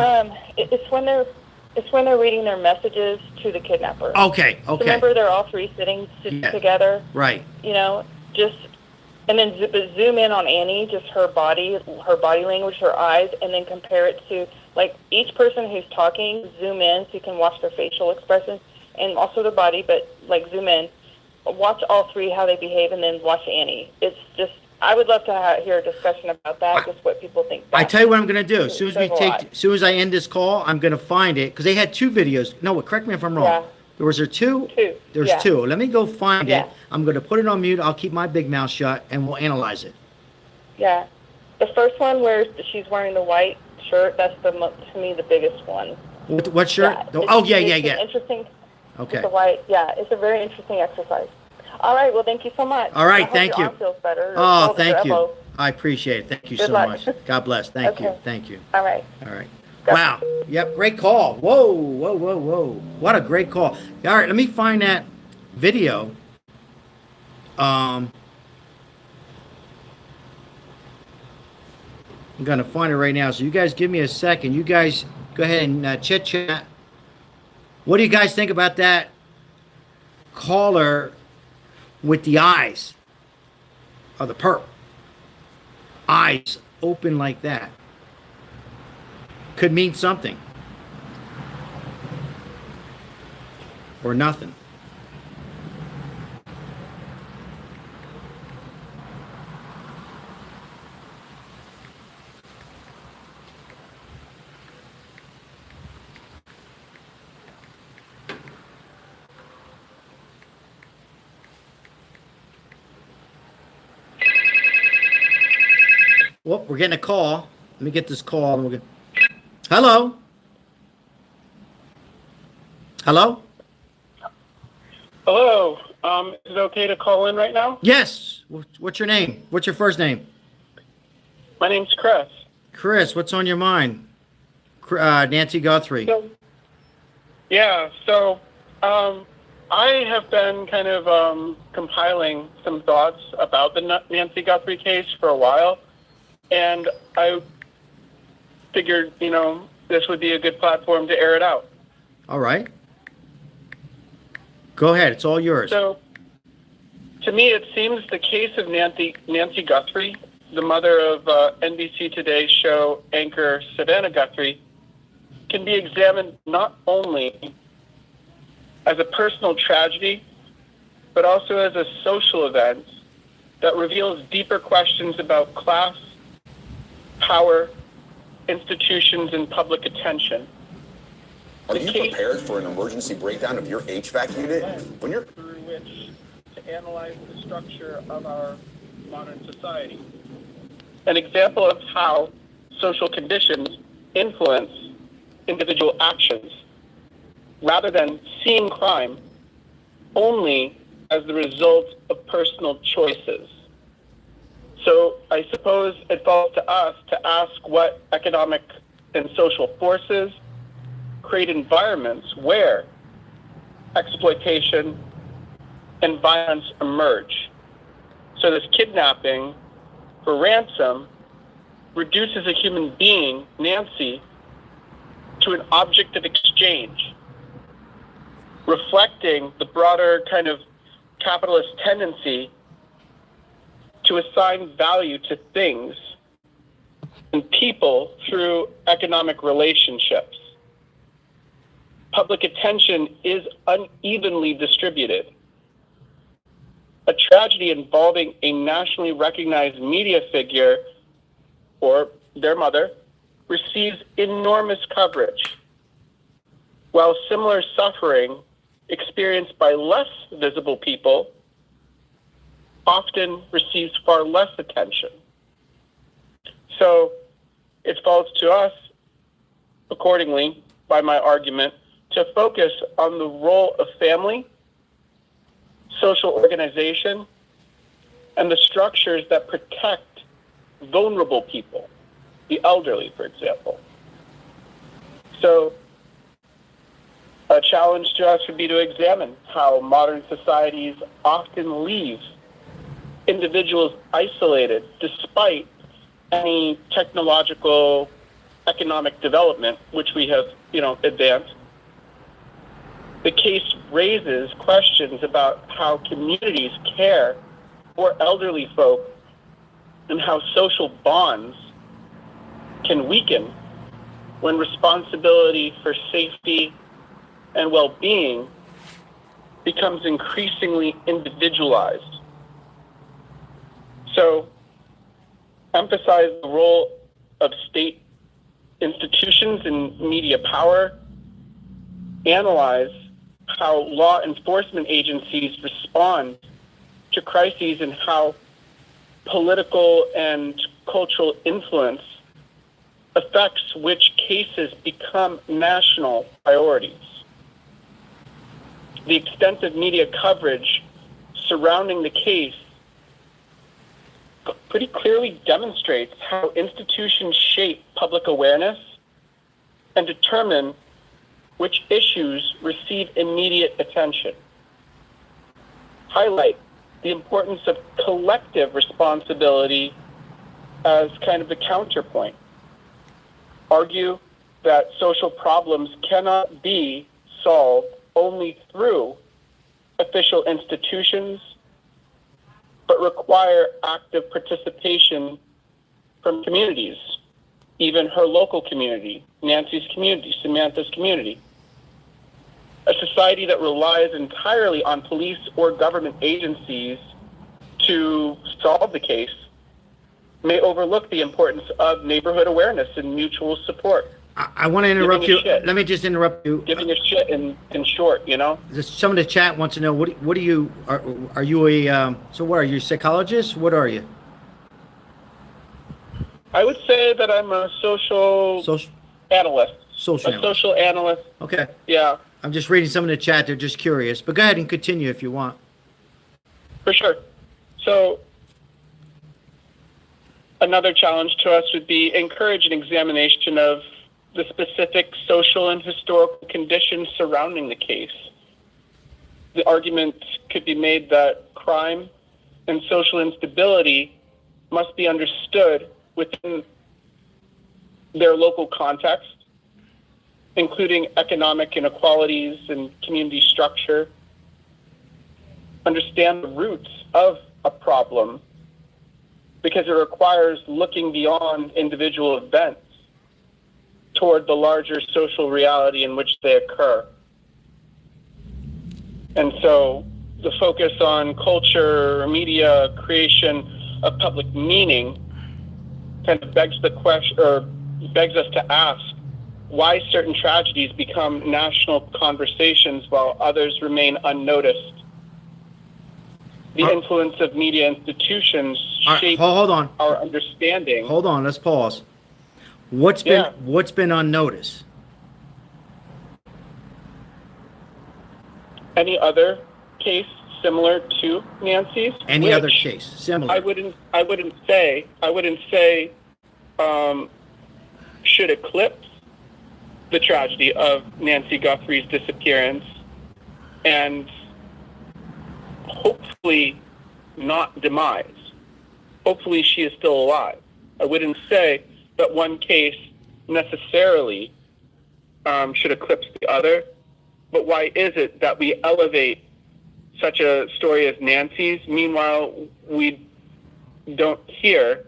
it's when they're reading their messages to the kidnapper. Okay. So remember, they're all three sitting together. Right. And then zoom in on Annie, just her body language, her eyes, and then compare it to, like, each person who's talking. Zoom in so you can watch their facial expressions and also their body, but like zoom in, watch all three how they behave, and then watch Annie. It's just, I would love to hear a discussion about that, just what people think. I tell you what I'm going to do. As soon as I end this call, I'm going to find it because they had two videos. No, correct me if I'm wrong. Yeah. Was there two? Two. There's two. Let me go find Yeah. it. I'm going to put it on mute. I'll keep my big mouth shut, and we'll analyze it. Yeah. The first one where she's wearing the white shirt, that's to me the biggest one. What shirt? Yeah. Yeah. Interesting. Okay. With the white, it's a very interesting exercise. All right, well, thank you so much. All right, I hope thank your you. arm feels better. Oh, thank you. I appreciate it. Thank you Good so luck. much. God bless. Thank you. Okay. Thank you. All right. All right. Wow. Yep. Great call. Whoa. What a great call. All right. Let me find that video. I'm going to find it right now. So you guys give me a second. You guys go ahead and chit chat. What do you guys think about that caller with the eyes of the perp? Eyes open like that. Could mean something. Or nothing. Well, we're getting a call. Let me get this call. And we'll get... Hello? Hello? Hello. Is it okay to call in right now? Yes. What's your name? What's your first name? My name's Chris. Chris, what's on your mind? Nancy Guthrie. So I have been kind of compiling some thoughts about the Nancy Guthrie case for a while, and I figured, this would be a good platform to air it out. All right. Go ahead. It's all yours. So, to me, it seems the case of Nancy Guthrie the mother of NBC Today show anchor Savannah Guthrie, can be examined not only as a personal tragedy, but also as a social event that reveals deeper questions about class, power, institutions, and public attention. Are you prepared for an emergency breakdown of your HVAC unit? When you're through which to analyze the structure of our modern society. An example of how social conditions influence individual actions, rather than seeing crime only as the result of personal choices. So I suppose it falls to us to ask what economic and social forces create environments where exploitation and violence emerge. So this kidnapping for ransom reduces a human being, Nancy, to an object of exchange, reflecting the broader kind of capitalist tendency to assign value to things and people through economic relationships. Public attention is unevenly distributed. A tragedy involving a nationally recognized media figure or their mother receives enormous coverage, while similar suffering experienced by less visible people often receives far less attention. So it falls to us, accordingly, by my argument, to focus on the role of family, social organization, and the structures that protect vulnerable people, the elderly, for example. So a challenge to us would be to examine how modern societies often leave individuals isolated despite any technological, economic development, which we have, advanced. The case raises questions about how communities care for elderly folk and how social bonds can weaken when responsibility for safety and well-being becomes increasingly individualized. So, emphasize the role of state institutions and media power, analyze how law enforcement agencies respond to crises and how political and cultural influence affects which cases become national priorities. The extensive media coverage surrounding the case pretty clearly demonstrates how institutions shape public awareness and determine which issues receive immediate attention. Highlight the importance of collective responsibility as kind of the counterpoint. Argue that social problems cannot be solved only through official institutions, but require active participation from communities, even her local community, Nancy's community, Samantha's community. A society that relies entirely on police or government agencies to solve the case may overlook the importance of neighborhood awareness and mutual support. I want to interrupt you. Let me just interrupt you. Giving a shit in short, Some of the chat wants to know, what are you, are you a, so what are you, a psychologist? What are you? I would say that I'm a social analyst. Social analyst. Okay. Yeah. I'm just reading some of the chat. They're just curious. But go ahead and continue if you want. For sure. So another challenge to us would be encourage an examination of the specific social and historical conditions surrounding the case. The argument could be made that crime and social instability must be understood within their local context, including economic inequalities and community structure. Understand the roots of a problem because it requires looking beyond individual events toward the larger social reality in which they occur. And so the focus on culture, media, creation of public meaning kind of begs the question, or begs us to ask why certain tragedies become national conversations while others remain unnoticed. The influence of media institutions shape hold on. our understanding. Hold on, let's pause. What's been unnoticed? Any other case similar to Nancy's? Any other case similar? I wouldn't say should eclipse the tragedy of Nancy Guthrie's disappearance, and hopefully not demise. Hopefully she is still alive. I wouldn't say that one case necessarily should eclipse the other, but why is it that we elevate such a story as Nancy's, meanwhile we don't hear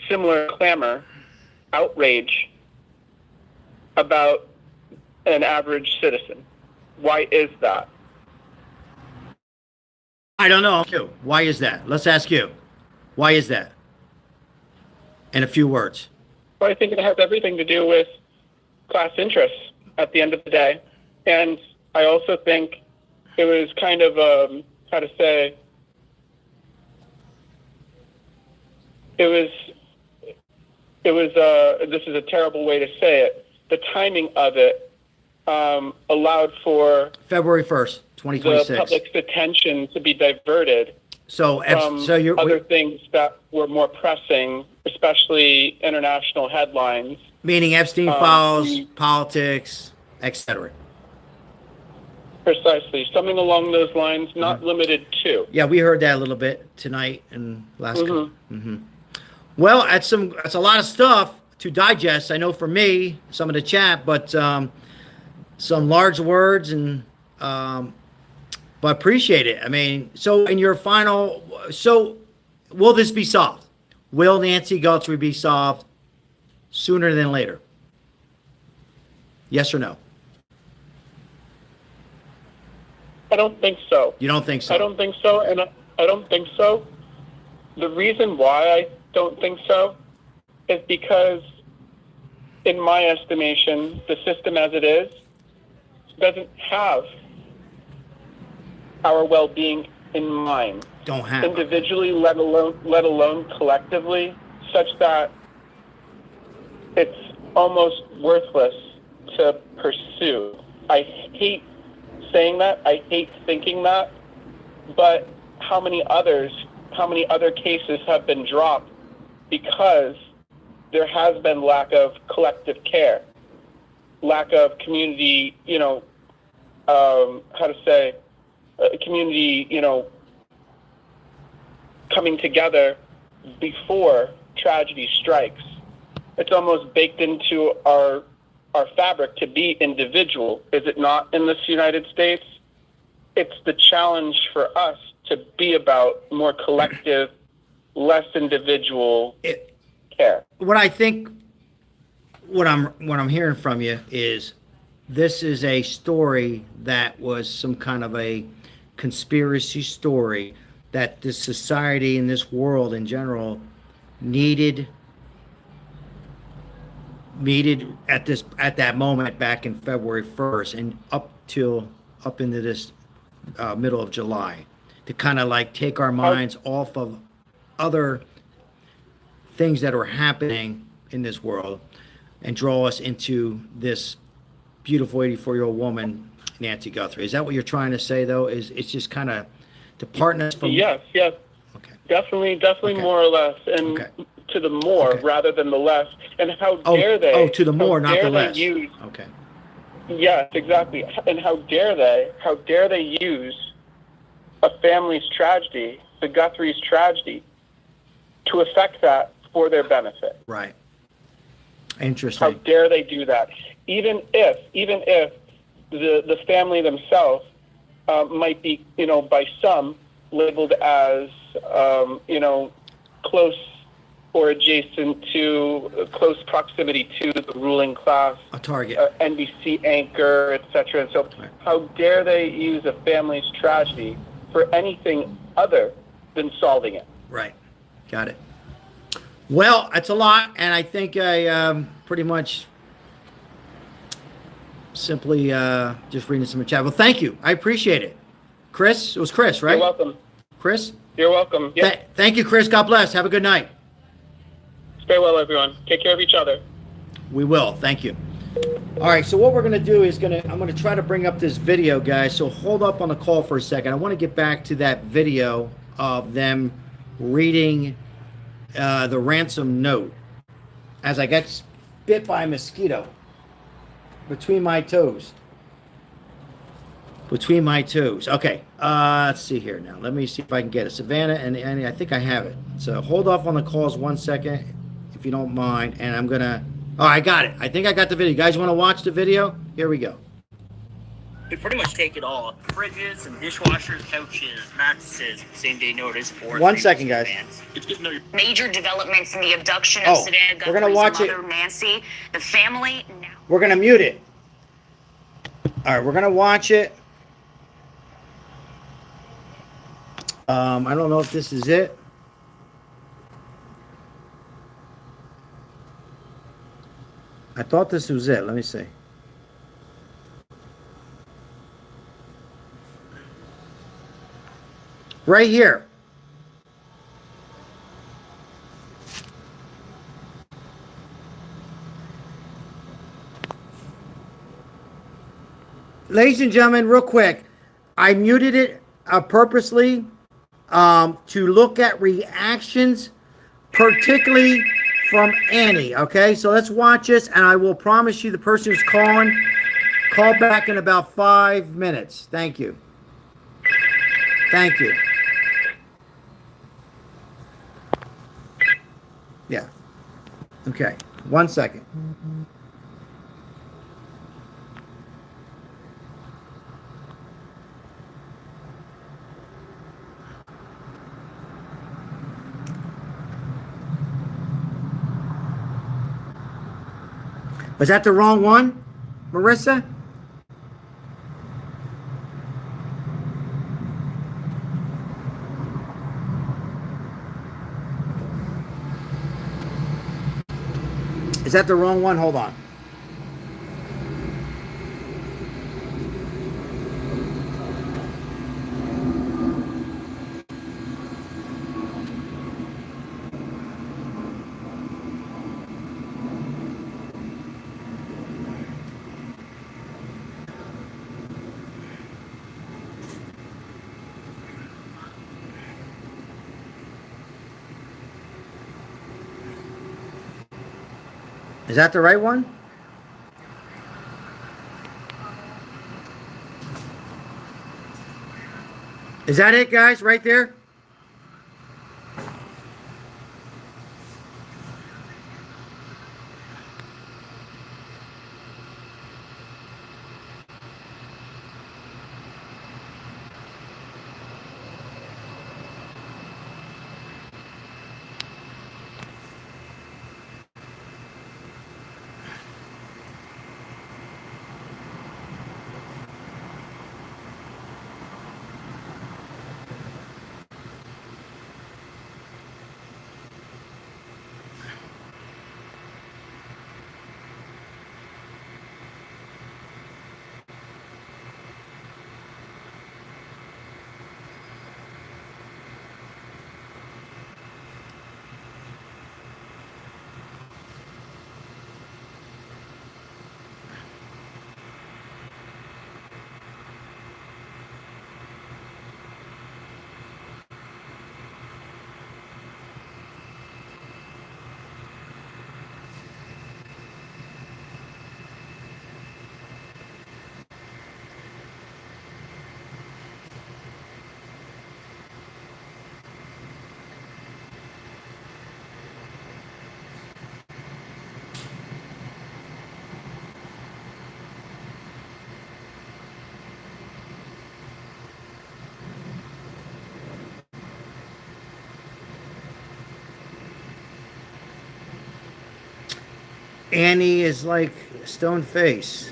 similar clamor, outrage about an average citizen? Why is that? I don't know. Why is that? Let's ask you. Why is that? In a few words. Well, I think it has everything to do with class interests at the end of the day. And I also think it was kind of, this is a terrible way to say it. The timing of it allowed for February 1st, 2026. the public's attention to be diverted from other things that were more pressing, especially international headlines. Meaning Epstein files, politics, etc. Precisely. Something along those lines, not limited to. Yeah, we heard that a little bit tonight and last Well, that's a lot of stuff to digest. I know for me, some of the chat, but some large words and but appreciate it. I mean, so in your final, will this be solved? Will Nancy Guthrie be solved sooner than later? Yes or no? I don't think so. You don't think so? I don't think so, and I don't think so. The reason why I don't think so is because, in my estimation, the system as it is doesn't have our well-being in mind. Don't have individually, let alone collectively, such that it's almost worthless to pursue. I hate saying that. I hate thinking that. But how many other cases have been dropped because there has been lack of collective care, lack of community, community, coming together before tragedy strikes. It's almost baked into our fabric to be individual, is it not, in this United States? It's the challenge for us to be about more collective, less individual care. What I think, what I'm hearing from you is this is a story that was some kind of a conspiracy story that this society and this world in general needed at that moment back in February 1st and up into this middle of July, to kind of like take our minds off of other things that are happening in this world and draw us into this beautiful 84-year-old woman, Nancy Guthrie. Is that what you're trying to say, though? Is it's just kind of to partner from? Yes. Okay. Definitely, okay. More or less, and okay. To the more rather than the less. And how dare they? Oh, to the more, not the less. Okay. Yes, exactly. And how dare they use a family's tragedy, the Guthrie's tragedy, to affect that for their benefit? Right. Interesting. How dare they do that? Even if the family themselves might be, by some labeled as, close or adjacent to close proximity to the ruling class, A target. NBC anchor, etc. And so, how dare they use a family's tragedy for anything other than solving it? Right. Got it. Well, that's a lot, and I think I pretty much simply just reading some chat. Well, thank you. I appreciate it. Chris? It was Chris, right? You're welcome. Chris? You're welcome. Yeah. Thank you, Chris. God bless. Have a good night. Stay well, everyone. Take care of each other. We will. Thank you. All right, so what we're going to do is I'm going to try to bring up this video, guys, so hold up on the call for a second. I want to get back to that video of them reading the ransom note as I got bit by a mosquito between my toes. Between my toes. Okay, let's see here now. Let me see if I can get it. Savannah and Annie, I think I have it. So hold off on the calls 1 second, if you don't mind. And I'm going to... Oh, I got it. I think I got the video. You guys want to watch the video? Here we go. We pretty much take it all. Fridges and dishwashers, couches, mattresses, same day notice for 1 second, guys. fans. It's good to know you're Major developments in the abduction of Savannah we're gonna Guthrie's watch it. mother, Nancy. The family now. We're going to mute it. All right, we're going to watch it. I don't know if this is it. I thought this was it. Let me see. Right here. Ladies and gentlemen, real quick, I muted it purposely to look at reactions, particularly from Annie. Okay, so let's watch this, and I will promise you the person who's calling, call back in about 5 minutes. Thank you. Thank you. Yeah. Okay, 1 second. Was that the wrong one, Marissa? Is that the wrong one? Hold on. Is that the right one? Is that it, guys? Right there? Annie is like stone face.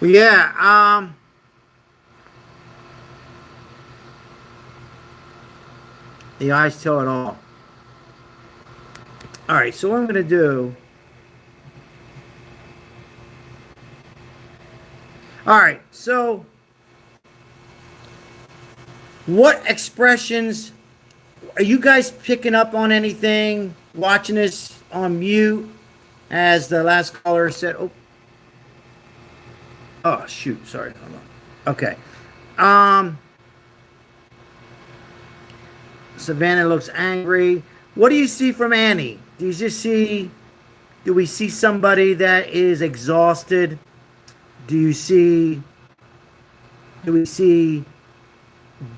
Well, yeah, the eyes tell it all. All right, so what I'm going to do. All right, so what expressions are you guys picking up on anything? Watching this on mute, as the last caller said. Oh, oh shoot, sorry. Hold on. Okay. Um, Savannah looks angry. What do you see from Annie? Do you just see? Do we see somebody that is exhausted? Do you see? Do we see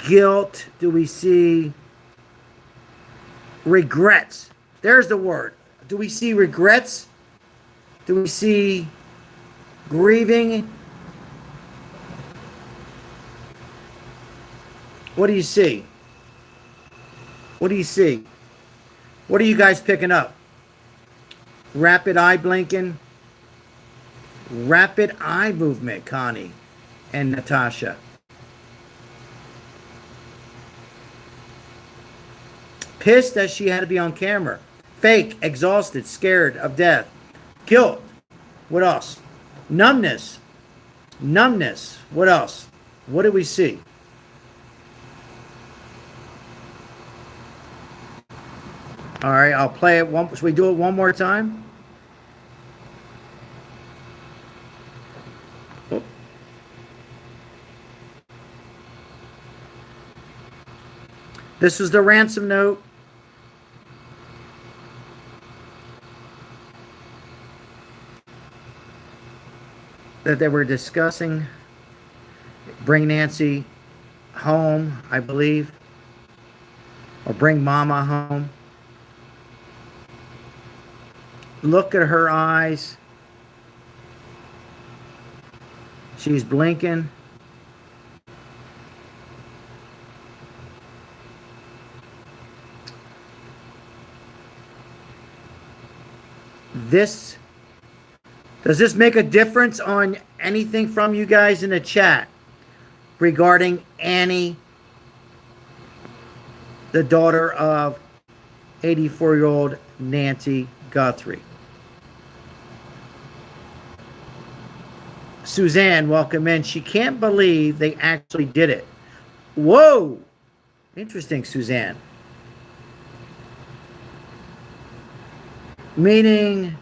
guilt? Do we see regrets? There's the word. Do we see regrets? Do we see grieving? What do you see? What do you see? What are you guys picking up? Rapid eye blinking. Rapid eye movement, Connie and Natasha. Pissed that she had to be on camera. Fake, exhausted, scared of death. Guilt. What else? Numbness. Numbness. What else? What do we see? All right, I'll play it one. Should we do it one more time? Oh. This is the ransom note. That they were discussing. Bring Nancy home, I believe. Or bring Mama home. Look at her eyes. She's blinking. Does this make a difference on anything from you guys in the chat regarding Annie, the daughter of 84-year-old Nancy Guthrie? Suzanne, welcome in. She can't believe they actually did it. Whoa! Interesting, Suzanne. Meaning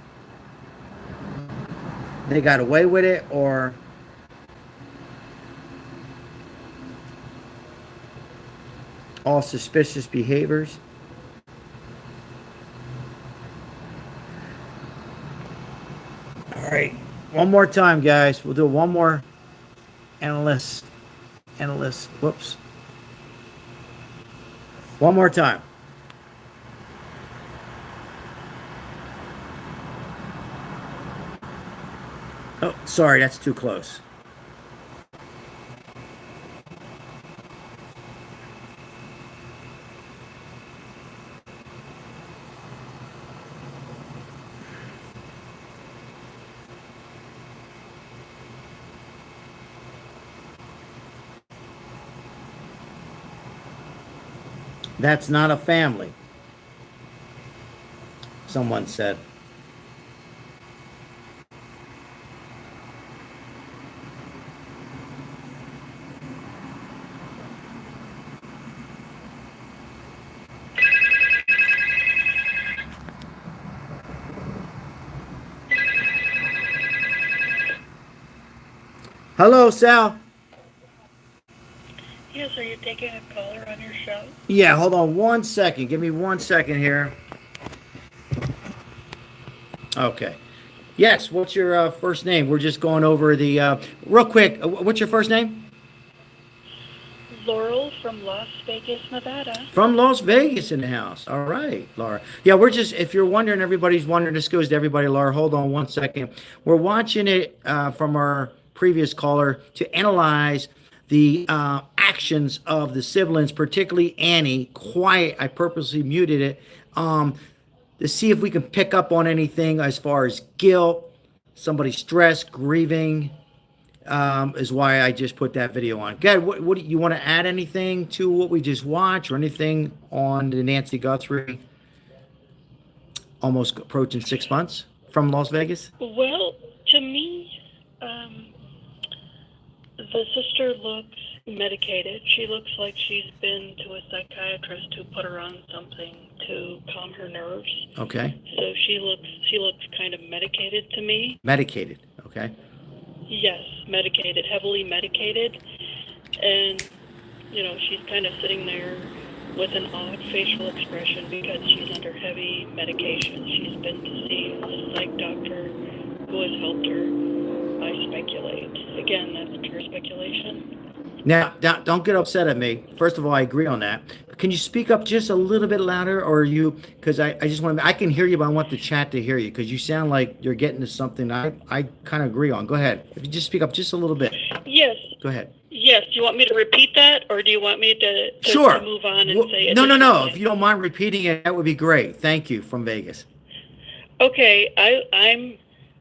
they got away with it, or all suspicious behaviors. All right. One more time, guys. We'll do one more analyst. Whoops. One more time. Oh, sorry, that's too close. That's not a family, someone said. Hello, Sal. Yes, are you taking a caller on your show? Yeah, hold on 1 second. Give me 1 second here. Okay. Yes, what's your first name? We're just going over the real quick. What's your first name? Laurel from Las Vegas, Nevada. From Las Vegas in the house. All right, Laura. Yeah, we're just, if you're wondering, everybody's wondering, this goes to everybody, Laura. Hold on 1 second. We're watching it from our previous caller to analyze the actions of the siblings, particularly Annie. Quiet. I purposely muted it to see if we can pick up on anything as far as guilt, somebody stressed, grieving, is why I just put that video on. Good. What do you want to add anything to what we just watched or anything on the Nancy Guthrie almost approaching 6 months from Las Vegas? Well, to me, the sister looks medicated. She looks like she's been to a psychiatrist who put her on something to calm her nerves. Okay. So she looks kind of medicated to me. Medicated. Okay. Yes, medicated, heavily medicated. And, she's kind of sitting there with an odd facial expression because she's under heavy medication. She's been to see a psych doctor who has helped her. I speculate. Again, that's pure speculation. Now, don't get upset at me. First of all, I agree on that. Can you speak up just a little bit louder, or are you? Because I just want to. I can hear you, but I want the chat to hear you because you sound like you're getting to something I kind of agree on. Go ahead. If you just speak up just a little bit. Yes. Go ahead. Yes. Do you want me to repeat that, or do you want me to Sure. move on and say it? No. If you don't mind repeating it, that would be great. Thank you from Vegas. Okay.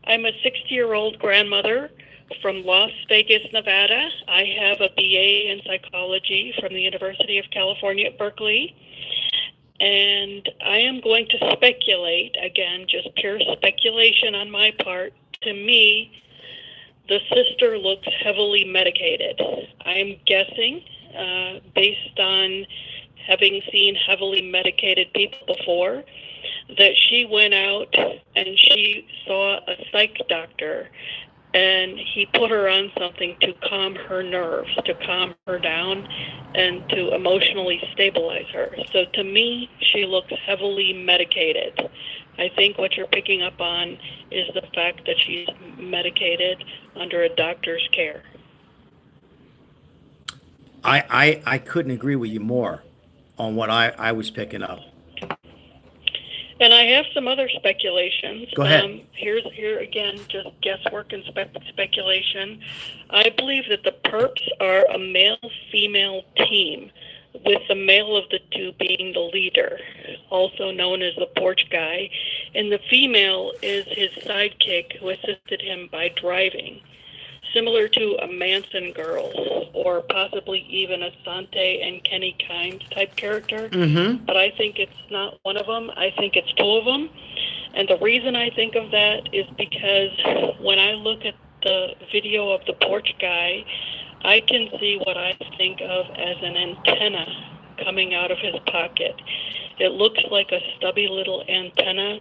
I'm a 60-year-old grandmother from Las Vegas, Nevada. I have a BA in psychology from the University of California at Berkeley. And I am going to speculate, again, just pure speculation on my part. To me, the sister looks heavily medicated. I'm guessing, based on having seen heavily medicated people before, that she went out and she saw a psych doctor and he put her on something to calm her nerves, to calm her down, and to emotionally stabilize her. So to me, she looks heavily medicated. I think what you're picking up on is the fact that she's medicated under a doctor's care. I couldn't agree with you more on what I was picking up. And I have some other speculations. Go ahead. Here again, just guesswork and speculation. I believe that the perps are a male-female team, with the male of the two being the leader, also known as the porch guy, and the female is his sidekick who assisted him by driving, similar to a Manson girl or possibly even a Sante and Kenny Kimes type character. Mm-hmm. But I think it's not one of them. I think it's two of them. And the reason I think of that is because when I look at the video of the porch guy, I can see what I think of as an antenna coming out of his pocket. It looks like a stubby little antenna,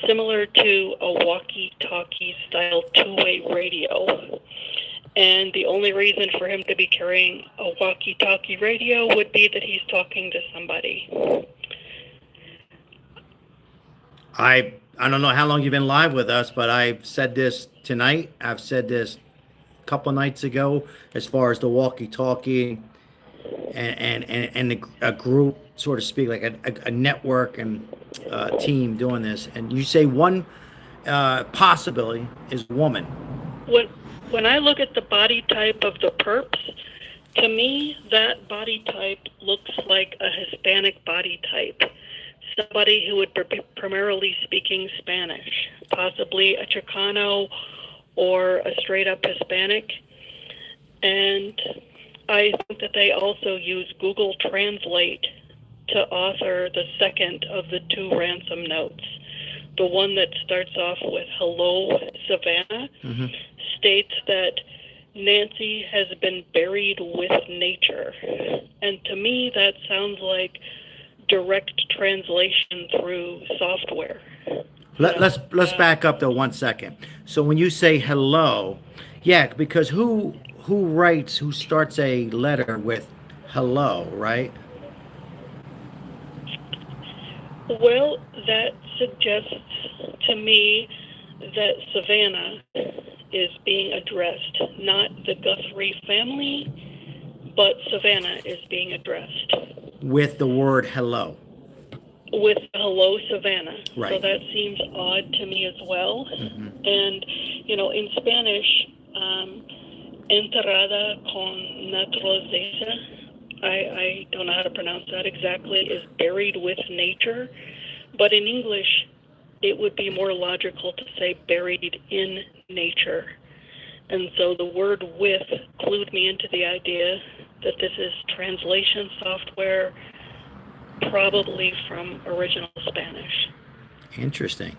similar to a walkie-talkie style two-way radio. And the only reason for him to be carrying a walkie-talkie radio would be that he's talking to somebody. I don't know how long you've been live with us, but I've said this tonight. I've said this a couple nights ago as far as the walkie-talkie and a group, so to speak, like a network and team doing this. And you say one possibility is woman. When I look at the body type of the perps, to me, that body type looks like a Hispanic body type. Somebody who would be primarily speaking Spanish, possibly a Chicano or a straight-up Hispanic. And I think that they also use Google Translate to author the second of the two ransom notes. The one that starts off with "Hello, Savannah," states that Nancy has been buried with nature. And to me, that sounds like direct translation through software. Let's back up though 1 second. So when you say hello, yeah, because who starts a letter with hello, right? Well, that suggests to me that Savannah is being addressed, not the Guthrie family, but Savannah is being addressed. With the word hello. With "Hello, Savannah." Right. So that seems odd to me as well. And, in Spanish, enterrada con naturaleza, I don't know how to pronounce that exactly, is buried with nature. But in English, it would be more logical to say buried in nature. And so the word "with" clued me into the idea that this is translation software, probably from original Spanish. Interesting.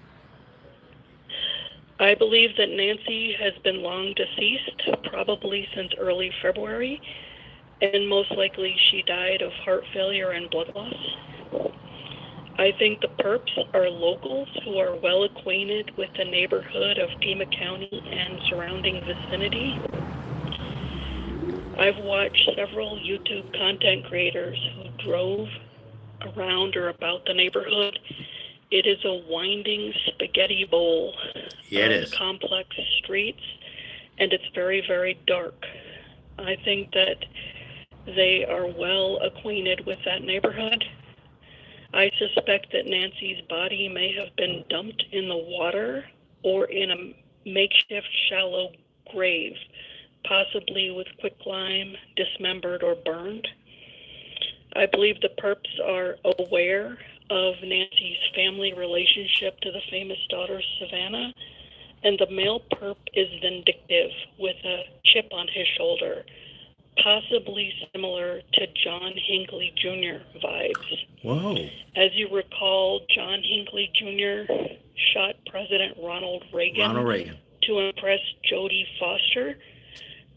I believe that Nancy has been long deceased, probably since early February, and most likely she died of heart failure and blood loss. I think the perps are locals who are well acquainted with the neighborhood of Pima County and surrounding vicinity. I've watched several YouTube content creators who drove around or about the neighborhood. It is a winding spaghetti bowl of complex streets, and it's very, very dark. I think that they are well acquainted with that neighborhood. I suspect that Nancy's body may have been dumped in the water or in a makeshift shallow grave, possibly with quicklime, dismembered, or burned. I believe the perps are aware of Nancy's family relationship to the famous daughter Savannah, and the male perp is vindictive with a chip on his shoulder, possibly similar to John Hinckley Jr. vibes. Whoa. As you recall, John Hinckley Jr. shot President Ronald Reagan to impress Jodie Foster,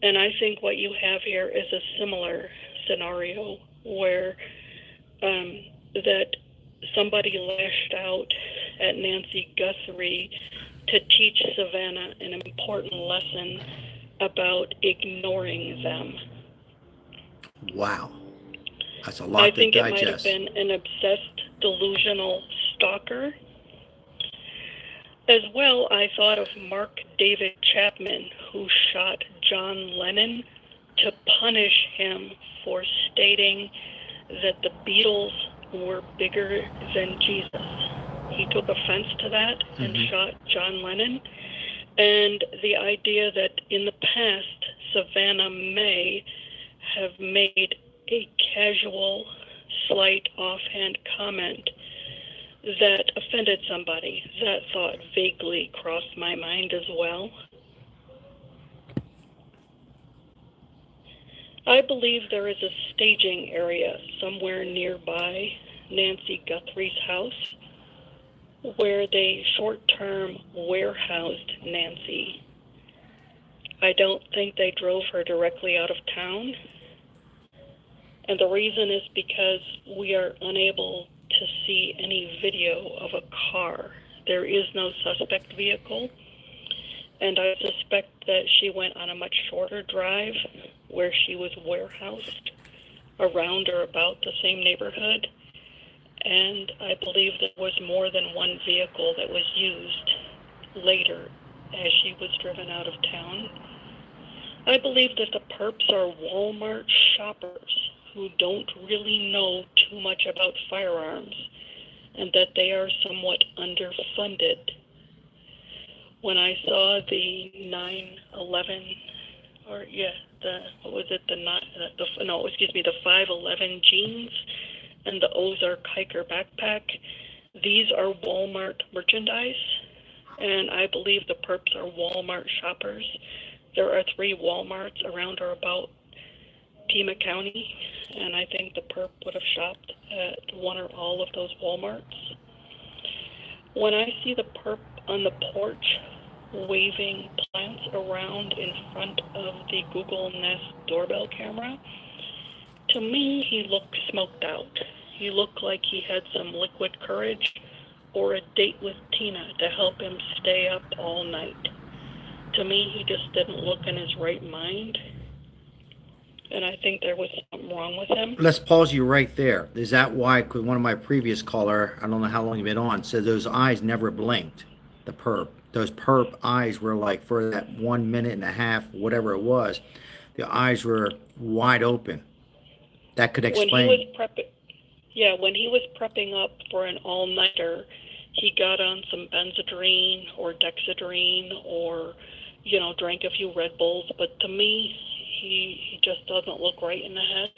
and I think what you have here is a similar scenario where that somebody lashed out at Nancy Guthrie to teach Savannah an important lesson about ignoring them. Wow. That's a lot to digest. I think it might have been an obsessed, delusional stalker. As well, I thought of Mark David Chapman, who shot John Lennon to punish him for stating that the Beatles were bigger than Jesus. He took offense to that and shot John Lennon. And the idea that in the past, Savannah may have made a casual, slight, offhand comment that offended somebody. That thought vaguely crossed my mind as well. I believe there is a staging area somewhere nearby Nancy Guthrie's house where they short-term warehoused Nancy. I don't think they drove her directly out of town. And the reason is because we are unable to see any video of a car. There is no suspect vehicle. And I suspect that she went on a much shorter drive where she was warehoused around or about the same neighborhood. And I believe there was more than one vehicle that was used later as she was driven out of town. I believe that the perps are Walmart shoppers who don't really know too much about firearms and that they are somewhat underfunded. When I saw the 9/11, or the 511 jeans and the Ozark hiker backpack, these are Walmart merchandise, and I believe the perps are Walmart shoppers. There are 3 Walmarts around or about Pima County, and I think the perp would have shopped at one or all of those Walmarts. When I see the perp on the porch waving plants around in front of the Google Nest doorbell camera, to me, he looked smoked out. He looked like he had some liquid courage or a date with Tina to help him stay up all night. To me, he just didn't look in his right mind, and I think there was something wrong with him. Let's pause you right there. Is that why? Because one of my previous caller, I don't know how long you've been on, said those eyes never blinked. The perp, those perp eyes were like for that 1 minute and a half, whatever it was, the eyes were wide open. That could explain. When he was prepping up for an all-nighter, he got on some Benzedrine or Dexedrine or, drank a few Red Bulls. But to me, he just doesn't look right in the head.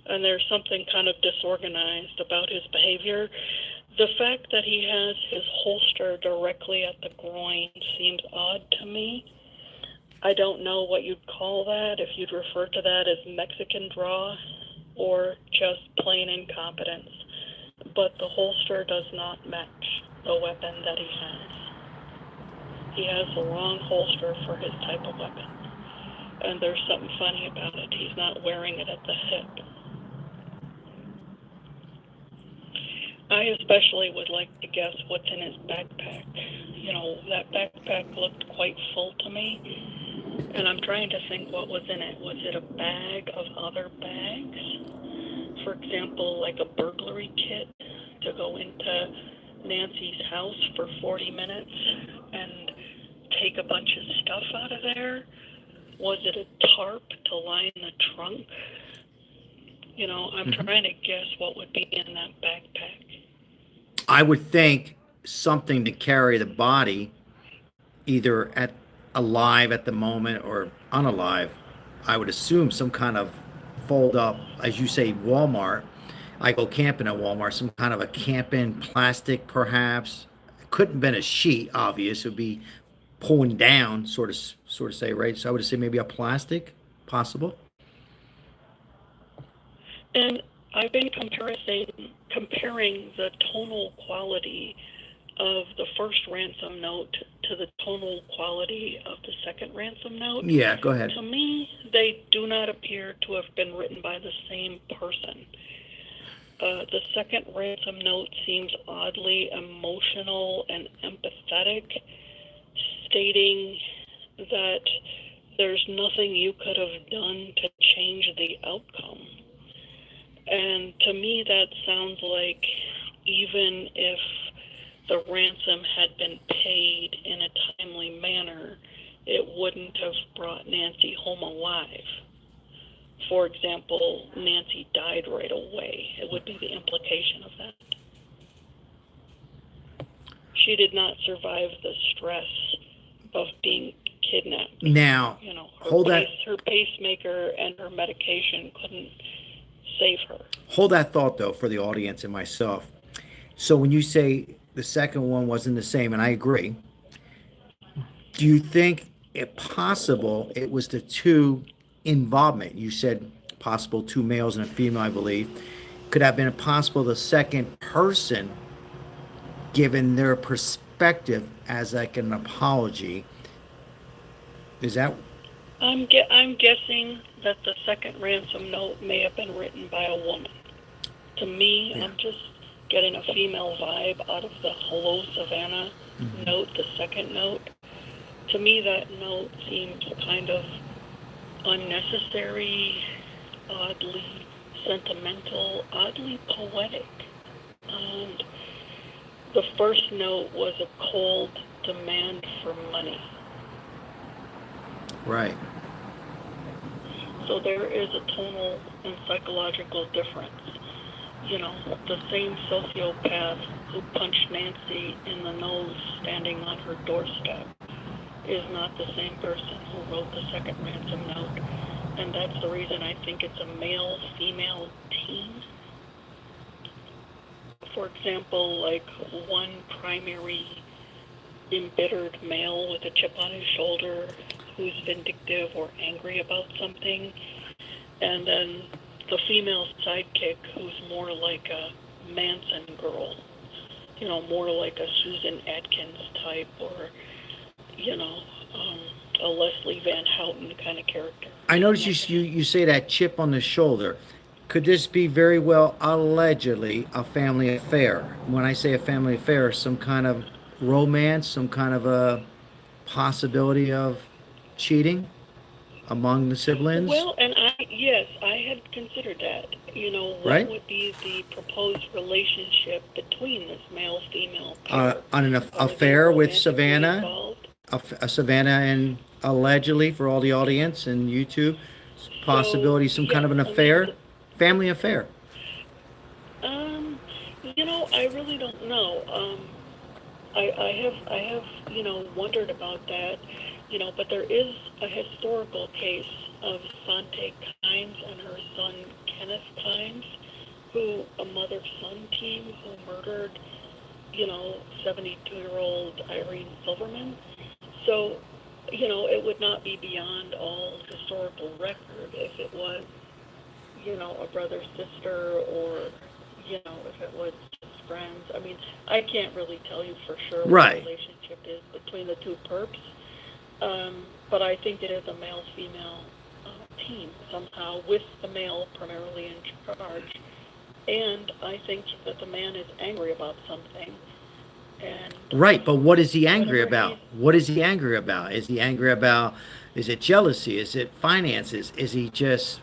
And there's something kind of disorganized about his behavior. The fact that he has his holster directly at the groin seems odd to me. I don't know what you'd call that, if you'd refer to that as Mexican draw or just plain incompetence. But the holster does not match the weapon that he has. He has the wrong holster for his type of weapon. And there's something funny about it. He's not wearing it at the hip. I especially would like to guess what's in his backpack. That backpack looked quite full to me, and I'm trying to think what was in it. Was it a bag of other bags? For example, like a burglary kit to go into Nancy's house for 40 minutes and take a bunch of stuff out of there? Was it a tarp to line the trunk? I'm trying to guess what would be in that backpack. I would think something to carry the body, either alive at the moment or unalive. I would assume some kind of fold up, as you say, Walmart. I go camping at Walmart, some kind of a camping plastic, perhaps. It couldn't have been a sheet, obvious. It would be pulling down, sort of say, right? So I would say maybe a plastic, possible. And I've been comparing the tonal quality of the first ransom note to the tonal quality of the second ransom note. Yeah, go ahead. To me, they do not appear to have been written by the same person. The second ransom note seems oddly emotional and empathetic, stating that there's nothing you could have done to change the outcome. And to me, that sounds like even if the ransom had been paid in a timely manner, it wouldn't have brought Nancy home alive. For example, Nancy died right away. It would be the implication of that. She did not survive the stress of being kidnapped. Now, her pacemaker and her medication couldn't save her. Hold that thought, though, for the audience and myself. So when you say the second one wasn't the same, and I agree, do you think it possible it was the two involvement? You said possible two males and a female, I believe. Could have been possible the second person given their perspective as like an apology. Is that? I'm guessing that the second ransom note may have been written by a woman. To me, I'm just getting a female vibe out of the Hello Savannah note, the second note. To me, that note seems kind of unnecessary, oddly sentimental, oddly poetic. And the first note was a cold demand for money. Right. So there is a tonal and psychological difference. The same sociopath who punched Nancy in the nose standing on her doorstep is not the same person who wrote the second ransom note. And that's the reason I think it's a male-female team. For example, like one primary embittered male with a chip on his shoulder who's vindictive or angry about something, and then the female sidekick who's more like a Manson girl, more like a Susan Atkins type, or a Leslie Van Houten kind of character. I noticed you say that chip on the shoulder. Could this be very well allegedly a family affair? When I say a family affair, some kind of romance, some kind of a possibility of cheating among the siblings, Well, and yes, I had considered that. What right? would be the proposed relationship between this male-female pair? On an Are they affair with romantically Savannah, involved? a Savannah, and allegedly for all the audience and YouTube, possibility some kind Yeah, of an I mean, affair, family affair. um, I really don't know. I have, wondered about that, but there is a historical case of Sante Kimes and her son Kenneth Kimes, who a mother-son team who murdered, 72-year-old Irene Silverman. So, it would not be beyond all historical record if it was, a brother sister, or if it was just friends. I mean, I can't really tell you for sure what Right. the relationship is between the two perps, but I think it is a male-female team somehow, with the male primarily in charge. And I think that the man is angry about something. And Right, but what is he angry whenever about? What is he angry about? Is he angry about, is it jealousy? Is it finances? Is he just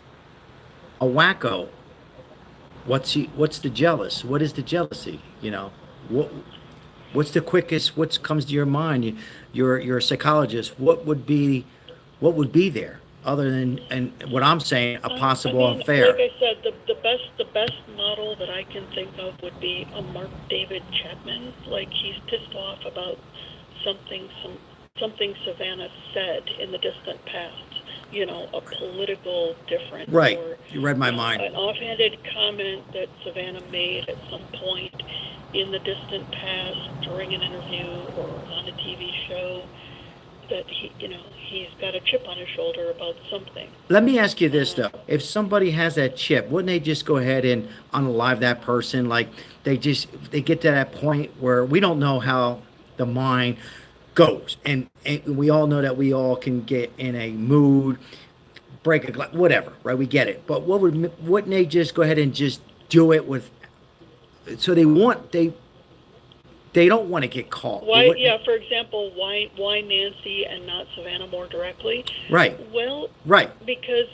a wacko? What's the jealous? What is the jealousy? What what's the quickest, what comes to your mind? You're a psychologist. What would be there other than, and what I'm saying, a possible affair? like I said, the best model that I can think of would be a Mark David Chapman. Like, he's pissed off about something Savannah said in the distant past. A political difference. Right. Or, You read my mind. an offhanded comment that Savannah made at some point in the distant past during an interview or on a TV show, that he's got a chip on his shoulder about something. Let me ask you this though: if somebody has that chip, wouldn't they just go ahead and unalive that person? Like, they get to that point where we don't know how the mind goes, and we all know that we all can get in a mood, break a glass, whatever, right? We get it. But wouldn't they just go ahead and just do it with? So they don't want to get caught. Why? Yeah. For example, why Nancy and not Savannah more directly? Right. Well, Right. because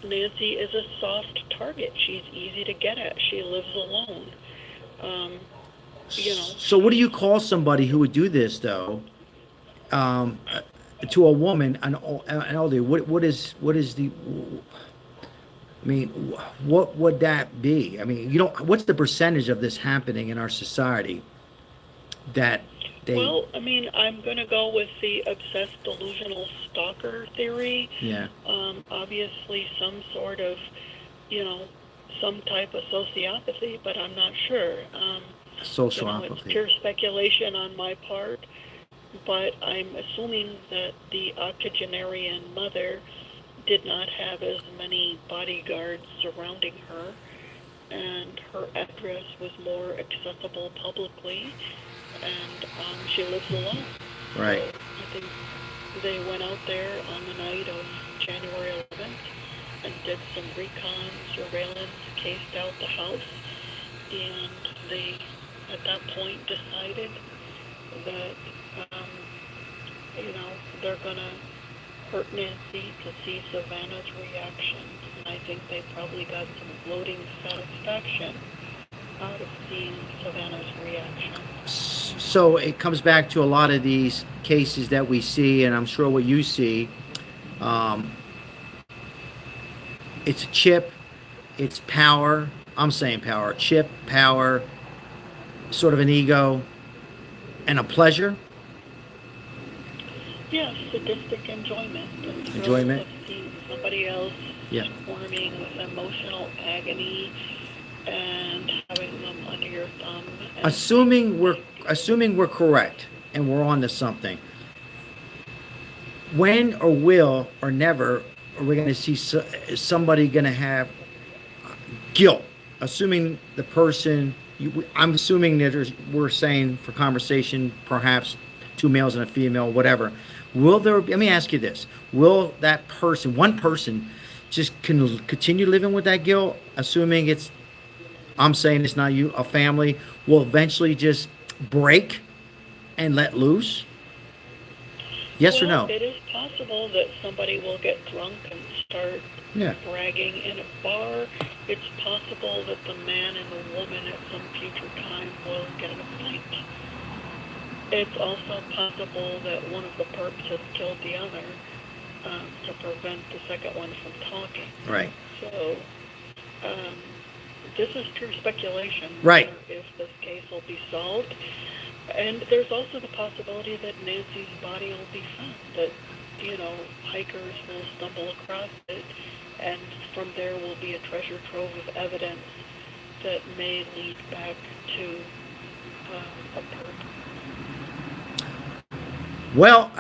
Nancy is a soft target. She's easy to get at. She lives alone. So what do you call somebody who would do this though? To a woman, an elder. What is the? I mean, what would that be? I mean, what's the percentage of this happening in our society that they? Well, I mean, I'm going to go with the obsessed delusional stalker theory. Yeah. Obviously, some sort of, some type of sociopathy, but I'm not sure. Sociopathy. It's pure speculation on my part, but I'm assuming that the octogenarian mother did not have as many bodyguards surrounding her, and her address was more accessible publicly, and she lives alone. Right. So I think they went out there on the night of January 11th and did some recon surveillance, cased out the house, and they, at that point, decided that, they're going to hurt Nancy to see Savannah's reaction. And I think they probably got some floating satisfaction out of seeing Savannah's reaction. So it comes back to a lot of these cases that we see, and I'm sure what you see. It's a chip, it's power. I'm saying power, chip, power, sort of an ego, and a pleasure. Yeah, sadistic enjoyment. Enjoyment. Of seeing somebody else Yeah. squirming with emotional agony and having them under your thumb. And Assuming we're correct and we're on to something. When or will or never are we going to see is somebody going to have guilt? Assuming the person, I'm assuming that we're saying for conversation, perhaps two males and a female, whatever. Will there? Let me ask you this: will that person, one person, just continue living with that guilt? Assuming it's, I'm saying it's not you, a family will eventually just break and let loose. Yes or no? It is possible that somebody will get drunk and start bragging in a bar. It's possible that the man and the woman at some future time will get in a fight. It's also possible that one of the perps has killed the other to prevent the second one from talking. Right. So this is pure speculation. Right. If this case will be solved. And there's also the possibility that Nancy's body will be found, that, hikers will stumble across it, and from there will be a treasure trove of evidence that may lead back to a perp. Well,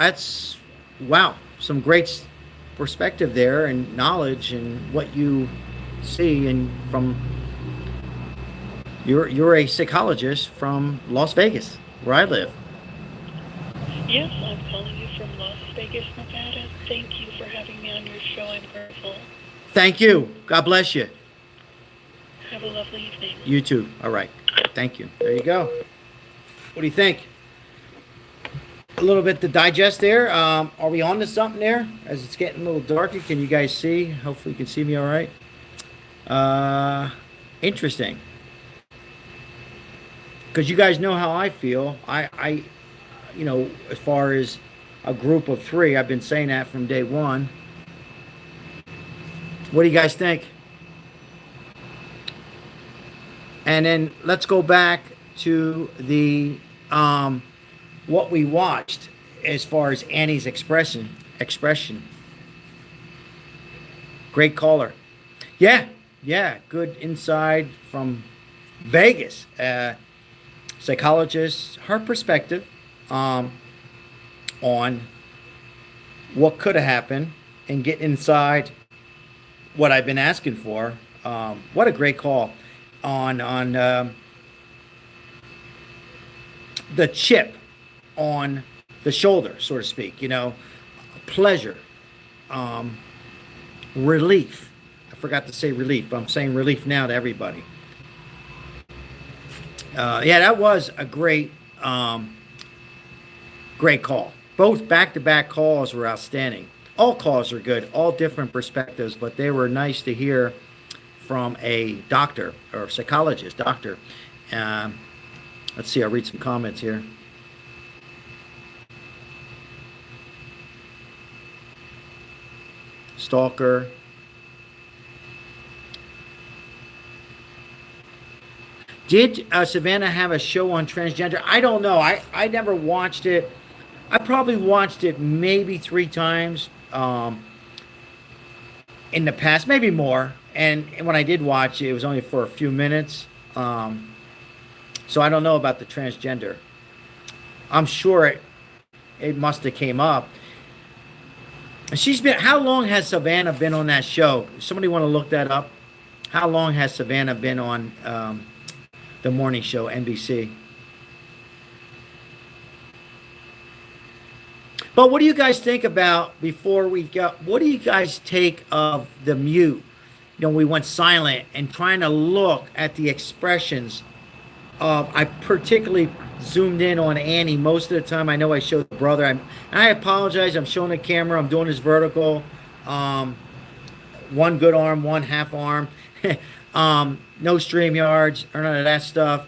wow, some great perspective there and knowledge and what you see, and from you're a psychologist from Las Vegas, where I live. Yes, I'm calling you from Las Vegas, Nevada. Thank you for having me on your show. I'm grateful. Thank you. God bless you. Have a lovely evening. You too. All right. Thank you. There you go. What do you think? A little bit to digest there. Are we on to something there? As it's getting a little darker, can you guys see? Hopefully you can see me all right. Interesting. Because you guys know how I feel. I as far as a group of three, I've been saying that from day one. What do you guys think? And then let's go back to the what we watched as far as Annie's expression. Great caller. Yeah, good insight from Vegas. Psychologist, her perspective on what could have happened and get inside what I've been asking for. What a great call on the chip on the shoulder, so to speak. Pleasure, relief. I forgot to say relief, but I'm saying relief now to everybody. That was a great call. Both back-to-back calls were outstanding. All calls are good, all different perspectives, but they were nice to hear from a doctor or psychologist, doctor. Let's see, I'll read some comments here. Stalker. Did Savannah have a show on transgender? I don't know. I never watched it. I probably watched it maybe 3 times in the past, maybe more. And when I did watch it, it was only for a few minutes. So I don't know about the transgender. I'm sure it must have came up. How long has Savannah been on that show? Somebody want to look that up? How long has Savannah been on the morning show, NBC? But what do you guys think about, what do you guys take of the mute? We went silent and trying to look at the expressions of, I particularly zoomed in on Annie most of the time. I know I showed the brother. And I apologize. I'm showing the camera. I'm doing this vertical. One good arm, one half arm. No StreamYards or none of that stuff.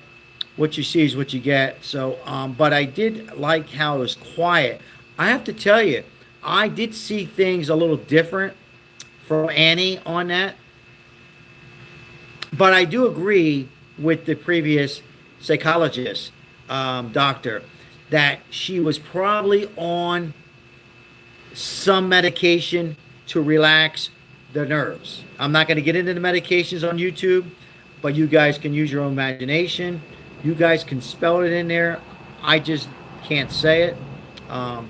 What you see is what you get. So, but I did like how it was quiet. I have to tell you, I did see things a little different from Annie on that. But I do agree with the previous psychologist, doctor, that she was probably on some medication to relax the nerves. I'm not going to get into the medications on YouTube, but you guys can use your own imagination. You guys can spell it in there. I just can't say it. I'm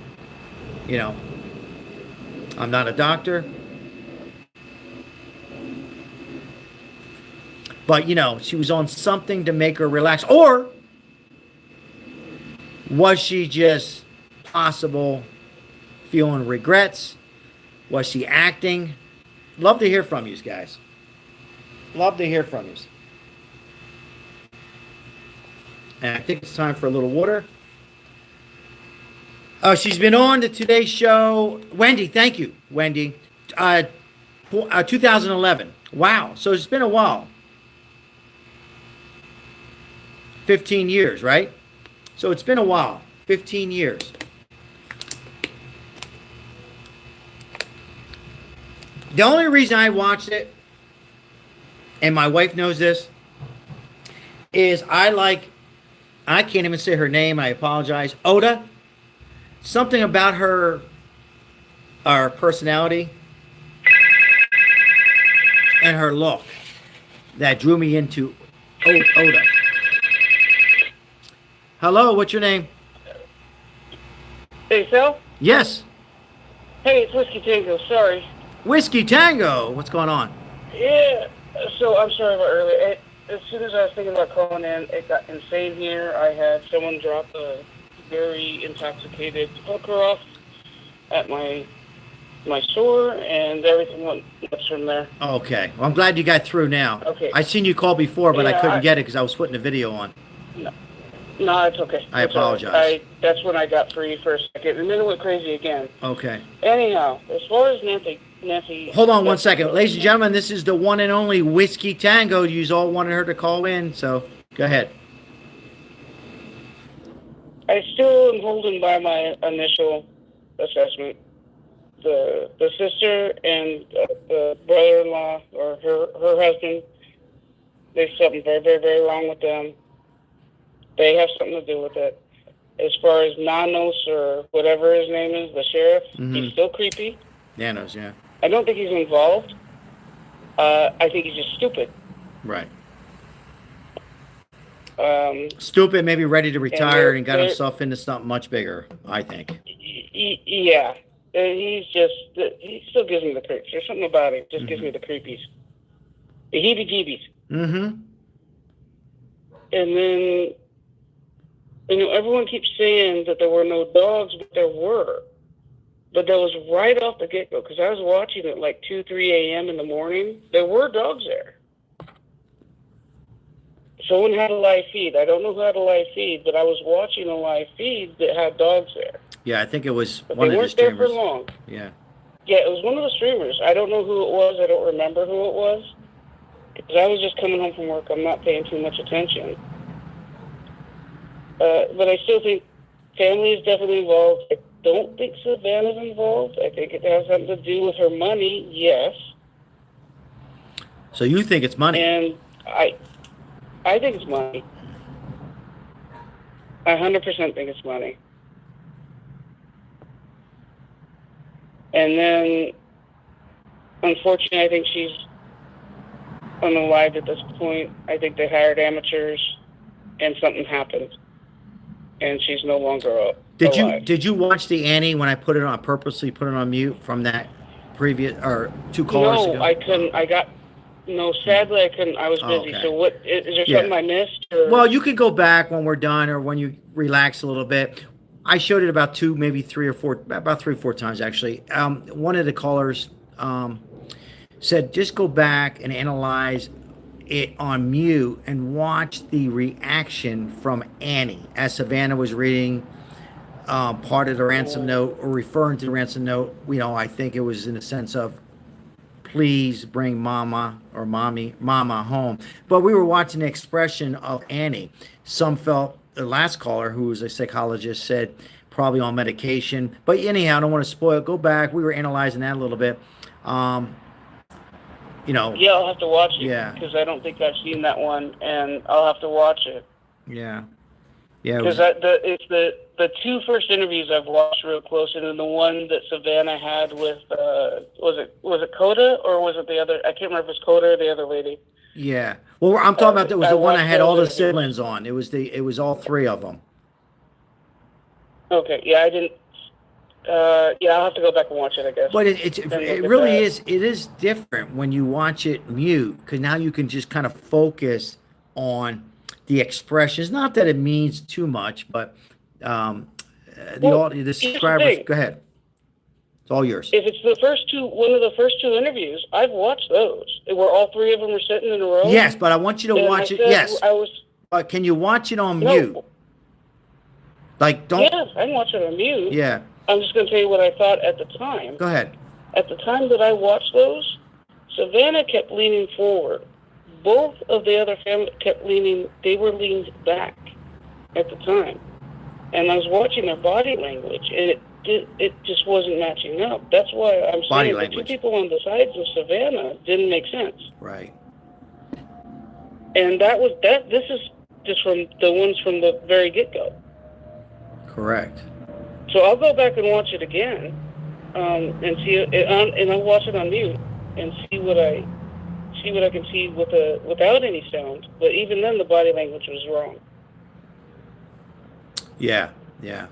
not a doctor. But, you know, she was on something to make her relax. Or was she just possible feeling regrets? Was she acting? Love to hear from you guys. Love to hear from you. And I think it's time for a little water. She's been on the Today Show. Wendy, thank you, Wendy. 2011. Wow. So it's been a while. 15 years, right? So it's been a while. 15 years. The only reason I watched it, and my wife knows this, is I can't even say her name, I apologize, Oda. Something about her personality and her look that drew me into Oda. Hello, what's your name? Hey, Phil? Yes. Hey, it's Whiskey Tango. Sorry. Whiskey Tango. What's going on? Yeah. So I'm sorry about earlier. As soon as I was thinking about calling in, it got insane here. I had someone drop a very intoxicated hooker off at my store, and everything went nuts from there. Okay. Well, I'm glad you got through now. Okay. I seen you call before, but I Yeah, couldn't get it because I was putting the video on. No, it's okay. I It's all apologize. right. That's when I got free for a second, and then it went crazy again. Okay. Anyhow, as far as Nancy. Hold on one second. Ladies and gentlemen, this is the one and only Whiskey Tango. You all wanted her to call in, so go ahead. I still am holding by my initial assessment. The sister and the brother-in-law, or her husband, there's something very, very, very wrong with them. They have something to do with it. As far as Nanos, or whatever his name is, the sheriff, he's still creepy. Nanos, yeah. I don't think he's involved. I think he's just stupid. Right. Stupid, maybe ready to retire and got himself into something much bigger, I think. Yeah. He still gives me the creeps. There's something about it. Just gives me the creepies. The heebie-jeebies. Mm-hmm. And then, everyone keeps saying that there were no dogs, but there were. But that was right off the get-go, because I was watching it like 2, 3 a.m. in the morning. There were dogs there. Someone had a live feed. I don't know who had a live feed, but I was watching a live feed that had dogs there. Yeah, I think it was But one they of the weren't there streamers. for long. Yeah. Yeah, it was one of the streamers. I don't know who it was. I don't remember who it was. Because I was just coming home from work. I'm not paying too much attention. But I still think family is definitely involved. I don't think Savannah's involved. I think it has something to do with her money, yes. So you think it's money? And I think it's money. I 100% think it's money. And then, unfortunately, I think she's unalived at this point. I think they hired amateurs, and something happened, and she's no longer alive. Did you watch the Annie when I purposely put it on mute from that previous or 2 callers ago? No, I couldn't. Sadly, I couldn't. I was busy. Okay. So what, is there something I missed? Or? Well, you could go back when we're done or when you relax a little bit. I showed it about 2, maybe 3 or 4, about 3 or 4 times actually. One of the callers said, just go back and analyze it on mute and watch the reaction from Annie as Savannah was reading part of the ransom note or referring to the ransom note. I think it was in the sense of, please bring mama home. But we were watching the expression of Annie. Some felt, the last caller, who was a psychologist, said probably on medication. But anyhow, I don't want to spoil it. Go back. We were analyzing that a little bit. Yeah, I'll have to watch it. Yeah. Because I don't think I've seen that one, and I'll have to watch it. Yeah. Yeah. Because it's the 2 first interviews I've watched real close, and then the one that Savannah had with was it Coda, or was it the other? I can't remember if it was Coda or the other lady. Yeah. Well, I'm talking about that was the one I had all the watched those siblings on. It was all 3 of them. Okay. Yeah, I didn't. Yeah, I'll have to go back and watch it, I guess. But And it look at really that. is, it is different when you watch it mute, because now you can just kind of focus on the expressions. Not that it means too much, but Well, the here's the subscribers. thing. Go ahead, it's all yours. If it's one of the first two interviews, I've watched those, where all three of them are sitting in a row. Yes, but I want you to and watch I it. said Yes, I was but can you watch it on no. mute? Like, don't. Yes, I can watch it on mute. Yeah, I'm just going to tell you what I thought at the time. go ahead. At the time that I watched those, Savannah kept leaning forward. Both of the other family kept leaning. They were leaned back at the time, and I was watching their body language, and it just wasn't matching up. That's why I'm Body saying language. the two people on the sides of Savannah didn't make sense. Right. And this is just from the ones from the very get-go. Correct. So I'll go back and watch it again, and see it, and I'll watch it on mute and see what I can see without any sound. But even then, the body language was wrong. Yeah, yeah,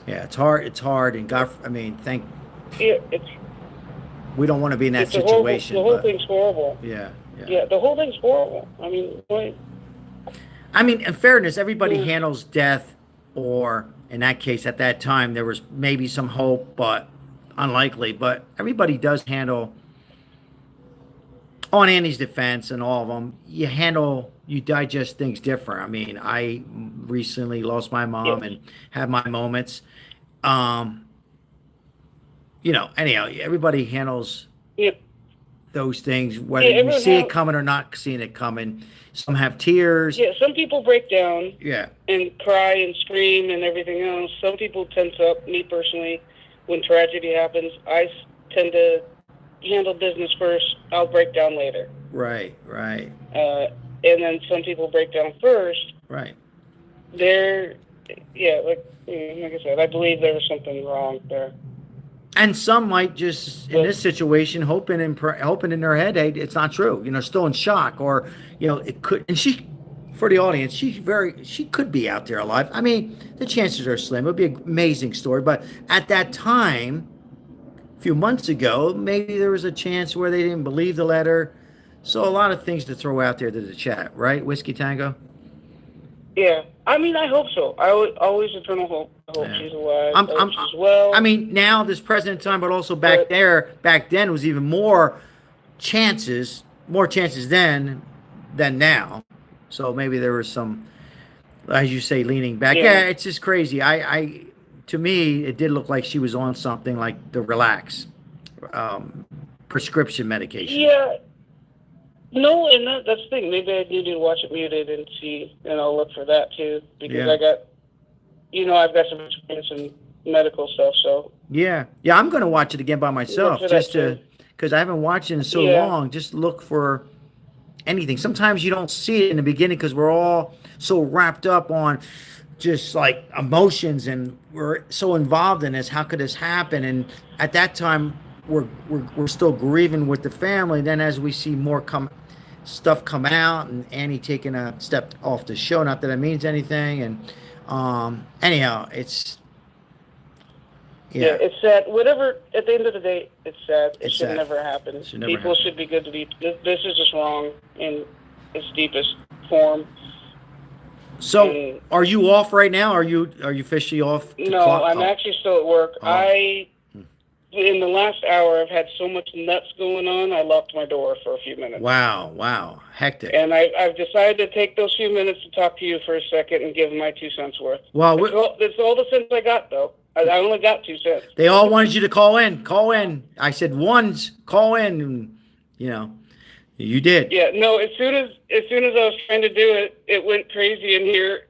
yeah. It's hard. It's hard, and God, I mean, Yeah, we don't want to be in that it's a horrible, situation. the whole but, thing's horrible. yeah, yeah. Yeah, the whole thing's horrible. I mean, why? I mean, in fairness, everybody Yeah. handles death, or in that case, at that time, there was maybe some hope, but unlikely. But everybody does handle, on Annie's defense and all of them, you digest things different. I mean, I recently lost my mom and had my moments. Anyhow, everybody handles Yeah, those things, whether Yeah, you everyone see it has- coming or not seeing it coming. Some have tears. yeah. Some people break down Yeah. and cry and scream and everything else. Some people tense up. Me personally, when tragedy happens, tend to handle business first. I'll break down later. Right, right, And then some people break down first. right. Like I said, I believe there was something wrong there. And some might just, in this situation, hoping in their head, hey, it's not true. Still in shock, or it could. And for the audience, she could be out there alive. I mean, the chances are slim. It would be an amazing story, but at that time, a few months ago, maybe there was a chance where they didn't believe the letter. So a lot of things to throw out there to the chat, right? Whiskey Tango? Yeah, I mean, I hope so. I always eternal hope. I hope she's alive. I hope she's well. I mean, now this present time, but also back then was even more chances then than now. So maybe there was some, as you say, leaning back. Yeah, it's just crazy. To me, it did look like she was on something like the Relax prescription medication. Yeah. No, and that's the thing. Maybe I need to watch it muted and see, and I'll look for that too, because I've got some experience in medical stuff. So yeah, I'm going to watch it again by myself, just because I haven't watched it in so long. Just look for anything. Sometimes you don't see it in the beginning because we're all so wrapped up on just like emotions, and we're so involved in this. How could this happen? And at that time, we're still grieving with the family. Then as we see more stuff come out, and Annie taking a step off the show, not that it means anything. And anyhow, it's it's sad. Whatever. At the end of the day, it's sad. It should sad. Never happen. Never People happen. should be good to be. This is just wrong in its deepest form. So, are you off right now? Are you officially off? No, I'm actually still at work. In the last hour, I've had so much nuts going on, I locked my door for a few minutes. Wow. Hectic. And I've decided to take those few minutes to talk to you for a second and give my 2 cents worth. Well, it's all the cents I got, though. I only got 2 cents. They all wanted you to call in. Call in. I said, ones, call in. And, you did. Yeah, no, as soon as I was trying to do it, it went crazy in here.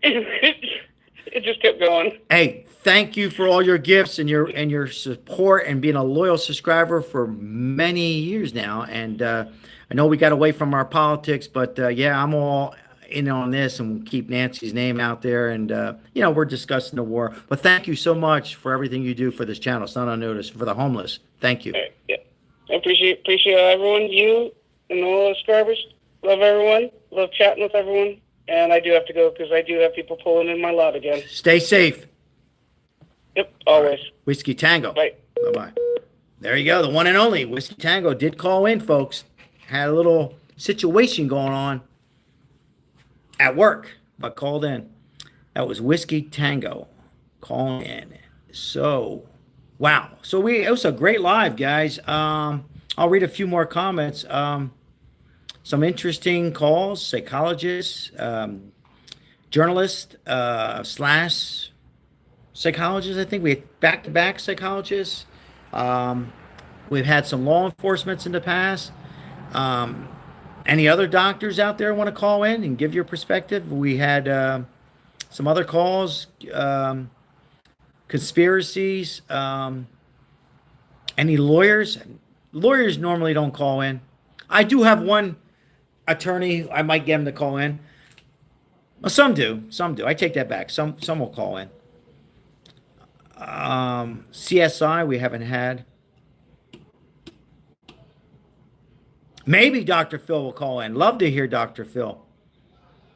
It just kept going. Hey, thank you for all your gifts and your support and being a loyal subscriber for many years now. And I know we got away from our politics, but I'm all in on this, and we'll keep Nancy's name out there. And we're discussing the war. But thank you so much for everything you do for this channel. It's not unnoticed. For the homeless, thank you. Yeah, I appreciate everyone. You and all the subscribers. Love everyone. Love chatting with everyone. And I do have to go because I do have people pulling in my lot again. Stay safe. Yep, always. Whiskey Tango. Bye. Bye-bye. There you go. The one and only Whiskey Tango did call in, folks. Had a little situation going on at work, but called in. That was Whiskey Tango calling in. So, wow. So it was a great live, guys. I'll read a few more comments. Some interesting calls, psychologists, journalists, slash psychologists. I think we had back-to-back psychologists. We've had some law enforcement in the past. Any other doctors out there want to call in and give your perspective? We had some other calls, conspiracies. Any lawyers? Lawyers normally don't call in. I do have one attorney. I might get him to call in. Well, some do. Some do. I take that back. Some will call in. CSI we haven't had. Maybe Dr. Phil will call in. Love to hear Dr. Phil.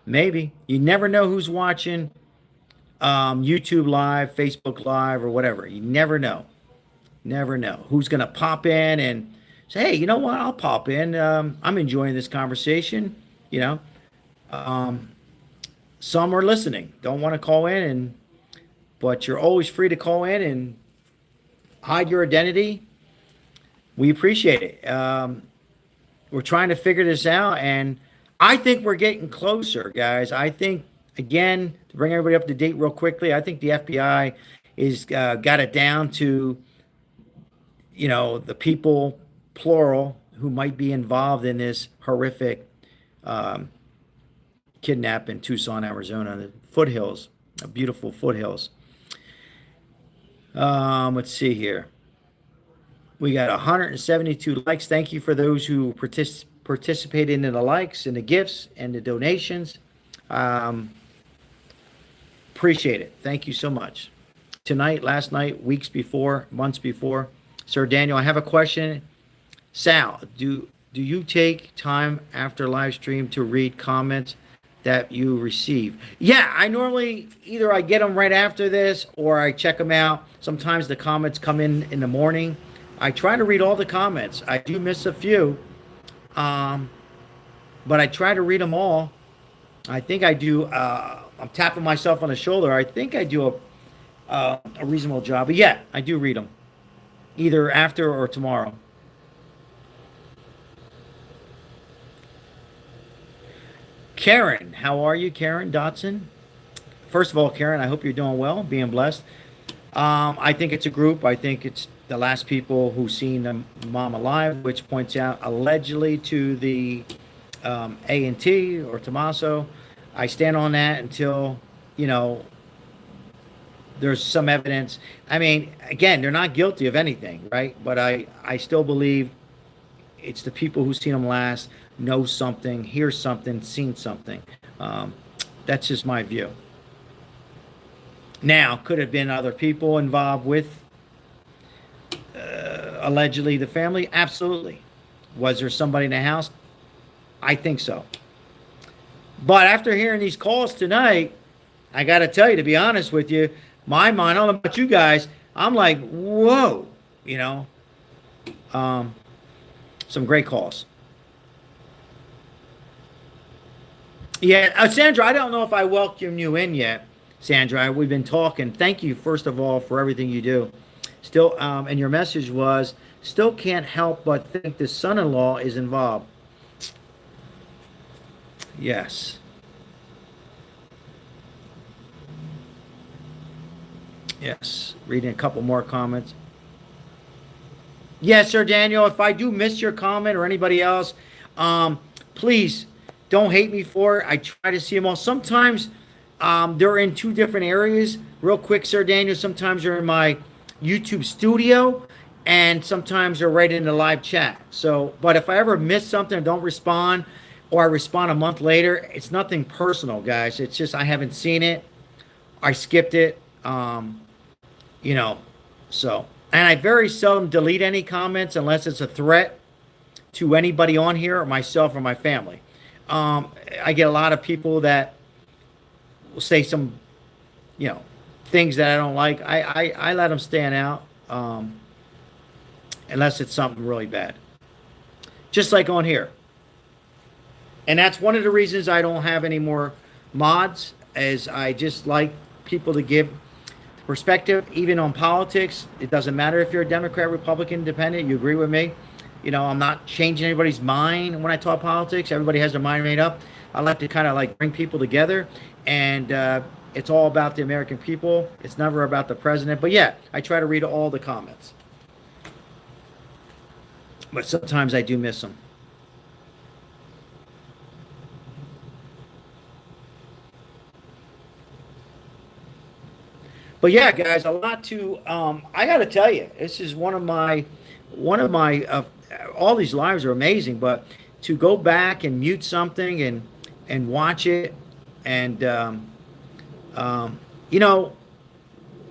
Maybe. You never know who's watching YouTube Live, Facebook Live, or whatever. You never know. Never know who's going to pop in and say, hey, you know what? I'll pop in. I'm enjoying this conversation. You know, some are listening, don't want to call in, but you're always free to call in and hide your identity. We appreciate it. We're trying to figure this out, and I think we're getting closer, guys. I think, again, to bring everybody up to date real quickly, I think the FBI is got it down to, you know, the people, plural, who might be involved in this horrific kidnap in Tucson, Arizona, the foothills, beautiful foothills. Let's see here. We got 172 likes. Thank you for those who participated in the likes and the gifts and the donations. Appreciate it. Thank you so much. Tonight, last night, weeks before, months before. Sir Daniel, I have a question. Sal, do you take time after live stream to read comments that you receive? Yeah, I normally either I get them right after this or I check them out. Sometimes the comments come in the morning. I try to read all the comments. I do miss a few, but I try to read them all. I think I do. I'm tapping myself on the shoulder. I think I do a reasonable job. But yeah, I do read them, either after or tomorrow. Karen, how are you, Karen Dotson? First of all, Karen, I hope you're doing well, being blessed. I think it's a group. I think it's the last people who seen the mom alive, which points out allegedly to the A&T or Tommaso. I stand on that until, you know, there's some evidence. I mean, again, they're not guilty of anything, right? But I still believe it's the people who seen them last, know something, hear something, seen something. That's just my view. Now, could have been other people involved with allegedly the family? Absolutely. Was there somebody in the house? I think so. But after hearing these calls tonight, I got to tell you, to be honest with you, my mind, I don't know about you guys, I'm like, whoa, you know. Some great calls. Yeah, Sandra, I don't know if I welcome you in yet. Sandra, we've been talking. Thank you, first of all, for everything you do. Still, and your message was, still can't help but think the son-in-law is involved. Yes. Yes. Reading a couple more comments. Yes, Sir Daniel, if I do miss your comment or anybody else, please don't hate me for it. I try to see them all. Sometimes they're in two different areas. Real quick, Sir Daniel, sometimes they're in my YouTube studio, and sometimes they're right in the live chat. So, but if I ever miss something and don't respond, or I respond a month later, it's nothing personal, guys. It's just I haven't seen it. I skipped it. You know, so. And I very seldom delete any comments unless it's a threat to anybody on here, or myself or my family. I get a lot of people that will say some, you know, things that I don't like, I let them stand out, unless it's something really bad. Just like on here. And that's one of the reasons I don't have any more mods, is I just like people to give perspective, even on politics. It doesn't matter if you're a Democrat, Republican, Independent. You agree with me? You know, I'm not changing anybody's mind when I talk politics. Everybody has their mind made up. I like to kind of like bring people together, and it's all about the American people. It's never about the president. But yeah, I try to read all the comments. But sometimes I do miss them. But yeah, guys, a lot to. I got to tell you, this is one of my. All these lives are amazing, but to go back and mute something and watch it, and you know,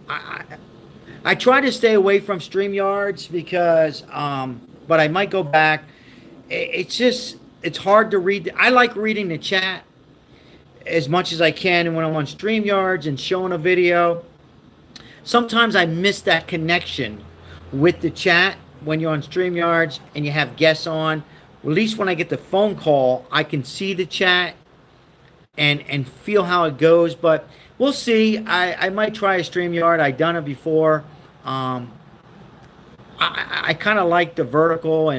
I try to stay away from StreamYards because, but I might go back. It's hard to read. I like reading the chat as much as I can, and when I'm on StreamYards and showing a video, sometimes I miss that connection with the chat when you're on StreamYards and you have guests on. At least when I get the phone call, I can see the chat and feel how it goes. But we'll see. I might try a StreamYard. I've done it before. I kind of like the vertical,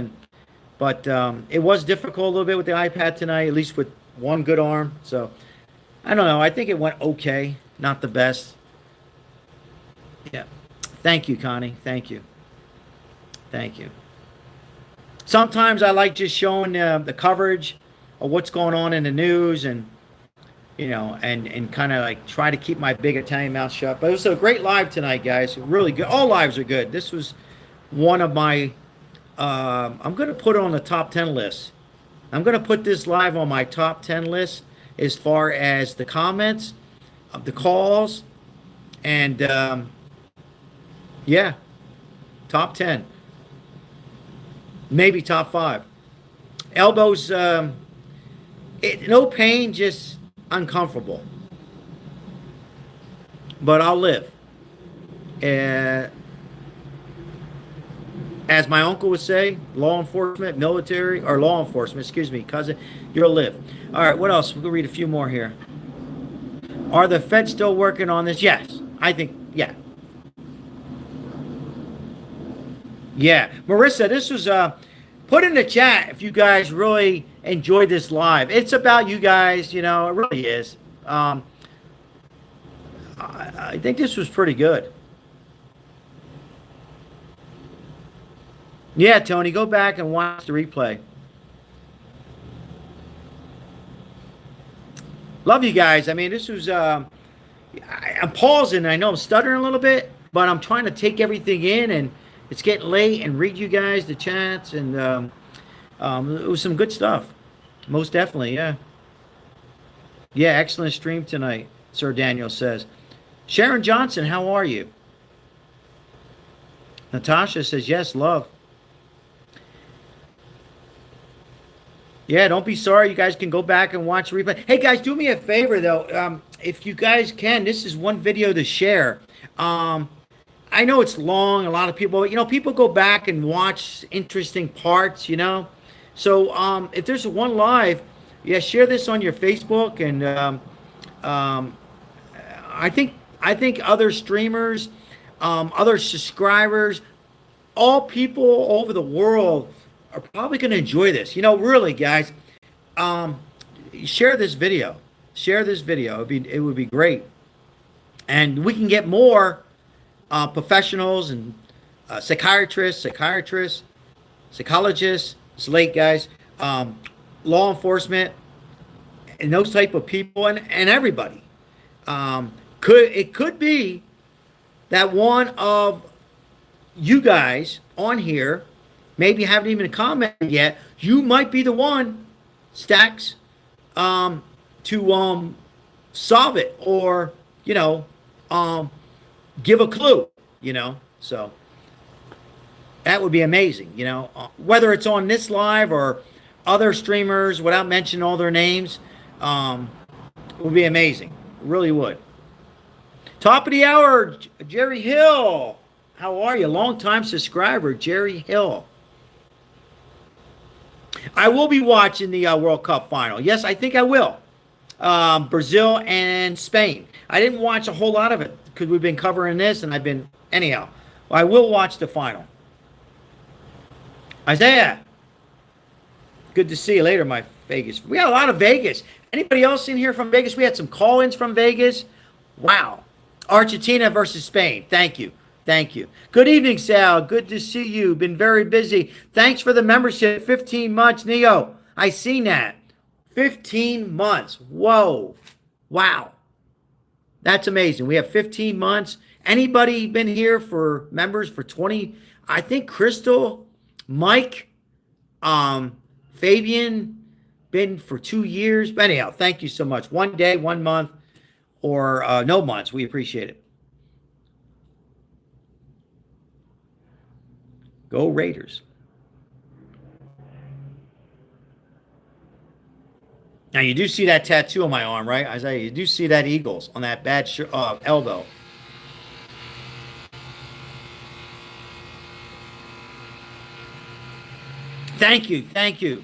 but it was difficult a little bit with the iPad tonight, at least with one good arm. So I don't know. I think it went okay. Not the best. Yeah. Thank you, Connie. Thank you. Thank you. Sometimes I like just showing the coverage of what's going on in the news, and you know, and kind of like try to keep my big Italian mouth shut. But it was a great live tonight, guys. Really good. All lives are good. This was one of my. I'm going to put it on the top 10 list. I'm going to put this live on my top 10 list as far as the comments, of the calls, and yeah, top 10. Maybe top 5. Elbows, no pain, just uncomfortable. But I'll live. As my uncle would say, law enforcement, military, or law enforcement, excuse me, cousin, you'll live. All right, what else? We're going to read a few more here. Are the feds still working on this? Yes, I think, yeah. Yeah, Marissa, this was put in the chat if you guys really enjoyed this live. It's about you guys, you know, it really is. I think this was pretty good. Yeah, Tony, go back and watch the replay. Love you guys. I mean, this was I'm pausing. I know I'm stuttering a little bit, but I'm trying to take everything in, and it's getting late, and read you guys the chats, and it was some good stuff. Most definitely, yeah. Yeah, excellent stream tonight, Sir Daniel says. Sharon Johnson, how are you? Natasha says, yes, love. Yeah, don't be sorry. You guys can go back and watch the replay. Hey, guys, do me a favor, though. If you guys can, this is one video to share. I know it's long, a lot of people, you know, people go back and watch interesting parts, you know. So if there's one live, yeah, share this on your Facebook, and I think other streamers, other subscribers, all people all over the world are probably going to enjoy this. You know, really, guys, share this video. Share this video. It would be great, and we can get more professionals and psychiatrists, psychologists. It's late, guys. Law enforcement and those type of people, and everybody. Could be that one of you guys on here maybe haven't even commented yet. You might be the one, Stacks, to solve it, or you know, give a clue. You know, so that would be amazing. You know, whether it's on this live or other streamers, without mentioning all their names, it would be amazing. It really would. Top of the hour, Jerry Hill. How are you? Long-time subscriber, Jerry Hill. I will be watching the World Cup final. Yes, I think I will. Brazil and Spain. I didn't watch a whole lot of it because we've been covering this, and I've been... Anyhow, I will watch the final. Isaiah, good to see you later, my Vegas. We got a lot of Vegas. Anybody else in here from Vegas? We had some call-ins from Vegas. Wow. Argentina versus Spain. Thank you. Thank you. Good evening, Sal. Good to see you. Been very busy. Thanks for the membership. 15 months, Neo. I seen that. 15 months. Whoa. Wow. That's amazing. We have 15 months. Anybody been here for members for 20? I think Crystal, Mike, Fabian, been for 2 years. But anyhow, thank you so much. 1 day, 1 month, or no months. We appreciate it. Go Raiders. Now, you do see that tattoo on my arm, right, Isaiah? You do see that Eagles on that bad elbow. Thank you. Thank you.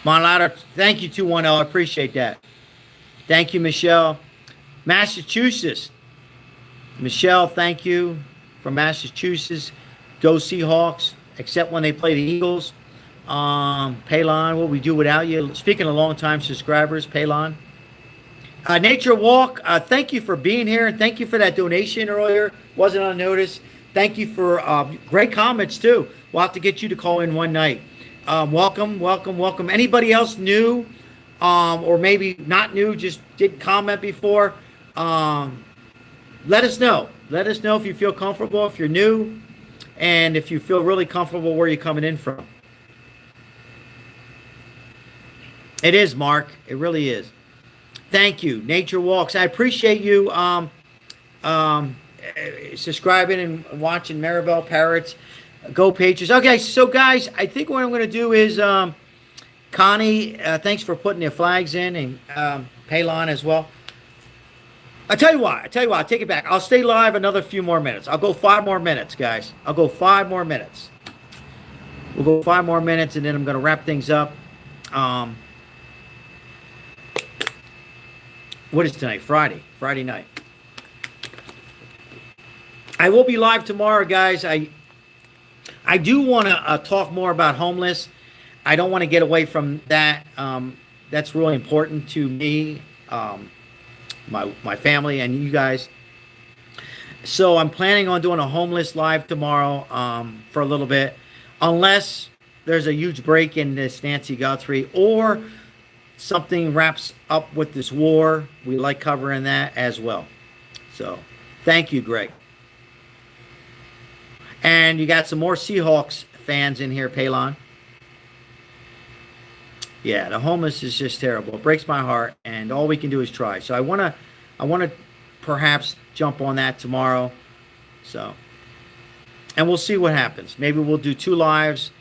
Monlatter, thank you, 210. I appreciate that. Thank you, Michelle. Massachusetts. Michelle, thank you from Massachusetts. Go Seahawks, except when they play the Eagles. Palon, what we do without you. Speaking of long-time subscribers, Palon. Nature Walk, thank you for being here, and thank you for that donation earlier. Wasn't on notice. Thank you for great comments, too. We'll have to get you to call in one night. Welcome, welcome, welcome. Anybody else new, or maybe not new, just didn't comment before, let us know. Let us know if you feel comfortable, if you're new, and if you feel really comfortable where you're coming in from. It is, Mark. It really is. Thank you. Nature Walks. I appreciate you subscribing and watching Maribel Parrots. Go Patriots. Okay, so guys, I think what I'm going to do is, Connie, thanks for putting the flags in, and Palon as well. I tell you what, I take it back. I'll stay live another few more minutes. I'll go 5 more minutes, guys. I'll go 5 more minutes. We'll go 5 more minutes, and then I'm going to wrap things up. What is tonight? Friday night. I will be live tomorrow, guys. I do want to talk more about homeless. I don't want to get away from that. That's really important to me, my family, and you guys. So I'm planning on doing a homeless live tomorrow for a little bit, unless there's a huge break in this Nancy Guthrie, or something wraps up with this war. We like covering that as well. So thank you, Greg. And you got some more Seahawks fans in here, Palon. Yeah, the homeless is just terrible. It breaks my heart, and all we can do is try. So I want to perhaps jump on that tomorrow. So, and we'll see what happens. Maybe we'll do 2 lives.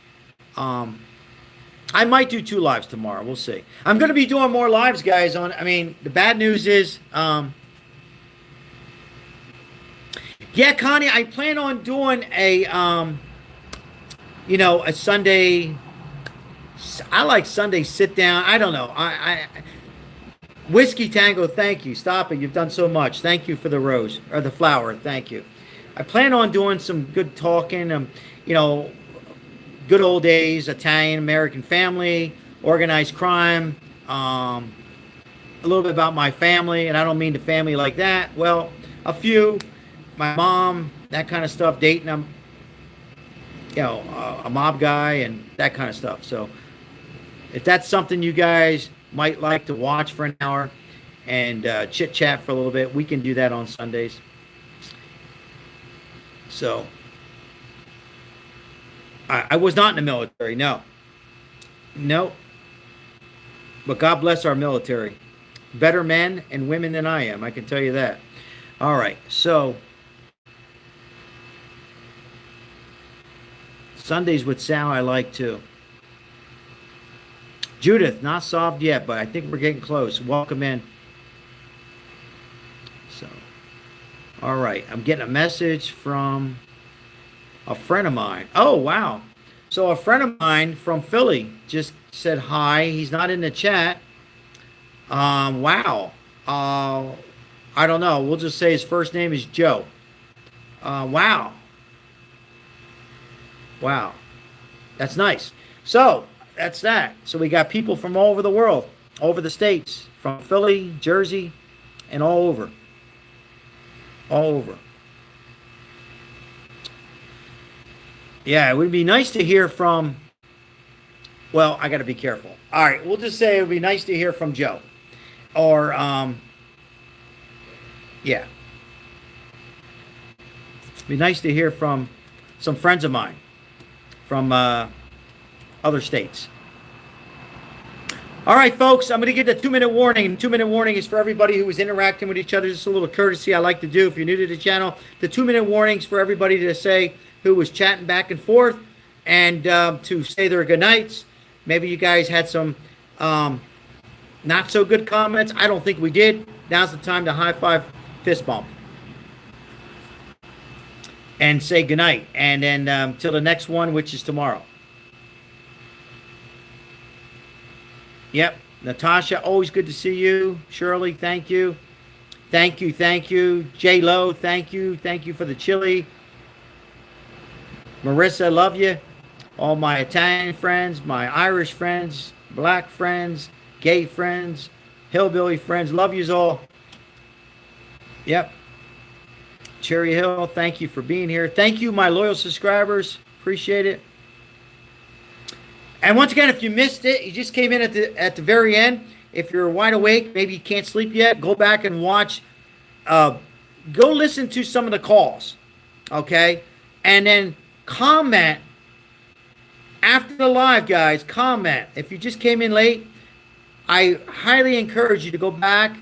I might do 2 lives tomorrow. We'll see. I'm going to be doing more lives, guys. The bad news is, yeah, Connie, I plan on doing a Sunday. I like Sunday sit down. I don't know. Whiskey Tango, thank you. Stop it. You've done so much. Thank you for the rose or the flower. Thank you. I plan on doing some good talking. Good old days, Italian American family, organized crime. A little bit about my family, and I don't mean the family like that. Well, a few. My mom, that kind of stuff, dating a mob guy and that kind of stuff. So if that's something you guys might like to watch for an hour and chit chat for a little bit, we can do that on Sundays. So I was not in the military, no. But God bless our military. Better men and women than I am, I can tell you that. All right, so Sundays with Sal I like too. Judith, not solved yet, but I think we're getting close. Welcome in. So All right. I'm getting a message from a friend of mine. Oh, wow. So a friend of mine from Philly just said hi. He's not in the chat. Wow. I don't know. We'll just say his first name is Joe. Wow. Wow. That's nice. So that's that. So we got people from all over the world, over the states, from Philly, Jersey, and all over. All over. Yeah, it would be nice to hear from, well, I got to be careful. All right, we'll just say it would be nice to hear from Joe. Or, yeah. It'd be nice to hear from some friends of mine from other states. All right, folks, I'm going to give the 2-minute warning. And 2-minute warning is for everybody who is interacting with each other. Just a little courtesy I like to do if you're new to the channel. The 2-minute warnings for everybody to say who was chatting back and forth and to say their good nights. Maybe you guys had some not so good comments. I don't think we did. Now's the time to high five, fist bump, and say goodnight. And then till the next one, which is tomorrow. Yep. Natasha, always good to see you. Shirley, thank you. Thank you, thank you. J Lo, thank you. Thank you for the chili. Marissa, love you. All my Italian friends, my Irish friends, black friends, gay friends, hillbilly friends, love yous all. Yep. Cherry Hill, thank you for being here. Thank you, my loyal subscribers. Appreciate it. And once again, if you missed it, you just came in at the very end. If you're wide awake, maybe you can't sleep yet, go back and watch. Go listen to some of the calls, okay? And then comment after the live, guys. Comment. If you just came in late, I highly encourage you to go back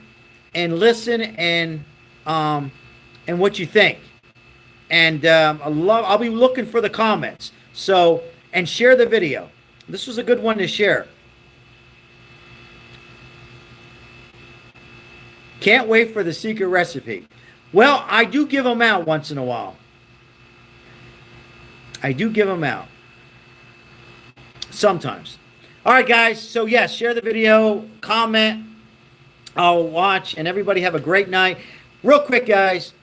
and listen and what you think. And I'll be looking for the comments. So, and share the video. This was a good one to share. Can't wait for the secret recipe. Well, I do give them out once in a while. I do give them out. Sometimes. All right, guys. So, yes, share the video, comment. I'll watch, and everybody have a great night. Real quick, guys.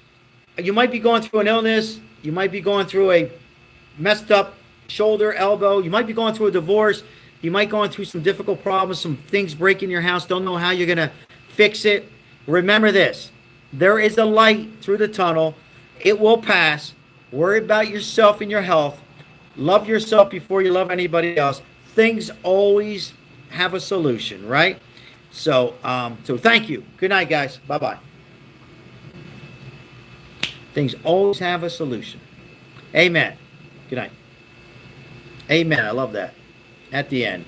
You might be going through an illness. You might be going through a messed up shoulder, elbow. You might be going through a divorce. You might be going through some difficult problems, some things breaking your house. Don't know how you're going to fix it. Remember this. There is a light through the tunnel. It will pass. Worry about yourself and your health. Love yourself before you love anybody else. Things always have a solution, right? So, so thank you. Good night, guys. Bye-bye. Things always have a solution. Amen. Good night. Amen. I love that. At the end.